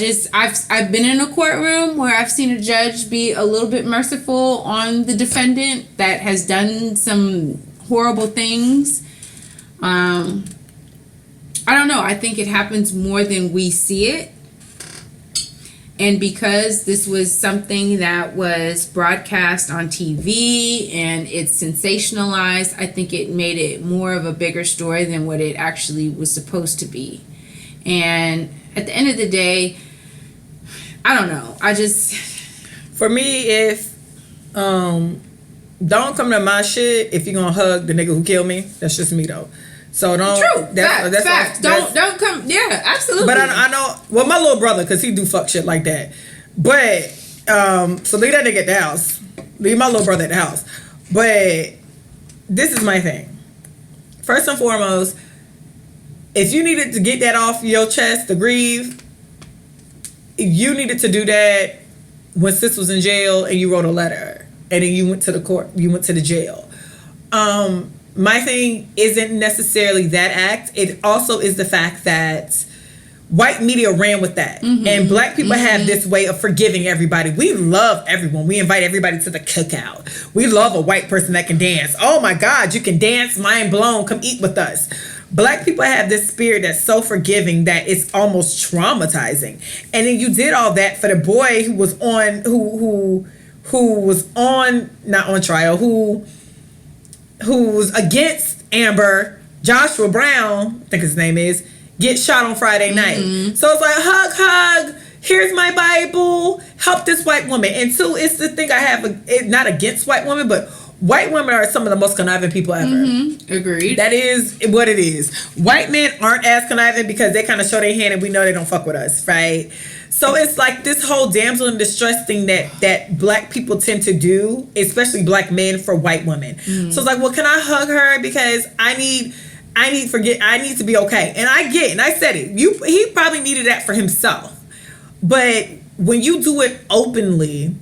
been in a courtroom where I've seen a judge be a little bit merciful on the defendant that has done some horrible things. I don't know. I think it happens more than we see it. And because this was something that was broadcast on TV and it's sensationalized, I think it made it more of a bigger story than what it actually was supposed to be. And at the end of the day, I don't know. For me, if don't come to my shit if you're gonna hug the nigga who killed me. That's just me though. So don't. True. That's facts. Don't come. Yeah, absolutely. But I know. Well, my little brother, cause he do fuck shit like that. But so leave that nigga at the house. Leave my little brother at the house. But this is my thing. First and foremost, if you needed to get that off your chest to grieve, you needed to do that when sis was in jail and you wrote a letter and then you went to the court. You went to the jail. My thing isn't necessarily that act. It also is the fact that white media ran with that. Mm-hmm. And black people have this way of forgiving everybody. We love everyone. We invite everybody to the cookout. We love a white person that can dance. Oh my God, you can dance, mind blown, come eat with us. Black people have this spirit that's so forgiving that it's almost traumatizing. And then you did all that for the boy who was on, who was on, not on trial, who was against Amber, Joshua Brown, I think his name is, get shot on Friday night. Mm-hmm. So it's like, hug, here's my Bible, help this white woman. And two, it's the thing I have, not against white women, but white women are some of the most conniving people ever. Mm-hmm. Agreed. That is what it is. White men aren't as conniving because they kind of show their hand and we know they don't fuck with us, right? So it's like this whole damsel in distress thing that black people tend to do, especially black men for white women. Mm. So it's like, well, can I hug her because I need to be okay. And I get, and I said it, he probably needed that for himself. But when you do it openly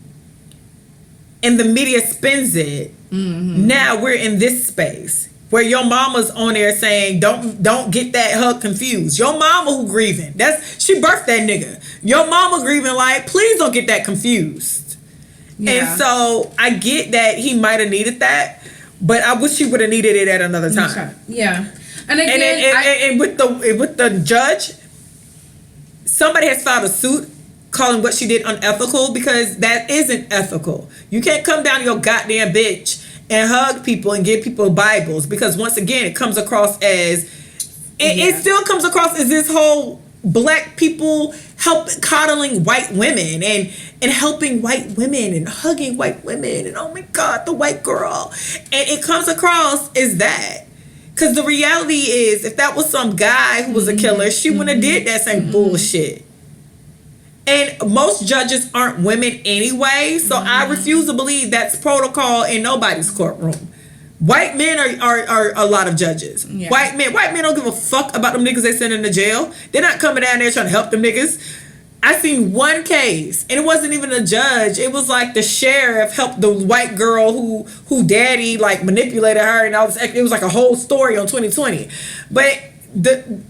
and the media spins it, now we're in this space where your mama's on there saying, don't get that hug confused. Your mama who grieving. She birthed that nigga. Your mama grieving like, please don't get that confused. Yeah. And so I get that he might have needed that, but I wish he would have needed it at another time. Yeah. And again, and with the judge, somebody has filed a suit calling what she did unethical because that isn't ethical. You can't come down to your goddamn bitch and hug people and give people Bibles because once again it comes across as it still comes across as this whole black people coddling white women and helping white women and hugging white women and oh my God, the white girl. And it comes across as that. Because the reality is, if that was some guy who was a killer, she wouldn't have did that same bullshit. And most judges aren't women anyway, so I refuse to believe that's protocol in nobody's courtroom. White men are a lot of judges. Yeah. White men don't give a fuck about them niggas they send into jail. They're not coming down there trying to help them niggas. I seen one case, and it wasn't even a judge. It was like the sheriff helped the white girl who daddy like manipulated her, and it was like a whole story on 2020. But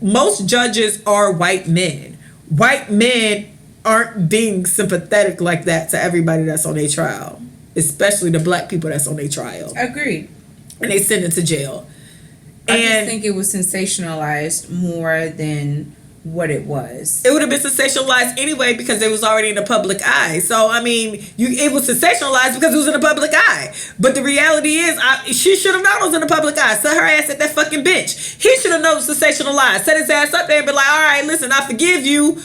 most judges are white men. White men aren't being sympathetic like that to everybody that's on their trial, especially the black people that's on their trial. Agreed. And they send it to jail. I just think it was sensationalized more than what it was. It would have been sensationalized anyway because it was already in the public eye. So I mean, it was sensationalized because it was in the public eye. But the reality is, she should have known it was in the public eye. Set her ass at that fucking bench. He should have known it was sensationalized. Set his ass up there and be like, all right, listen, I forgive you.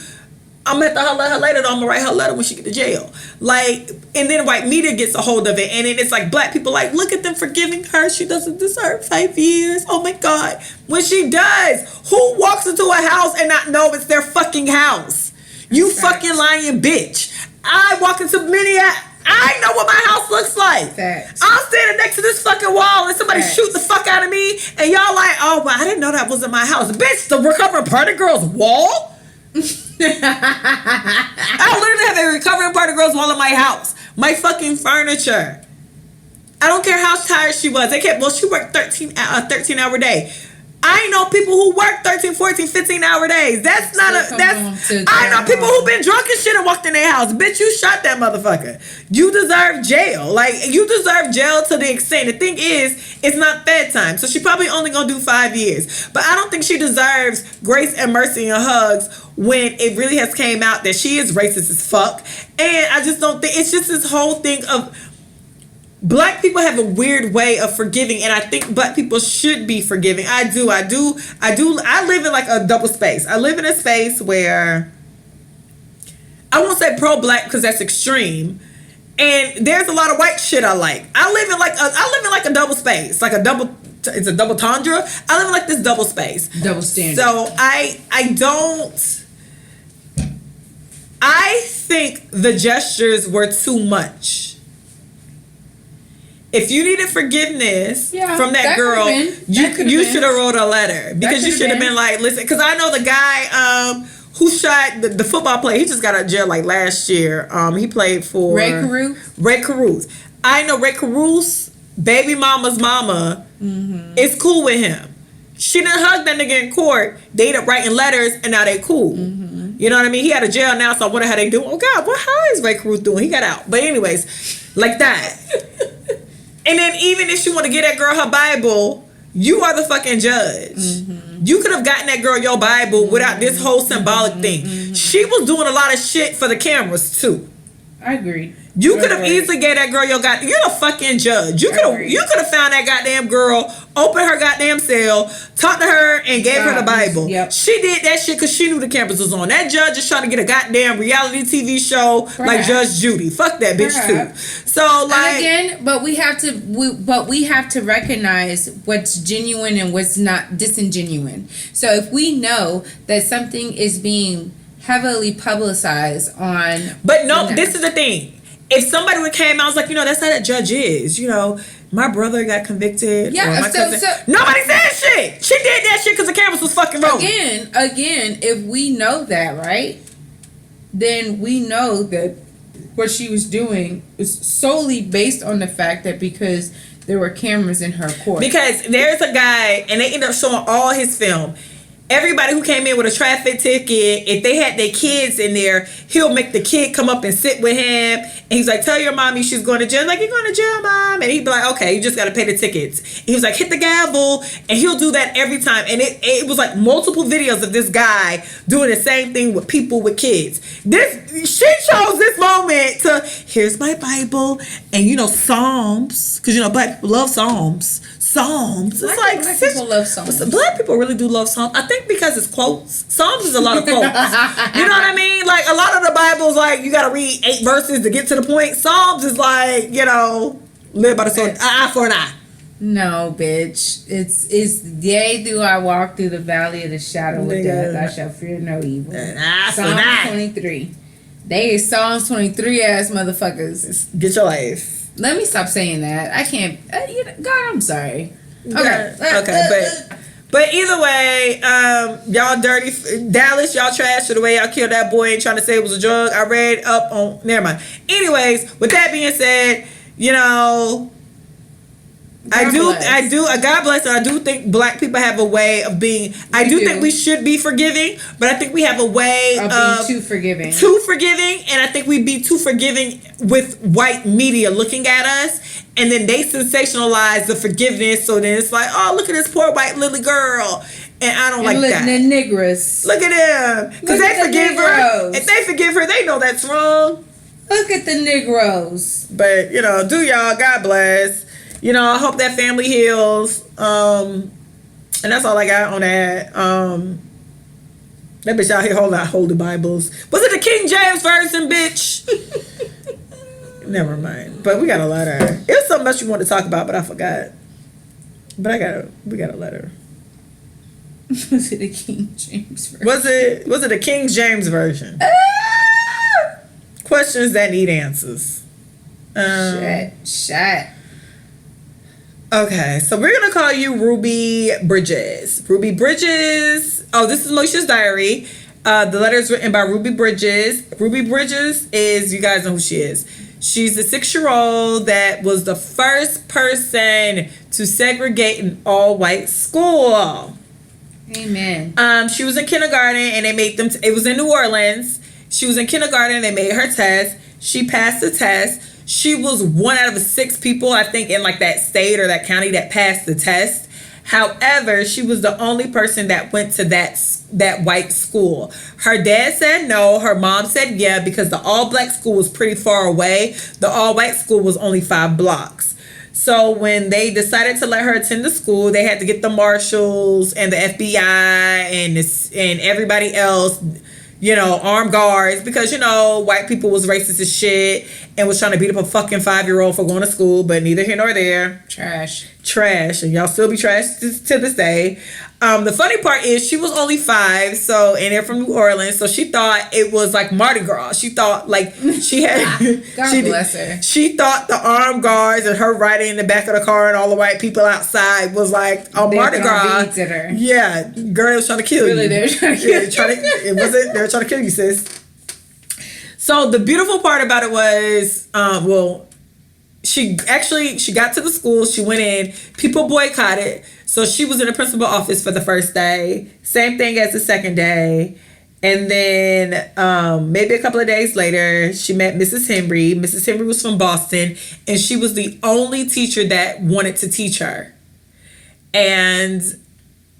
I'm gonna have to holler at her later, though. I'm gonna write her letter when she get to jail. Like, and then white media gets a hold of it, and then it's like black people like, look at them forgiving her. She doesn't deserve 5 years. Oh my God. When she does, who walks into a house and not know it's their fucking house? You fucking lying bitch. I walk into I know what my house looks like. Facts. I'm standing next to this fucking wall and somebody shoot the fuck out of me, and y'all like, oh, but I didn't know that was in my house. Bitch, the Recovering Party Girl's wall? I literally have a Recovering Party Girls wall in my house. My fucking furniture. I don't care how tired she was. She worked 13-hour day. I know people who work 13, 14, 15-hour days. That's not a, that's, I know people who've been drunk and shit and walked in their house. Bitch, you shot that motherfucker. You deserve jail. Like, you deserve jail to the extent. The thing is, it's not Fed time. So she probably only gonna do 5 years. But I don't think she deserves grace and mercy and hugs when it really has came out that she is racist as fuck. And I just don't think, it's just this whole thing of, Black people have a weird way of forgiving, and I think Black people should be forgiving. I live in like a double space. I live in a space where I won't say pro-Black because that's extreme. And there's a lot of white shit I like. I live in like a double space, like it's a double tundra. I live in like this double space, double standard. So I think the gestures were too much. If you needed forgiveness from that girl, you should have wrote a letter, because you should have been like, listen, because I know the guy who shot the football player, he just got out of jail like last year. He played for Ray Caruth. Ray Caruth. I know Ray Caruth's baby mama's mama is cool with him. She didn't hug that nigga in court. They ended up writing letters, and now they cool. You know what I mean? He out of jail now, so I wonder how they do. Oh God, how is Ray Caruth doing? He got out. But anyways, like that. And then even if she want to get that girl her Bible, you are the fucking judge. You could have gotten that girl your Bible without this whole symbolic thing. She was doing a lot of shit for the cameras too. I agree. You could have easily gave that girl you're the fucking judge. You could have found that goddamn girl, opened her goddamn cell, talked to her, and gave her the Bible. Yep. She did that shit because she knew the cameras was on. That judge is trying to get a goddamn reality TV show like Judge Judy. Fuck that bitch too. So like, and again, but we have to recognize what's genuine and what's not disingenuine. So if we know that something is being heavily publicized on, but no, this is the thing. If somebody would came out, I was like, that's how that judge is. My brother got convicted. Yeah, or my cousin. Nobody said shit. She did that shit because the cameras was fucking rolling. Again, if we know that, right, then we know that what she was doing is solely based on the fact that because there were cameras in her court. Because there's a guy, and they end up showing all his film. Everybody who came in with a traffic ticket, if they had their kids in there, he'll make the kid come up and sit with him. And he's like, tell your mommy she's going to jail. Like, you're going to jail, mom? And he'd be like, okay, you just got to pay the tickets. And he was like, hit the gavel. And he'll do that every time. And it was like multiple videos of this guy doing the same thing with people with kids. She chose this moment to, here's my Bible. And, Psalms. Because, Black people love Psalms. Psalms. It's like Black people love Psalms. Black people really do love Psalms. I think because it's quotes. Psalms is a lot of quotes. You know what I mean? Like a lot of the Bible's like you got to read 8 verses to get to the point. Psalms is like live by the sword, eye for an eye. No, bitch. It's yea, do I walk through the valley of the shadow of death, I shall fear no evil. Psalm 23. They is Psalms 23 ass motherfuckers. Get your life. Let me stop saying that. I can't. God, I'm sorry. Okay. But either way, y'all dirty. Dallas, y'all trash for the way y'all killed that boy and trying to say it was a drug. I read up on. Never mind. Anyways, with that being said, God bless. And I do think Black people have a way of being. I do think we should be forgiving, but I think we have a way of being too forgiving. And I think we'd be too forgiving with white media looking at us, and then they sensationalize the forgiveness. So then it's like, oh, look at this poor white little girl, and I don't like that. The niggers. Look at them, because they forgive her. If they forgive her, they know that's wrong. Look at the Negroes. But do y'all. God bless. I hope that family heals. And that's all I got on that. That bitch out here holding Bibles. Was it the King James Version, bitch? Never mind. But we got a letter. It was something else you wanted to talk about, but I forgot. But we got a letter. Was it the King James Version? Was it the King James Version? Questions that need answers. Shit. Okay, so we're going to call you Ruby Bridges. Ruby Bridges. Oh, this is Moisha's diary. The letter is written by Ruby Bridges. Ruby Bridges is, you guys know who she is. She's a 6-year-old that was the first person to segregate an all-white school. Amen. She was in kindergarten and they made them. It was in New Orleans. She was in kindergarten. They made her test. She passed the test. She was one out of 6 people, I think, in like that state or that county that passed the test. However, she was the only person that went to that white school. Her dad said no. Her mom said yeah, because the all black school was pretty far away. The all white school was only 5 blocks. So when they decided to let her attend the school, they had to get the marshals and the FBI and everybody else, you know, armed guards, because, you know, white people was racist as shit and was trying to beat up a fucking 5-year-old for going to school, but neither here nor there. Trash, and y'all still be trash to this day. The funny part is she was only 5, so, and they're from New Orleans, so she thought it was like Mardi Gras. She thought like she had God bless her. She thought the armed guards and her riding in the back of the car and all the white people outside was like a Mardi Gras. Her. Yeah, girl was trying to kill you. Really, they were trying to kill you. They were trying to kill you, sis. So the beautiful part about it was, she got to the school, she went in, people boycotted, so she was in the principal office for the first day, same thing as the second day, and then maybe a couple of days later, she met Mrs. Henry. Mrs. Henry was from Boston, and she was the only teacher that wanted to teach her, and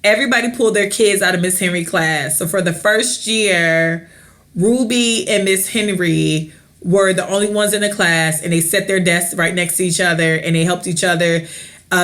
everybody pulled their kids out of Miss Henry class. So for the first year, Ruby and Miss Henry were the only ones in the class, and they set their desks right next to each other and they helped each other.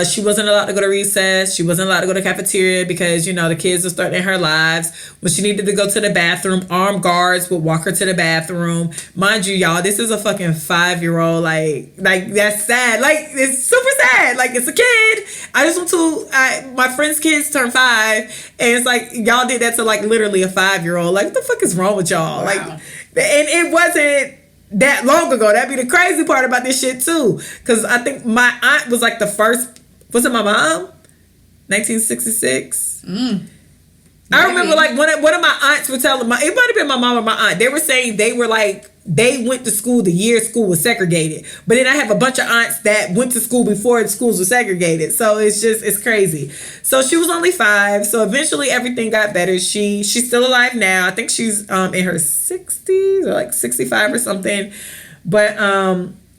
She wasn't allowed to go to recess. She wasn't allowed to go to cafeteria because, you know, the kids were starting her lives. When she needed to go to the bathroom, armed guards would walk her to the bathroom. Mind you, y'all, this is a fucking 5-year-old. Like that's sad. Like, it's super sad. Like, it's a kid. I just went to, my friend's kids turned 5, and it's like, y'all did that to like literally a 5-year-old. Like, what the fuck is wrong with y'all? Wow. Like, and it wasn't that long ago. That'd be the crazy part about this shit too, because I think my aunt was like the first. Was it my mom? 1966. I remember like one of my aunts were telling it might have been my mom or my aunt. They were saying they went to school the year school was segregated, but then I have a bunch of aunts that went to school before the schools were segregated. So it's crazy. So she was only 5. So eventually everything got better. She's still alive now. I think she's in her 60s or like 65 or something. But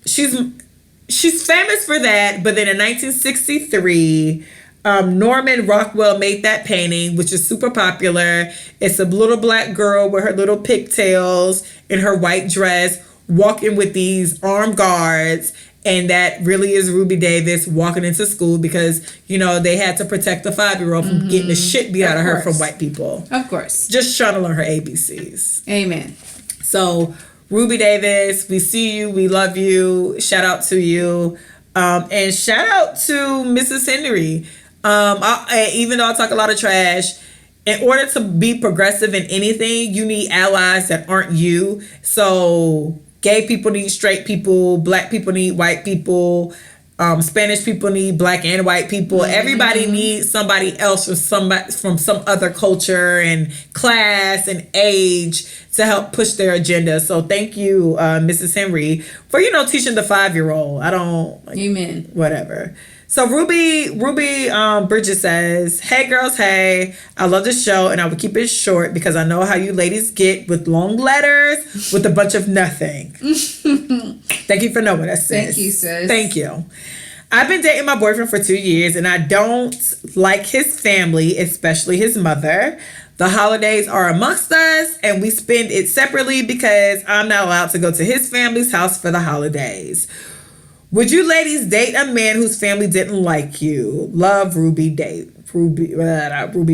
she's famous for that. But then in 1963, Norman Rockwell made that painting, which is super popular. It's a little black girl with her little pigtails in her white dress walking with these armed guards. And that really is Ruby Davis walking into school because, you know, they had to protect the 5-year-old from getting the shit beat out of her from white people. Of course. Just trying to learn her ABCs. Amen. So, Ruby Davis, we see you. We love you. Shout out to you. And shout out to Mrs. Henry. Even though I talk a lot of trash, in order to be progressive in anything, you need allies that aren't you. So gay people need straight people, black people need white people, Spanish people need black and white people. Everybody needs somebody else from some other culture and class and age to help push their agenda. So thank you, Mrs. Henry, for, you know, teaching the 5-year-old. Amen. Whatever. So Ruby Bridges says, "Hey girls, hey, I love the show and I will keep it short because I know how you ladies get with long letters with a bunch of nothing." Thank you for knowing us, sis. Thank you, sis. Thank you. I've been dating my boyfriend for 2 years and I don't like his family, especially his mother. The holidays are amongst us and we spend it separately because I'm not allowed to go to his family's house for the holidays. Would you ladies date a man whose family didn't like you? Love, Ruby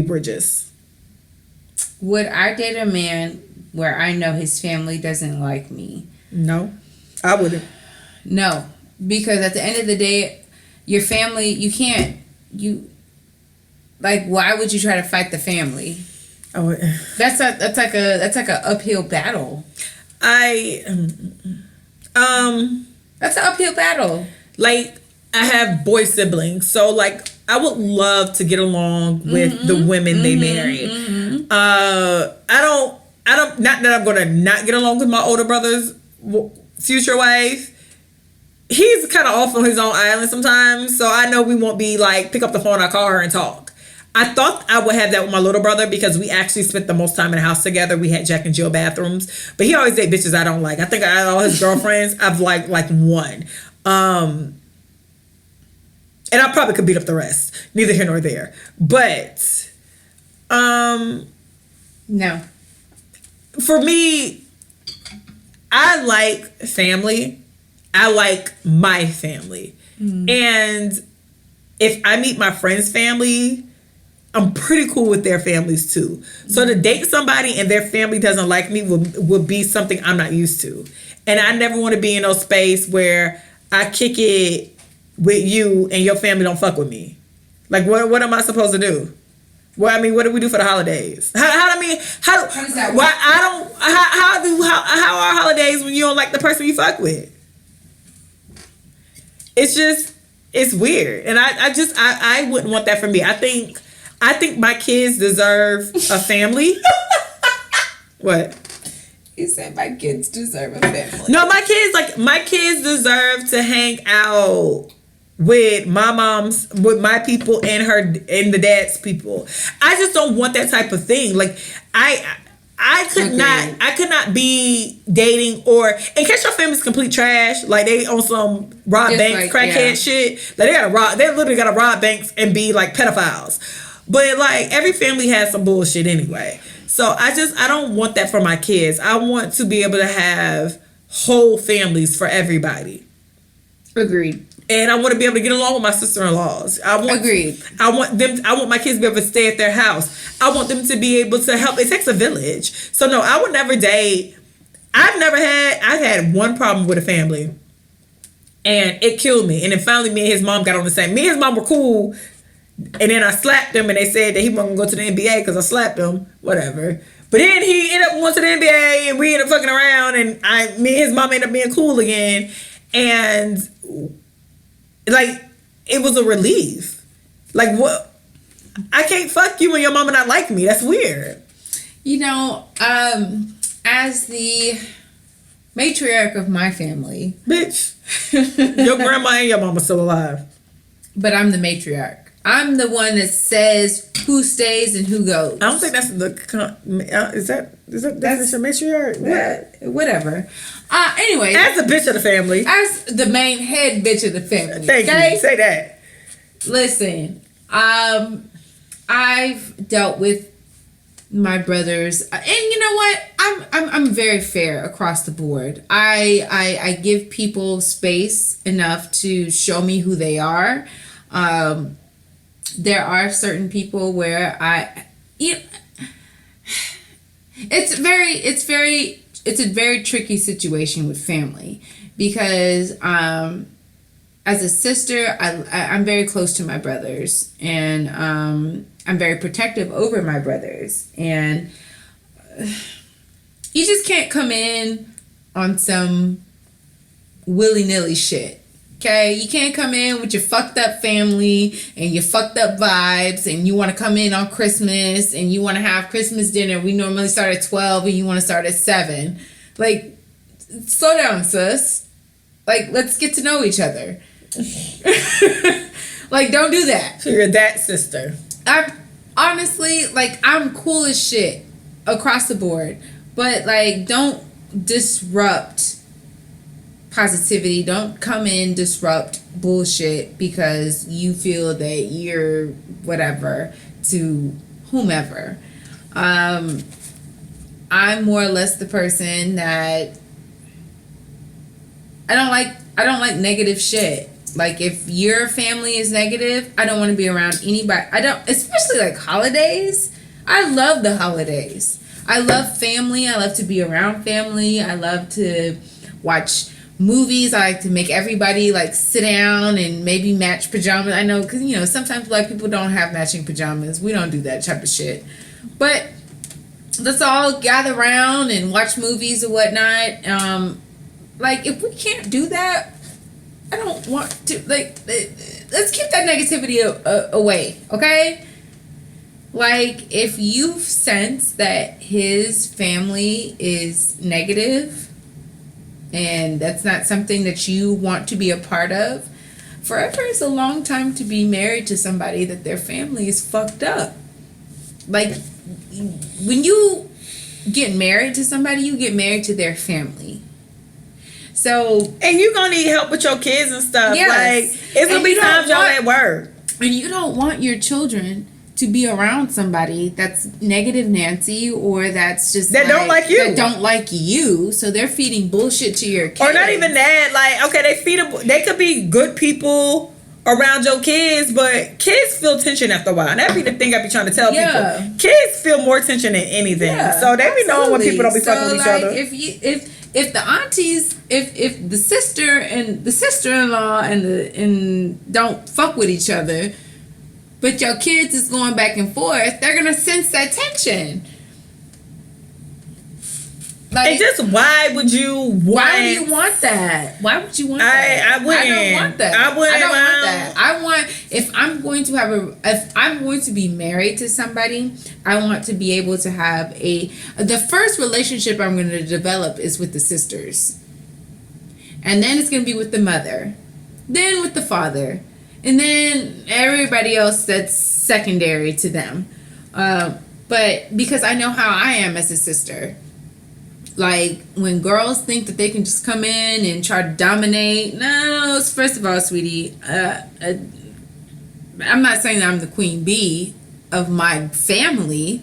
Bridges. Would I date a man where I know his family doesn't like me? No, I wouldn't. No, because at the end of the day, your family, why would you try to fight the family? Oh, that's like a uphill battle. That's an uphill battle. Like, I have boy siblings, so like I would love to get along with the women they marry. I don't. Not that I'm gonna not get along with my older brother's future wife. He's kind of off on his own island sometimes, so I know we won't be like pick up the phone, I call her and talk. I thought I would have that with my little brother because we actually spent the most time in the house together. We had Jack and Jill bathrooms, but he always date bitches I don't like. I think out of all his girlfriends, I've liked like one. And I probably could beat up the rest. Neither here nor there. But No. for me, I like family. I like my family. And if I meet my friend's family, I'm pretty cool with their families too. So to date somebody and their family doesn't like me would be something I'm not used to. And I never want to be in no space where I kick it with you and your family don't fuck with me. Like, what am I supposed to do? Well, I mean, what do we do for the holidays? How are holidays when you don't like the person you fuck with? It's weird. And I wouldn't want that for me. I think my kids deserve a family. What? You said my kids deserve a family. No, my kids deserve to hang out with my people and the dad's people. I just don't want that type of thing. Like I could not be dating, or in case your family's complete trash, like they on some rob Just banks, like, crackhead shit. Like they literally gotta rob banks and be like pedophiles. But like every family has some bullshit anyway. So I don't want that for my kids. I want to be able to have whole families for everybody. Agreed. And I want to be able to get along with my sister-in-laws. Agreed. I want my kids to be able to stay at their house. I want them to be able to help. It takes a village. So no, I would never date. I've had one problem with a family, and it killed me. And then finally me and his mom got on the same. Me and his mom were cool. And then I slapped him, and they said that he wasn't going to go to the NBA because I slapped him. Whatever. But then he ended up going to the NBA, and we ended up fucking around, and me and his mom ended up being cool again. And like, it was a relief. Like, what? I can't fuck you and your mama not like me. That's weird. You know, as the matriarch of my family, Bitch, your grandma and your mama still alive. but I'm the matriarch. I'm the one that says who stays and who goes. I don't think that's is that that's your matriarch? What? Whatever. Anyway, As the bitch of the family. as the main head bitch of the family. Thank you. Say that. Listen, I've dealt with my brothers, and you know what? I'm very fair across the board. I give people space enough to show me who they are. There are certain people where it's a very tricky situation with family because as a sister, I'm very close to my brothers, and I'm very protective over my brothers, and you just can't come in on some willy-nilly shit. Okay, you can't come in with your fucked up family and your fucked up vibes, and you want to come in on Christmas and you want to have Christmas dinner. We normally start at 12 and you want to start at 7. Like, slow down, sis. Like, let's get to know each other. Like, don't do that. So you're that sister. I'm honestly, like, I'm cool as shit across the board, but like, don't disrupt positivity. Don't come in, disrupt bullshit because you feel that you're whatever to whomever. I'm more or less the person that I don't like negative shit. Like, if your family is negative, I don't want to be around anybody. I don't, especially like holidays. I love the holidays. I love family. I love to be around family. I love to watch movies. I like to make everybody like sit down and maybe match pajamas. I know, because, you know, sometimes black people don't have matching pajamas. We don't do that type of shit. But let's all gather around and watch movies and whatnot. Like, if we can't do that, I don't want to, like, let's keep that negativity away, okay? Like, if you sense that his family is negative and that's not something that you want to be a part of, forever is a long time to be married to somebody that their family is fucked up. Like, when you get married to somebody, you get married to their family. So, and you gonna need help with your kids and stuff. Yes. Like, it's gonna be times y'all at work. And you don't want your children to be around somebody that's negative Nancy, or that's just that don't like you. That don't like you. So they're feeding bullshit to your kids. Or not even that. Like, okay, they could be good people around your kids, but kids feel tension after a while. And that be the thing I be trying to tell people. Kids feel more tension than anything. Yeah, so they be knowing when people don't be fucking with each other. If the aunties, if the sister and the sister-in-law and don't fuck with each other, but your kids is going back and forth, they're gonna sense that tension. Like, and just why would you want that? Why would you want that? I wouldn't. I don't want that. I wouldn't. I don't want that. I want, if I'm going to be married to somebody, I want to be able to have the first relationship I'm going to develop is with the sisters. And then it's going to be with the mother. Then with the father. And then everybody else that's secondary to them. But because I know how I am as a sister. Like, when girls think that they can just come in and try to dominate. No, first of all, sweetie, I'm not saying that I'm the queen bee of my family,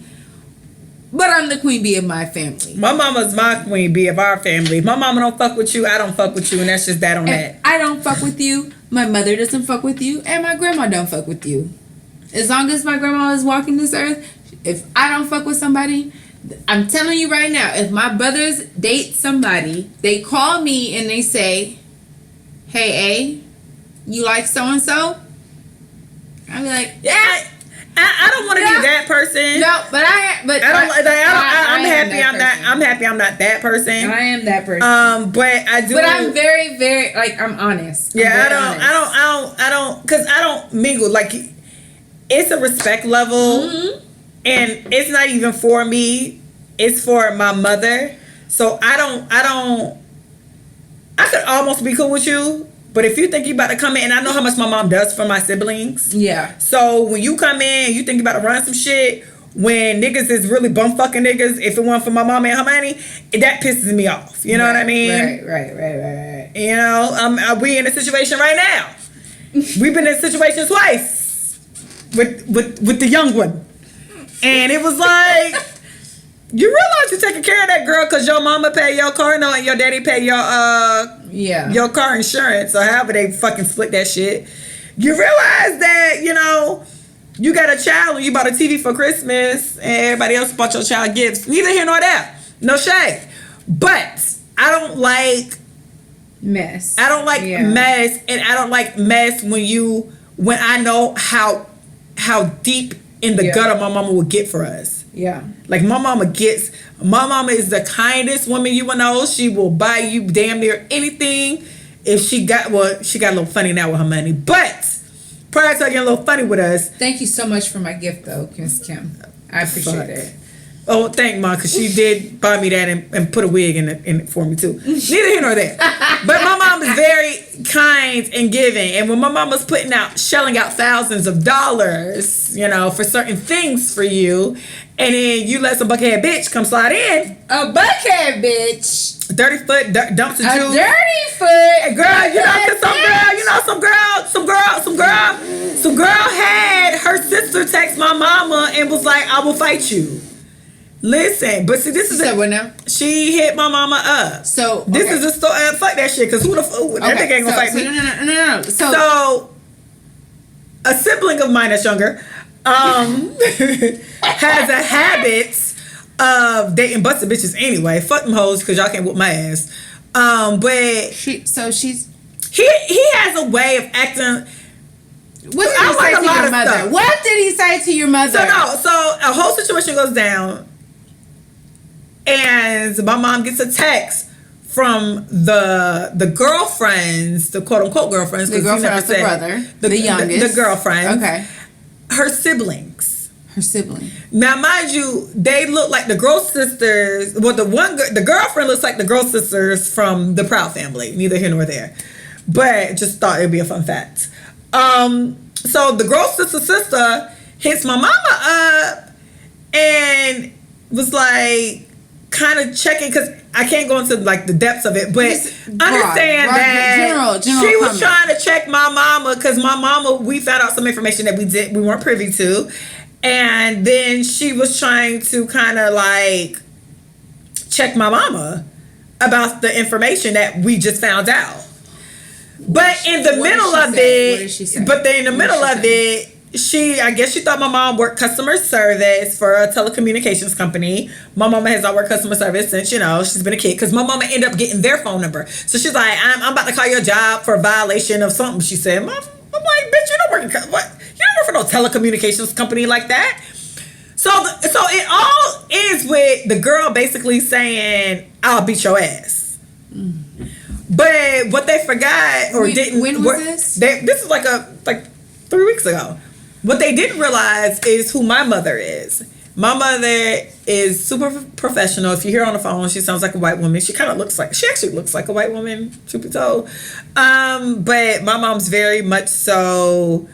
but I'm the queen bee of my family. My mama's my queen bee of our family. If my mama don't fuck with you, I don't fuck with you, and that's just that on that. I don't fuck with you, my mother doesn't fuck with you, and my grandma don't fuck with you. As long as my grandma is walking this earth, if I don't fuck with somebody, I'm telling you right now, if my brothers date somebody, they call me and they say, hey, A, you like so-and-so? I'll be like, yeah. I don't want to be that person. No, but I'm happy I'm not that person. I am that person. But I do. But I'm very, very, like, I'm honest. Yeah, I don't, because I don't mingle. Like, it's a respect level. Mm-hmm. And it's not even for me. It's for my mother. So I could almost be cool with you. But if you think you about to come in, and I know how much my mom does for my siblings. Yeah. So when you come in, you think you about to run some shit, when niggas is really bum fucking niggas, if it weren't for my mama and her money, that pisses me off. You know what I mean? Right. You know, we in a situation right now. We've been in a situation twice with the young one. And it was like, you realize you're taking care of that girl because your mama pay your car note and your daddy pay your car insurance, or however they fucking split that shit. You realize that, you know, you got a child and you bought a TV for Christmas and everybody else bought your child gifts. Neither here nor there. No shade. But I don't like mess. I don't like mess, and I don't like mess when I know how deep in the gutter my mama would get for us. Yeah. Like, my mama is the kindest woman you will know. She will buy you damn near anything. If she got a little funny now with her money. But prior to getting a little funny with us. Thank you so much for my gift though, Miss Kim. I appreciate it. Oh, thank Ma, because she did buy me that and put a wig in it for me too. Neither here nor there. But my mom is very kind and giving. And when my mom was shelling out thousands of dollars, you know, for certain things for you, and then you let some buckhead bitch come slide in. A buckhead bitch. Dirty foot, dumps of juice. A dirty foot. Girl, you know, some girl had her sister text my mama and was like, I will fight you. Listen, but see, this is what now? She hit my mama up. So this is a story. Fuck that shit, because who the fuck that nigga ain't gonna fight me? No. So a sibling of mine that's younger, has a habit of dating busted bitches anyway. Fuck them hoes, because y'all can't whoop my ass. But he has a way of acting. What did he say to your mother? Stuff. What did he say to your mother? So a whole situation goes down. And my mom gets a text from the girlfriends, the quote unquote girlfriends. The girlfriend of the brother, the youngest. The girlfriends. Okay. Her siblings. Her sibling. Now, mind you, they look like the girl sisters. Well, the girlfriend looks like the girl sisters from the Proud Family. Neither here nor there. But just thought it'd be a fun fact. So the girl's sister hits my mama up and was like kind of checking, because I can't go into like the depths of it, but understand that she was trying to check my mama, because my mama, we found out some information that we weren't privy to, and then she was trying to kind of like check my mama about the information that we just found out. But in the middle of it, but then in the middle of it, I guess she thought my mom worked customer service for a telecommunications company. My mama has not worked customer service since, she's been a kid, because my mama ended up getting their phone number. So she's like, I'm about to call your job for a violation of something, she said. I'm like, bitch, you don't work for no telecommunications company like that. So it all ends with the girl basically saying, I'll beat your ass. But what they forgot when was this? This is like 3 weeks ago. What they didn't realize is who my mother is. My mother is super professional. If you hear her on the phone, she sounds like a white woman. She actually looks like a white woman, truth be told. But my mom's very much so.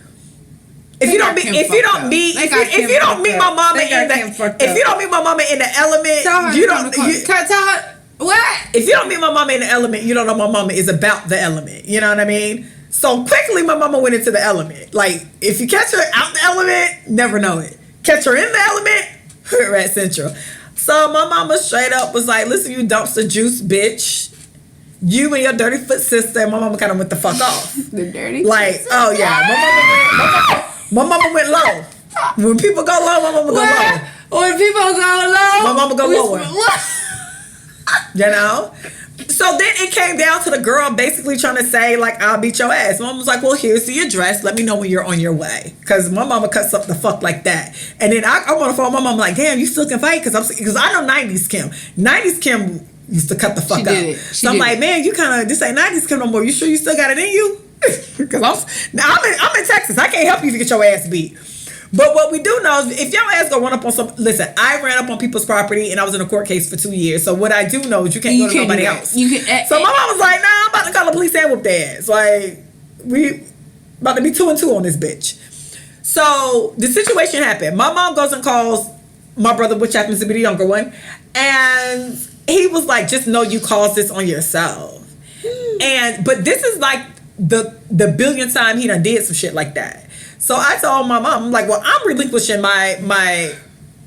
If you don't meet my mama in the element, you don't. Tell her what? If you don't meet my mama in the element, you don't know my mama is about the element. You know what I mean? So quickly, my mama went into the element. Like, if you catch her out the element, never know it. Catch her in the element, her at Central. So my mama straight up was like, listen, you dumpster juice, bitch. You and your dirty foot sister. And my mama kind of went the fuck off. The dirty like, oh yeah. My mama went low. When people go low, my mama go low. When people go low, my mama go lower. You know? So then it came down to the girl basically trying to say, like, I'll beat your ass. Mom was like, well, here's the address. Let me know when you're on your way. Because my mama cuts up the fuck like that. And then I want to phone my mom like, damn, you still can fight? Because I know 90s Kim. 90s Kim used to cut the fuck up. So I'm like, man, you kind of, this ain't 90s Kim no more. You sure you still got it in you? Because I'm in Texas. I can't help you if you get your ass beat. But what we do know is if your ass gonna run up on listen, I ran up on people's property and I was in a court case for 2 years. So what I do know is you can't go to nobody else. So my mom was like, nah, I'm about to call the police and whoop their ass. Like, we about to be 2 and 2 on this bitch. So the situation happened. My mom goes and calls my brother, which happens to be the younger one. And he was like, just know you caused this on yourself. But this is like the billionth time he done did some shit like that. So I told my mom, I'm like, well, I'm relinquishing my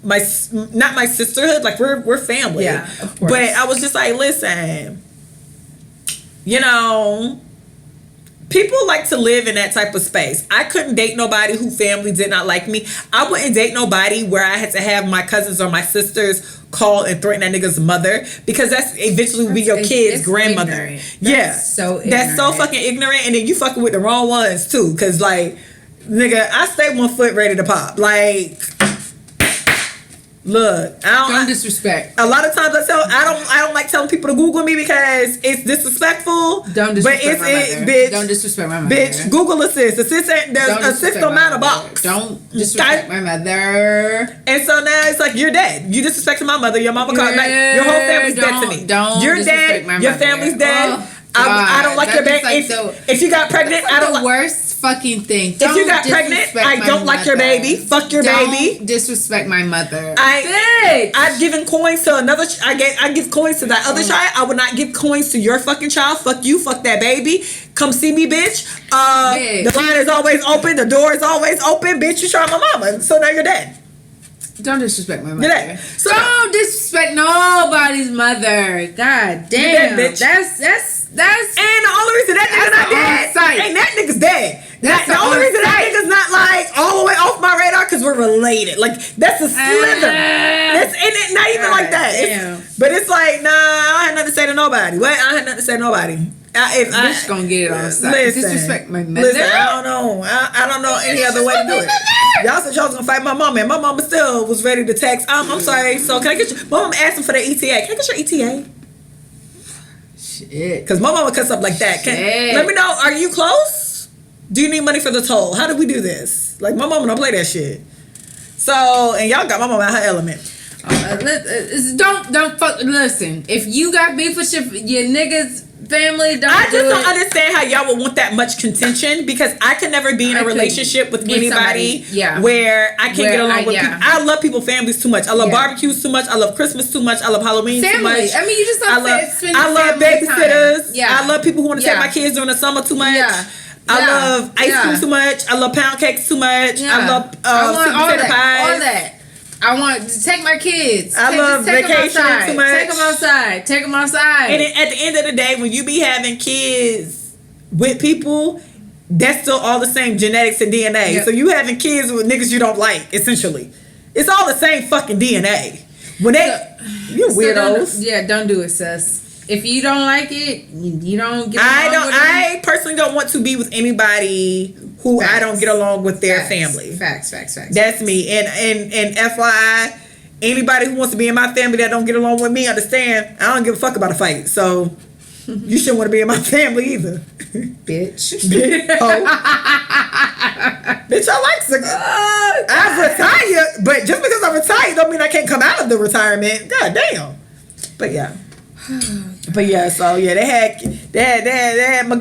not my sisterhood, like we're family. Yeah, of course. But I was just like, listen, people like to live in that type of space. I couldn't date nobody who family did not like me. I wouldn't date nobody where I had to have my cousins or my sisters call and threaten that nigga's mother, because that's eventually will be your kid's grandmother. That's so fucking ignorant. And then you fucking with the wrong ones too, because like, nigga, I stay 1 foot ready to pop. Like, look, don't disrespect. A lot of times I don't like telling people to Google me because it's disrespectful. Don't disrespect my mother. Bitch. Don't disrespect my mother. Bitch, Google assist. There's assist on my box. Don't disrespect my mother. And so now it's like, you're dead. You disrespected my mother. Your mama called. Like, your whole family's dead to me. You're dead. Your family's dead. I don't like your baby. If you got pregnant, I don't like the worst fucking thing. If you got pregnant, I don't like your baby. Fuck your baby. Don't disrespect my mother. I've given coins to another. I give coins to that other child. I would not give coins to your fucking child. Fuck you. Fuck that baby. Come see me, bitch. The line is always open. The door is always open, bitch. You shot my mama, so now you're dead. Don't disrespect my mother. So, don't disrespect nobody's mother. God damn. Bitch. That's and the only reason that nigga's not dead ain't that nigga's dead. The only reason that nigga's not like all the way off my radar because we're related. Like, that's a slither. That's not even like that. But it's like, nah, I had nothing to say to nobody. What? I had nothing to say to nobody. Bitch gonna get it on side. Disrespect my mother. Listen, I don't know. I don't know any other way to do it. Y'all said y'all was gonna fight my mama, and my mama still was ready to text. I'm sorry. So can I get you? My mama asking for the ETA. Can I get your ETA? Shit. Because my mama cuts up like that. Let me know. Are you close? Do you need money for the toll? How do we do this? Like, my mama don't play that shit. So, and y'all got my mama out her element. Don't fuck. Listen, if you got beef with your niggas, family, don't I do just don't it. understand how y'all would want that much contention because I can never be in a relationship with anybody where I can't get along with people. I love people families too much. I love barbecues too much. I love Christmas too much. I love Halloween too much. I mean, you just don't I love babysitters. Yeah. I love people who want to take my kids during the summer too much. Yeah. I love ice cream too much. I love pound cakes too much. I love sweet potato pies. All that. I want to take my kids. I love vacationing too much. Take them outside. Take them outside. And then at the end of the day, when you be having kids with people, that's still all the same genetics and DNA. Yep. So you having kids with niggas you don't like, essentially. It's all the same fucking DNA. When you weirdos. Don't do it, sis. If you don't like it, you don't get along with it. I personally don't want to be with anybody who I don't get along with their family. Facts. That's me. And FYI, anybody who wants to be in my family that don't get along with me, understand, I don't give a fuck about a fight. So you shouldn't want to be in my family either. Bitch. Bitch, I like cigarettes. I've retired, but just because I'm retired don't mean I can't come out of the retirement. God damn. But yeah. So yeah, they had my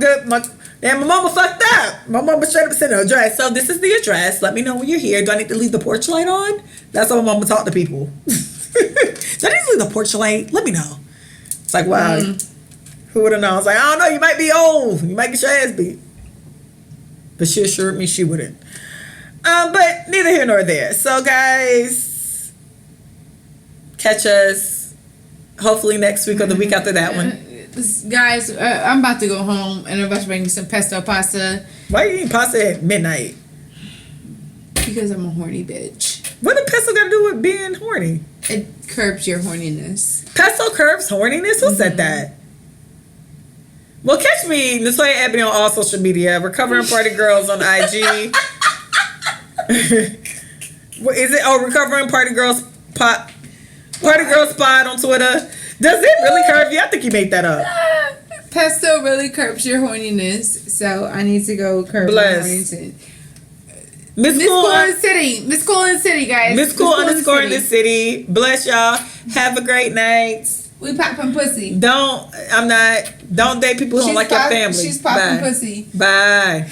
mama fucked up. My mama straight up sent her address. So this is the address. Let me know when you're here. Do I need to leave the porch light on? That's how my mama talk to people. Do I need to leave the porch light? Let me know. It's like, wow, who would have known? I was like, I don't know, you might be old. You might get your ass beat. But she assured me she wouldn't. But neither here nor there. So guys, catch us hopefully next week or the week after that one. Guys, I'm about to go home and I'm about to bring me some pesto pasta. Why are you eating pasta at midnight? Because I'm a horny bitch. What did pesto got to do with being horny? It curbs your horniness. Pesto Curbs horniness? Who said that? Well, catch me, Natoya Ebony, on all social media. Recovering Party Girls on IG. What is it? Oh, Recovering Party Girls Party Girl Spot on Twitter. Does it really curve you? I think you made that up. Pesto really curbs your horniness, so I need to go curb my horniness. Miss Cool in the City. Miss Cool in the City, guys. Miss Cool _ in the City. Bless y'all. Have a great night. We popping pussy. Don't date people who don't like your family. She's popping pussy. Bye.